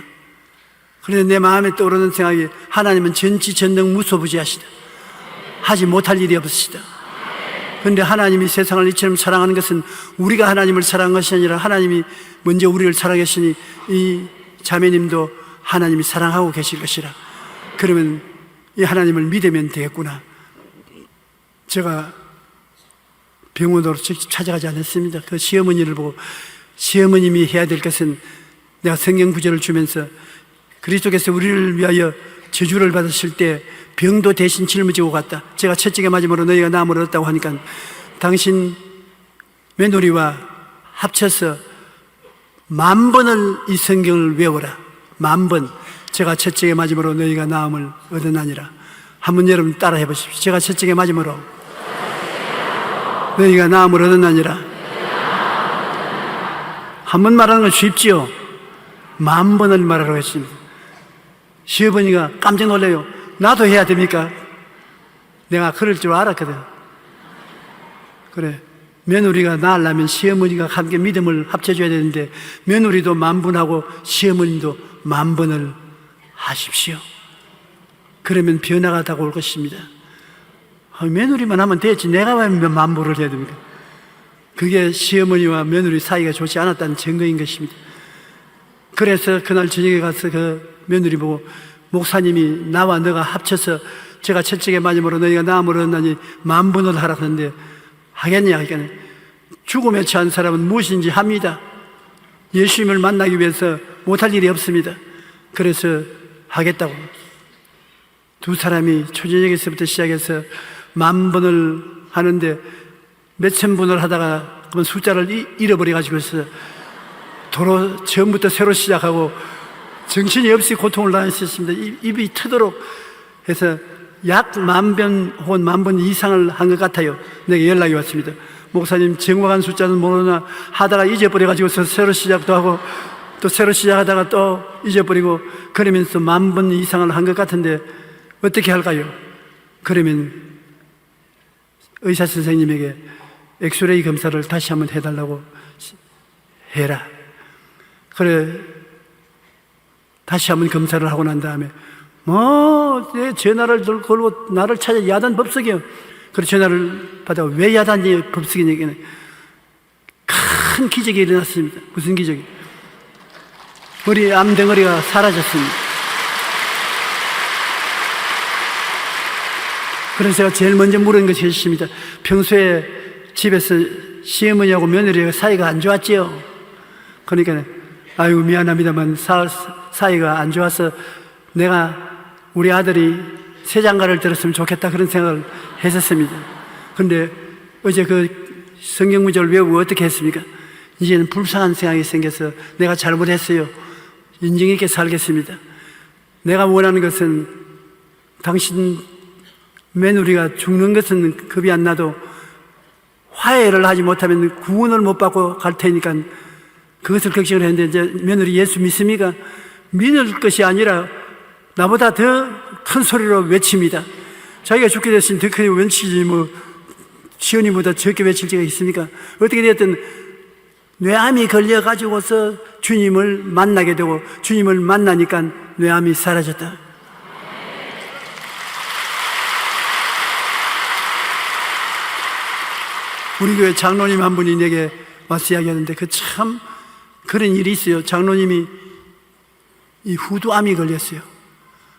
그런데 내 마음에 떠오르는 생각이, 하나님은 전지전능 무소부지하시다. 하지 못할 일이 없으시다. 그런데 하나님이 세상을 이처럼 사랑하는 것은 우리가 하나님을 사랑한 것이 아니라 하나님이 먼저 우리를 사랑하시니 이 자매님도 하나님이 사랑하고 계실 것이라. 그러면 이 하나님을 믿으면 되겠구나. 제가 병원으로 직접 찾아가지 않았습니다. 그 시어머니를 보고 시어머님이 해야 될 것은, 내가 성경 구절을 주면서 그리스도께서 우리를 위하여 저주를 받으실 때 병도 대신 짊어지고 갔다. 제가 채찍에 맞음으로 너희가 나음을 얻었다고 하니까 당신 며느리와 합쳐서 10,000번을 이 성경을 외워라. 10,000번. 제가 채찍에 맞음으로 너희가 나음을 얻었나니라. 한번 여러분 따라 해보십시오. 제가 채찍에 맞음으로 너희가 나음을 얻었나니라. 한 번 말하는 건 쉽지요. 10,000번을 말하라고 했습니다. 시어머니가 깜짝 놀래요. 나도 해야 됩니까? 내가 그럴 줄 알았거든. 그래, 며느리가 낳으려면 시어머니가 함께 믿음을 합쳐줘야 되는데 며느리도 10,000번하고 시어머니도 10,000번을 하십시오. 그러면 변화가 다가올 것입니다. 며느리만 하면 되지 내가 왜 10,000번을 해야 됩니까? 그게 시어머니와 며느리 사이가 좋지 않았다는 증거인 것입니다. 그래서 그날 저녁에 가서 그 며느리 보고, 목사님이 나와 너가 합쳐서 제가 채찍에 맞음으로 너희가 나음을 얻나니 10,000번을 하라고 하는데 하겠냐? 그러니까 죽음에 처한 사람은 무엇인지 합니다. 예수님을 만나기 위해서 못할 일이 없습니다. 그래서 하겠다고. 두 사람이 초저녁에서부터 시작해서 10,000번을 하는데 몇천 번을 하다가 그건 숫자를 잃어버려가지고서 도로 처음부터 새로 시작하고 정신이 없이 고통을 당했었습니다. 입이 트도록 해서 약 10,000번 혹은 10,000번 이상을 한 것 같아요. 내게 연락이 왔습니다. 목사님, 정확한 숫자는 모르나 하다가 잊어버려가지고서 새로 시작도 하고 또 새로 시작하다가 또 잊어버리고 그러면서 10,000번 이상을 한 것 같은데 어떻게 할까요? 그러면 의사 선생님에게 엑스레이 검사를 다시 한번 해달라고 해라. 그래, 다시 한번 검사를 하고 난 다음에 내 전화를 걸고 나를 찾아 야단 법석이요. 그래 전화를 받아 왜 야단이 법석이냐. 큰 기적이 일어났습니다. 무슨 기적이? 머리 암덩어리가 사라졌습니다. 그래서 제가 제일 먼저 물은 것이 있습니다. 평소에 집에서 시어머니하고 며느리가 사이가 안 좋았지요. 그러니까 아이고 미안합니다만 사이가 안 좋아서 내가 우리 아들이 새 장가를 들었으면 좋겠다 그런 생각을 했었습니다. 그런데 어제 그 성경 구절을 외우고 어떻게 했습니까? 이제는 불쌍한 생각이 생겨서 내가 잘못했어요. 인정 있게 살겠습니다. 내가 원하는 것은 당신 며느리가 죽는 것은 겁이 안 나도 화해를 하지 못하면 구원을 못 받고 갈 테니까 그것을 걱정을 했는데 이제 며느리 예수 믿습니까? 믿을 것이 아니라 나보다 더 큰 소리로 외칩니다. 자기가 죽게 됐으니 더 크게 외치지 뭐 시온이보다 적게 외칠 지가 있습니까? 어떻게 되었든 뇌암이 걸려가지고서 주님을 만나게 되고 주님을 만나니까 뇌암이 사라졌다. 우리 교회 장로님 한 분이 내게 와서 이야기하는데 그 참 그런 일이 있어요. 장로님이 이 후두암이 걸렸어요.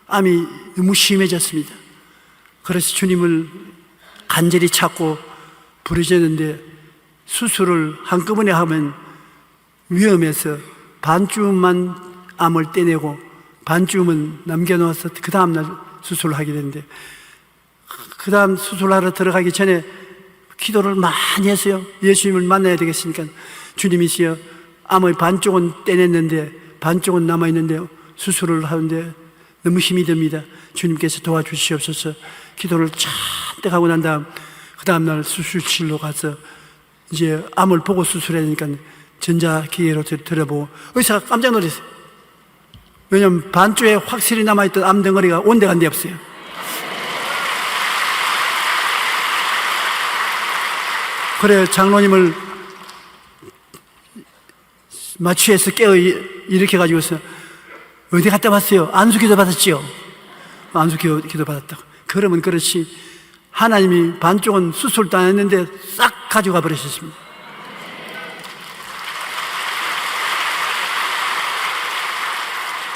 암이 너무 심해졌습니다. 그래서 주님을 간절히 찾고 부르셨는데 수술을 한꺼번에 하면 위험해서 반쯤만 암을 떼내고 반쯤은 남겨놓아서 그 다음날 수술을 하게 되는데 그 다음 수술하러 들어가기 전에 기도를 많이 했어요. 예수님을 만나야 되겠으니까 주님이시여 암의 반쪽은 떼냈는데 반쪽은 남아있는데 수술을 하는데 너무 힘이 듭니다. 주님께서 도와주시옵소서. 기도를 잔뜩 하고 난 다음 그 다음날 수술실로 가서 이제 암을 보고 수술해야 되니까 전자기계로 들어보고 의사가 깜짝 놀랐어요. 왜냐하면 반쪽에 확실히 남아있던 암덩어리가 온데간데 없어요. 그래 장로님을 마취해서 깨어 일으켜가지고서 어디 갔다 왔어요? 안수기도 받았지요? 안수기도 받았다고. 그러면 그렇지 하나님이 반쪽은 수술도 안 했는데 싹 가져가 버리셨습니다.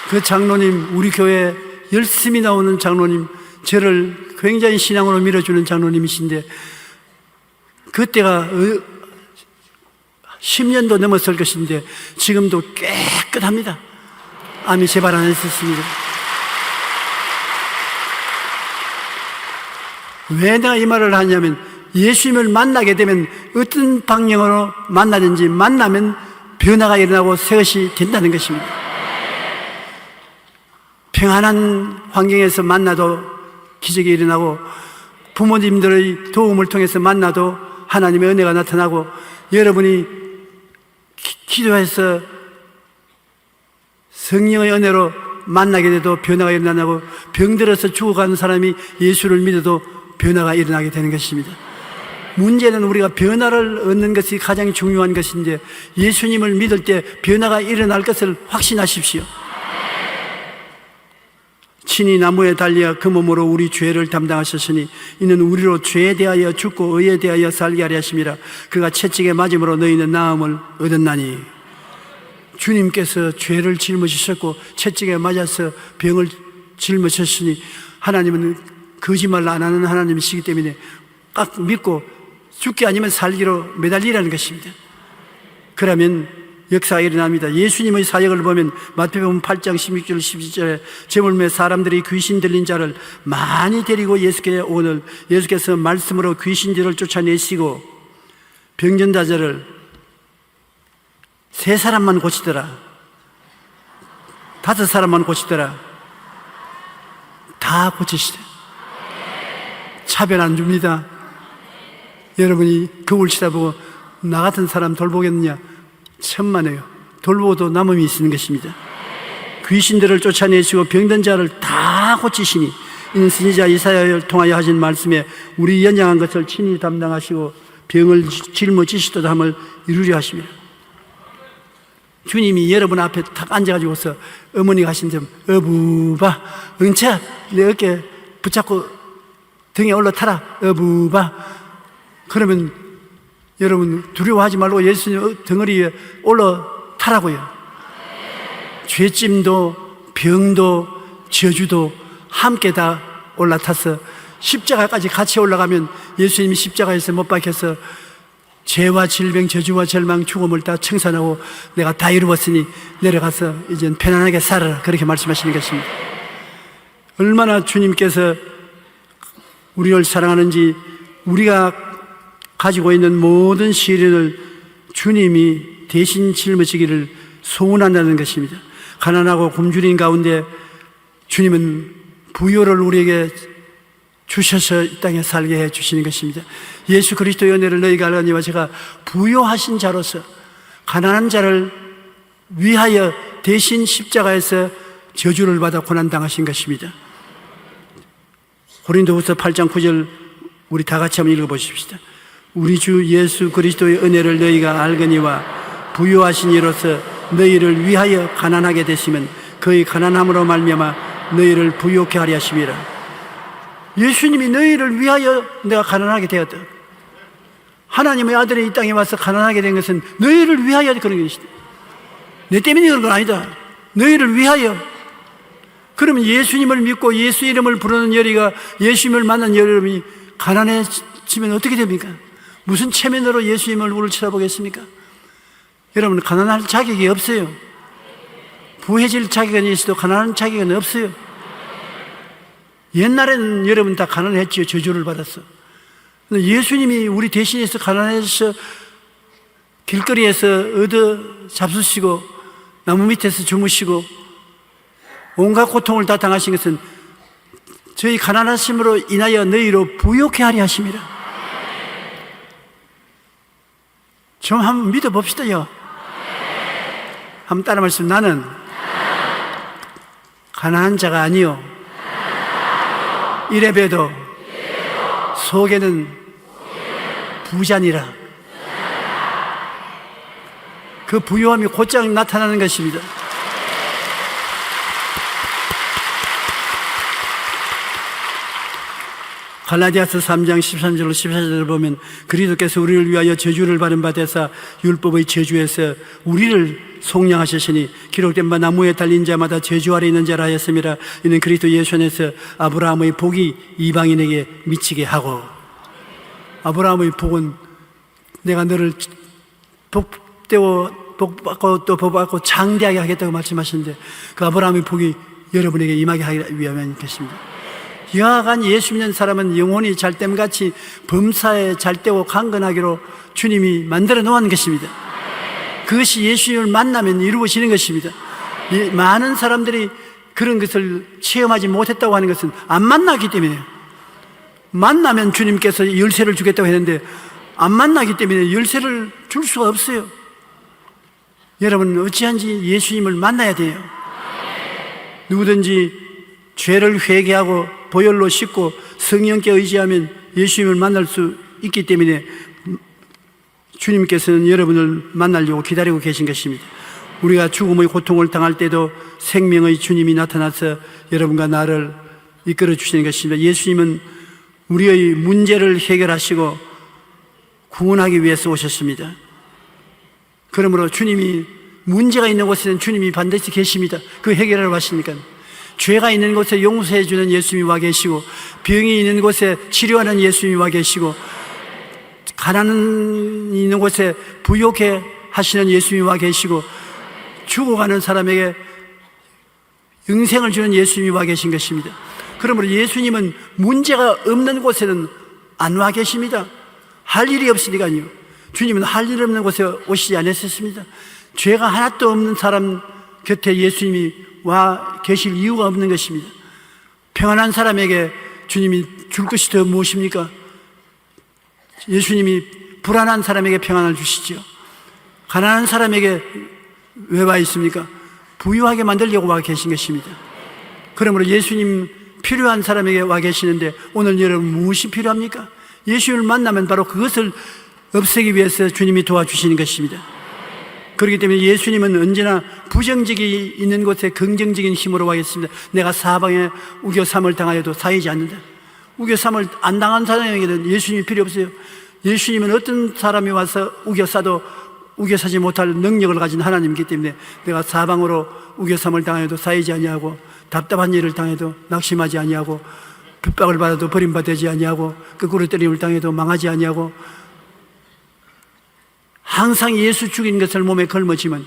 그 장로님, 우리 교회 열심히 나오는 장로님, 저를 굉장히 신앙으로 밀어주는 장로님이신데 그때가 10년도 넘었을 것인데 지금도 깨끗합니다. 암이 재발 안 했었습니다. 왜 내가 이 말을 하냐면 예수님을 만나게 되면 어떤 방향으로 만나든지 만나면 변화가 일어나고 새것이 된다는 것입니다. 평안한 환경에서 만나도 기적이 일어나고 부모님들의 도움을 통해서 만나도 하나님의 은혜가 나타나고 여러분이 기도해서 성령의 은혜로 만나게 돼도 변화가 일어나고 병들어서 죽어가는 사람이 예수를 믿어도 변화가 일어나게 되는 것입니다. 문제는 우리가 변화를 얻는 것이 가장 중요한 것인데 예수님을 믿을 때 변화가 일어날 것을 확신하십시오. 친히 나무에 달려 그 몸으로 우리 죄를 담당하셨으니 이는 우리로 죄에 대하여 죽고 의에 대하여 살게 하려 하심이라. 그가 채찍에 맞음으로 너희는 나음을 얻었나니. 주님께서 죄를 짊어지셨고 채찍에 맞아서 병을 짊어지셨으니 하나님은 거짓말 안 하는 하나님이시기 때문에 딱 믿고 죽기 아니면 살기로 매달리라는 것입니다. 그러면 역사가 일어납니다. 예수님의 사역을 보면 마태복음 8장 16절 17절에 제물매 사람들이 귀신 들린 자를 많이 데리고 예수께 오늘 예수께서 말씀으로 귀신들을 쫓아내시고 병전자들을 3사람만 고치더라, 5사람만 고치더라, 다 고치시대. 차별 안 줍니다. 여러분이 거울 쳐다보고 나 같은 사람 돌보겠느냐? 천만에요. 돌보고도 남음이 있는 것입니다. 귀신들을 쫓아내시고 병든 자를 다 고치시니 이는 선지자 이사야를 통하여 하신 말씀에 우리 연약한 것을 친히 담당하시고 병을 짊어지시도다 함을 이루려 하십니다. 주님이 여러분 앞에 탁 앉아가지고서 어머니가 하신 점 어부바 은채야 내 어깨 붙잡고 등에 올라타라 어부바. 그러면 여러분 두려워하지 말고 예수님 덩어리 위에 올라타라고요. 죄짐도 병도 저주도 함께 다 올라타서 십자가까지 같이 올라가면 예수님이 십자가에서 못 박혀서 죄와 질병, 저주와 절망, 죽음을 다 청산하고 내가 다 이루었으니 내려가서 이젠 편안하게 살아라 그렇게 말씀하시는 것입니다. 얼마나 주님께서 우리를 사랑하는지 우리가 가지고 있는 모든 시련을 주님이 대신 짊어지기를 소원한다는 것입니다. 가난하고 굶주린 가운데 주님은 부요를 우리에게 주셔서 이 땅에 살게 해 주시는 것입니다. 예수 그리스도의 은혜를 너희가 알거니와 제가 부요하신 자로서 가난한 자를 위하여 대신 십자가에서 저주를 받아 고난당하신 것입니다. 고린도후서 8장 9절 우리 다 같이 한번 읽어보십시다. 우리 주 예수 그리스도의 은혜를 너희가 알거니와 부요하신 이로서 너희를 위하여 가난하게 되시면 그의 가난함으로 말미암아 너희를 부요케 하려 하심이라. 예수님이 너희를 위하여 내가 가난하게 되었다. 하나님의 아들이 이 땅에 와서 가난하게 된 것은 너희를 위하여 그런 것이다. 내 때문에 그런 건 아니다. 너희를 위하여. 그러면 예수님을 믿고 예수 이름을 부르는 열이가 예수님을 만난 여러분이 가난해지면 어떻게 됩니까? 무슨 체면으로 예수님 얼굴을 쳐다보겠습니까? 여러분, 가난할 자격이 없어요. 부해질 자격은 있어도 가난한 자격은 없어요. 옛날에는 여러분 다 가난했지요. 저주를 받았어. 예수님이 우리 대신해서 가난해서 길거리에서 얻어 잡수시고 나무 밑에서 주무시고 온갖 고통을 다 당하신 것은 저희 가난하심으로 인하여 너희로 부요케 하려 하심이라. 좀 한번 믿어봅시다요. 한번 따라 말씀. 나는 가난한 자가 아니요 이래봬도 속에는 부자니라. 그 부요함이 곧장 나타나는 것입니다. 갈라디아서 3장 13절로 14절을 보면 그리스도께서 우리를 위하여 저주를 받은 바 되사 율법의 저주에서 우리를 속량하셨으니 기록된 바 나무에 달린 자마다 저주 아래 있는 자라 하였음이라. 이는 그리스도 예수 안에서 아브라함의 복이 이방인에게 미치게 하고. 아브라함의 복은 내가 너를 복받고 또 복받고 장대하게 하겠다고 말씀하시는데 그 아브라함의 복이 여러분에게 임하게 하기 위함인 것입니다. 여하간 예수 믿는 사람은 영혼이 잘됨같이 범사에 잘되고 강건하기로 주님이 만들어 놓은 것입니다. 그것이 예수님을 만나면 이루어지는 것입니다. 많은 사람들이 그런 것을 체험하지 못했다고 하는 것은 안 만나기 때문에요. 만나면 주님께서 열쇠를 주겠다고 했는데 안 만나기 때문에 열쇠를 줄 수가 없어요. 여러분, 어찌한지 예수님을 만나야 돼요. 누구든지 죄를 회개하고 보혈로 씻고 성령께 의지하면 예수님을 만날 수 있기 때문에 주님께서는 여러분을 만나려고 기다리고 계신 것입니다. 우리가 죽음의 고통을 당할 때도 생명의 주님이 나타나서 여러분과 나를 이끌어 주시는 것입니다. 예수님은 우리의 문제를 해결하시고 구원하기 위해서 오셨습니다. 그러므로 주님이 문제가 있는 곳에는 주님이 반드시 계십니다. 그 해결하러 하시니까. 죄가 있는 곳에 용서해 주는 예수님이 와 계시고 병이 있는 곳에 치료하는 예수님이 와 계시고 가난이 있는 곳에 부요케 하시는 예수님이 와 계시고 죽어가는 사람에게 영생을 주는 예수님이 와 계신 것입니다. 그러므로 예수님은 문제가 없는 곳에는 안 와 계십니다. 할 일이 없으니까요. 주님은 할 일 없는 곳에 오시지 않으셨습니다. 죄가 하나도 없는 사람 곁에 예수님이 와 계실 이유가 없는 것입니다. 평안한 사람에게 주님이 줄 것이 더 무엇입니까? 예수님이 불안한 사람에게 평안을 주시죠. 가난한 사람에게 왜 와 있습니까? 부유하게 만들려고 와 계신 것입니다. 그러므로 예수님 필요한 사람에게 와 계시는데 오늘 여러분 무엇이 필요합니까? 예수님을 만나면 바로 그것을 없애기 위해서 주님이 도와주시는 것입니다. 그렇기 때문에 예수님은 언제나 부정적이 있는 곳에 긍정적인 힘으로 와 있습니다. 내가 사방에 우겨삼을 당하여도 사이지 않는다. 우겨삼을 안 당한 사람에게는 예수님이 필요 없어요. 예수님은 어떤 사람이 와서 우겨싸도 우겨사지 못할 능력을 가진 하나님이기 때문에 내가 사방으로 우겨삼을 당하여도 사이지 아니하고 답답한 일을 당해도 낙심하지 아니하고 핍박을 받아도 버림받지 아니하고 거꾸로 때림을 당해도 망하지 아니하고 항상 예수 죽인 것을 몸에 걸머지면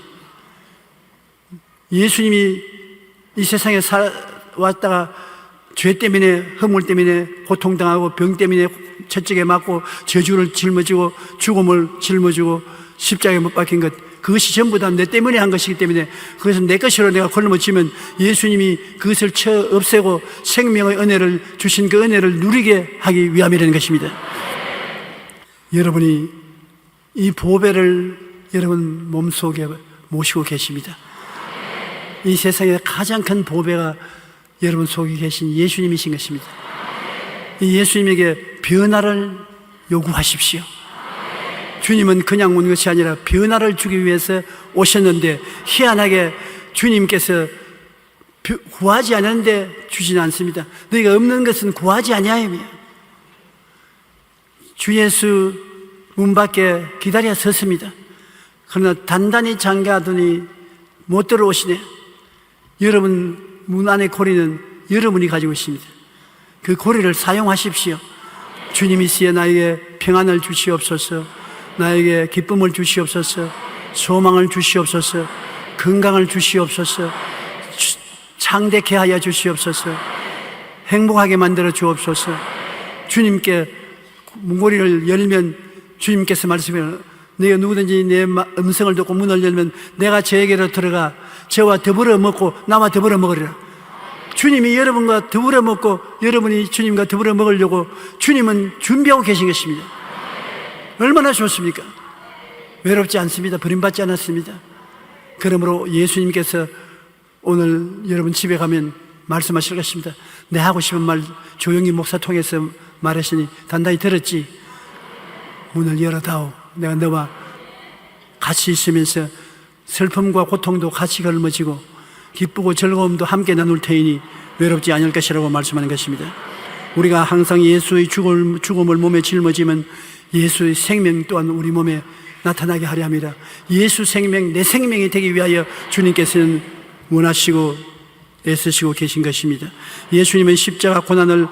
예수님이 이 세상에 왔다가 죄 때문에 허물 때문에 고통당하고 병 때문에 채찍에 맞고 저주를 짊어지고 죽음을 짊어지고 십자가에 못 박힌 것 그것이 전부 다 내 때문에 한 것이기 때문에 그것은 내 것으로 내가 걸머지면 예수님이 그것을 쳐 없애고 생명의 은혜를 주신 그 은혜를 누리게 하기 위함이라는 것입니다. 여러분이 이 보배를 여러분 몸속에 모시고 계십니다. 이 세상에 가장 큰 보배가 여러분 속에 계신 예수님이신 것입니다. 이 예수님에게 변화를 요구하십시오. 주님은 그냥 온 것이 아니라 변화를 주기 위해서 오셨는데 희한하게 주님께서 구하지 않았는데 주지는 않습니다. 너희가 없는 것은 구하지 아니하며 주 예수 문 밖에 기다려 섰습니다. 그러나 단단히 잠가두니 못 들어오시네. 여러분 문 안의 고리는 여러분이 가지고 있습니다. 그 고리를 사용하십시오. 주님이시여 나에게 평안을 주시옵소서, 나에게 기쁨을 주시옵소서, 소망을 주시옵소서, 건강을 주시옵소서, 창대케 하여 주시옵소서, 행복하게 만들어 주옵소서. 주님께 문고리를 열면 주님께서 말씀하시면 너희가 누구든지 내 음성을 듣고 문을 열면 내가 저에게로 들어가 저와 더불어 먹고 나와 더불어 먹으리라. 주님이 여러분과 더불어 먹고 여러분이 주님과 더불어 먹으려고 주님은 준비하고 계신 것입니다. 얼마나 좋습니까? 외롭지 않습니다. 버림받지 않았습니다. 그러므로 예수님께서 오늘 여러분 집에 가면 말씀하실 것입니다. 내 하고 싶은 말 조용히 목사 통해서 말하시니 단단히 들었지? 문을 열어다오. 내가 너와 같이 있으면서 슬픔과 고통도 같이 걸머지고 기쁘고 즐거움도 함께 나눌 테이니 외롭지 않을 것이라고 말씀하는 것입니다. 우리가 항상 예수의 죽음을 몸에 짊어지면 예수의 생명 또한 우리 몸에 나타나게 하려 합니다. 예수 생명, 내 생명이 되기 위하여 주님께서는 원하시고 애쓰시고 계신 것입니다. 예수님은 십자가 고난을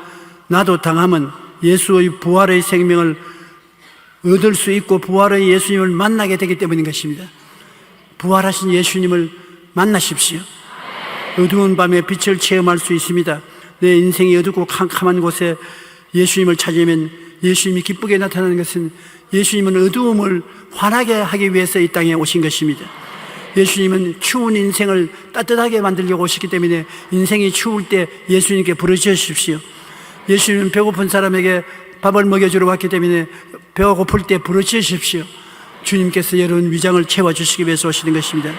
나도 당하면 예수의 부활의 생명을 얻을 수 있고 부활의 예수님을 만나게 되기 때문인 것입니다. 부활하신 예수님을 만나십시오. 어두운 밤에 빛을 체험할 수 있습니다. 내 인생이 어둡고 캄캄한 곳에 예수님을 찾으면 예수님이 기쁘게 나타나는 것은 예수님은 어두움을 환하게 하기 위해서 이 땅에 오신 것입니다. 예수님은 추운 인생을 따뜻하게 만들려고 오셨기 때문에 인생이 추울 때 예수님께 부르짖으십시오. 예수님은 배고픈 사람에게 밥을 먹여주러 왔기 때문에 배가 고플 때 부르짖으십시오. 주님께서 여러분 위장을 채워주시기 위해서 오시는 것입니다.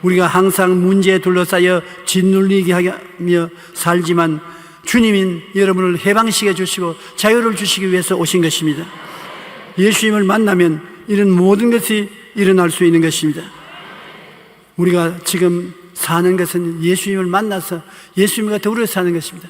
우리가 항상 문제에 둘러싸여 짓눌리게 하며 살지만 주님은 여러분을 해방시켜 주시고 자유를 주시기 위해서 오신 것입니다. 예수님을 만나면 이런 모든 것이 일어날 수 있는 것입니다. 우리가 지금 사는 것은 예수님을 만나서 예수님과 더불어 사는 것입니다.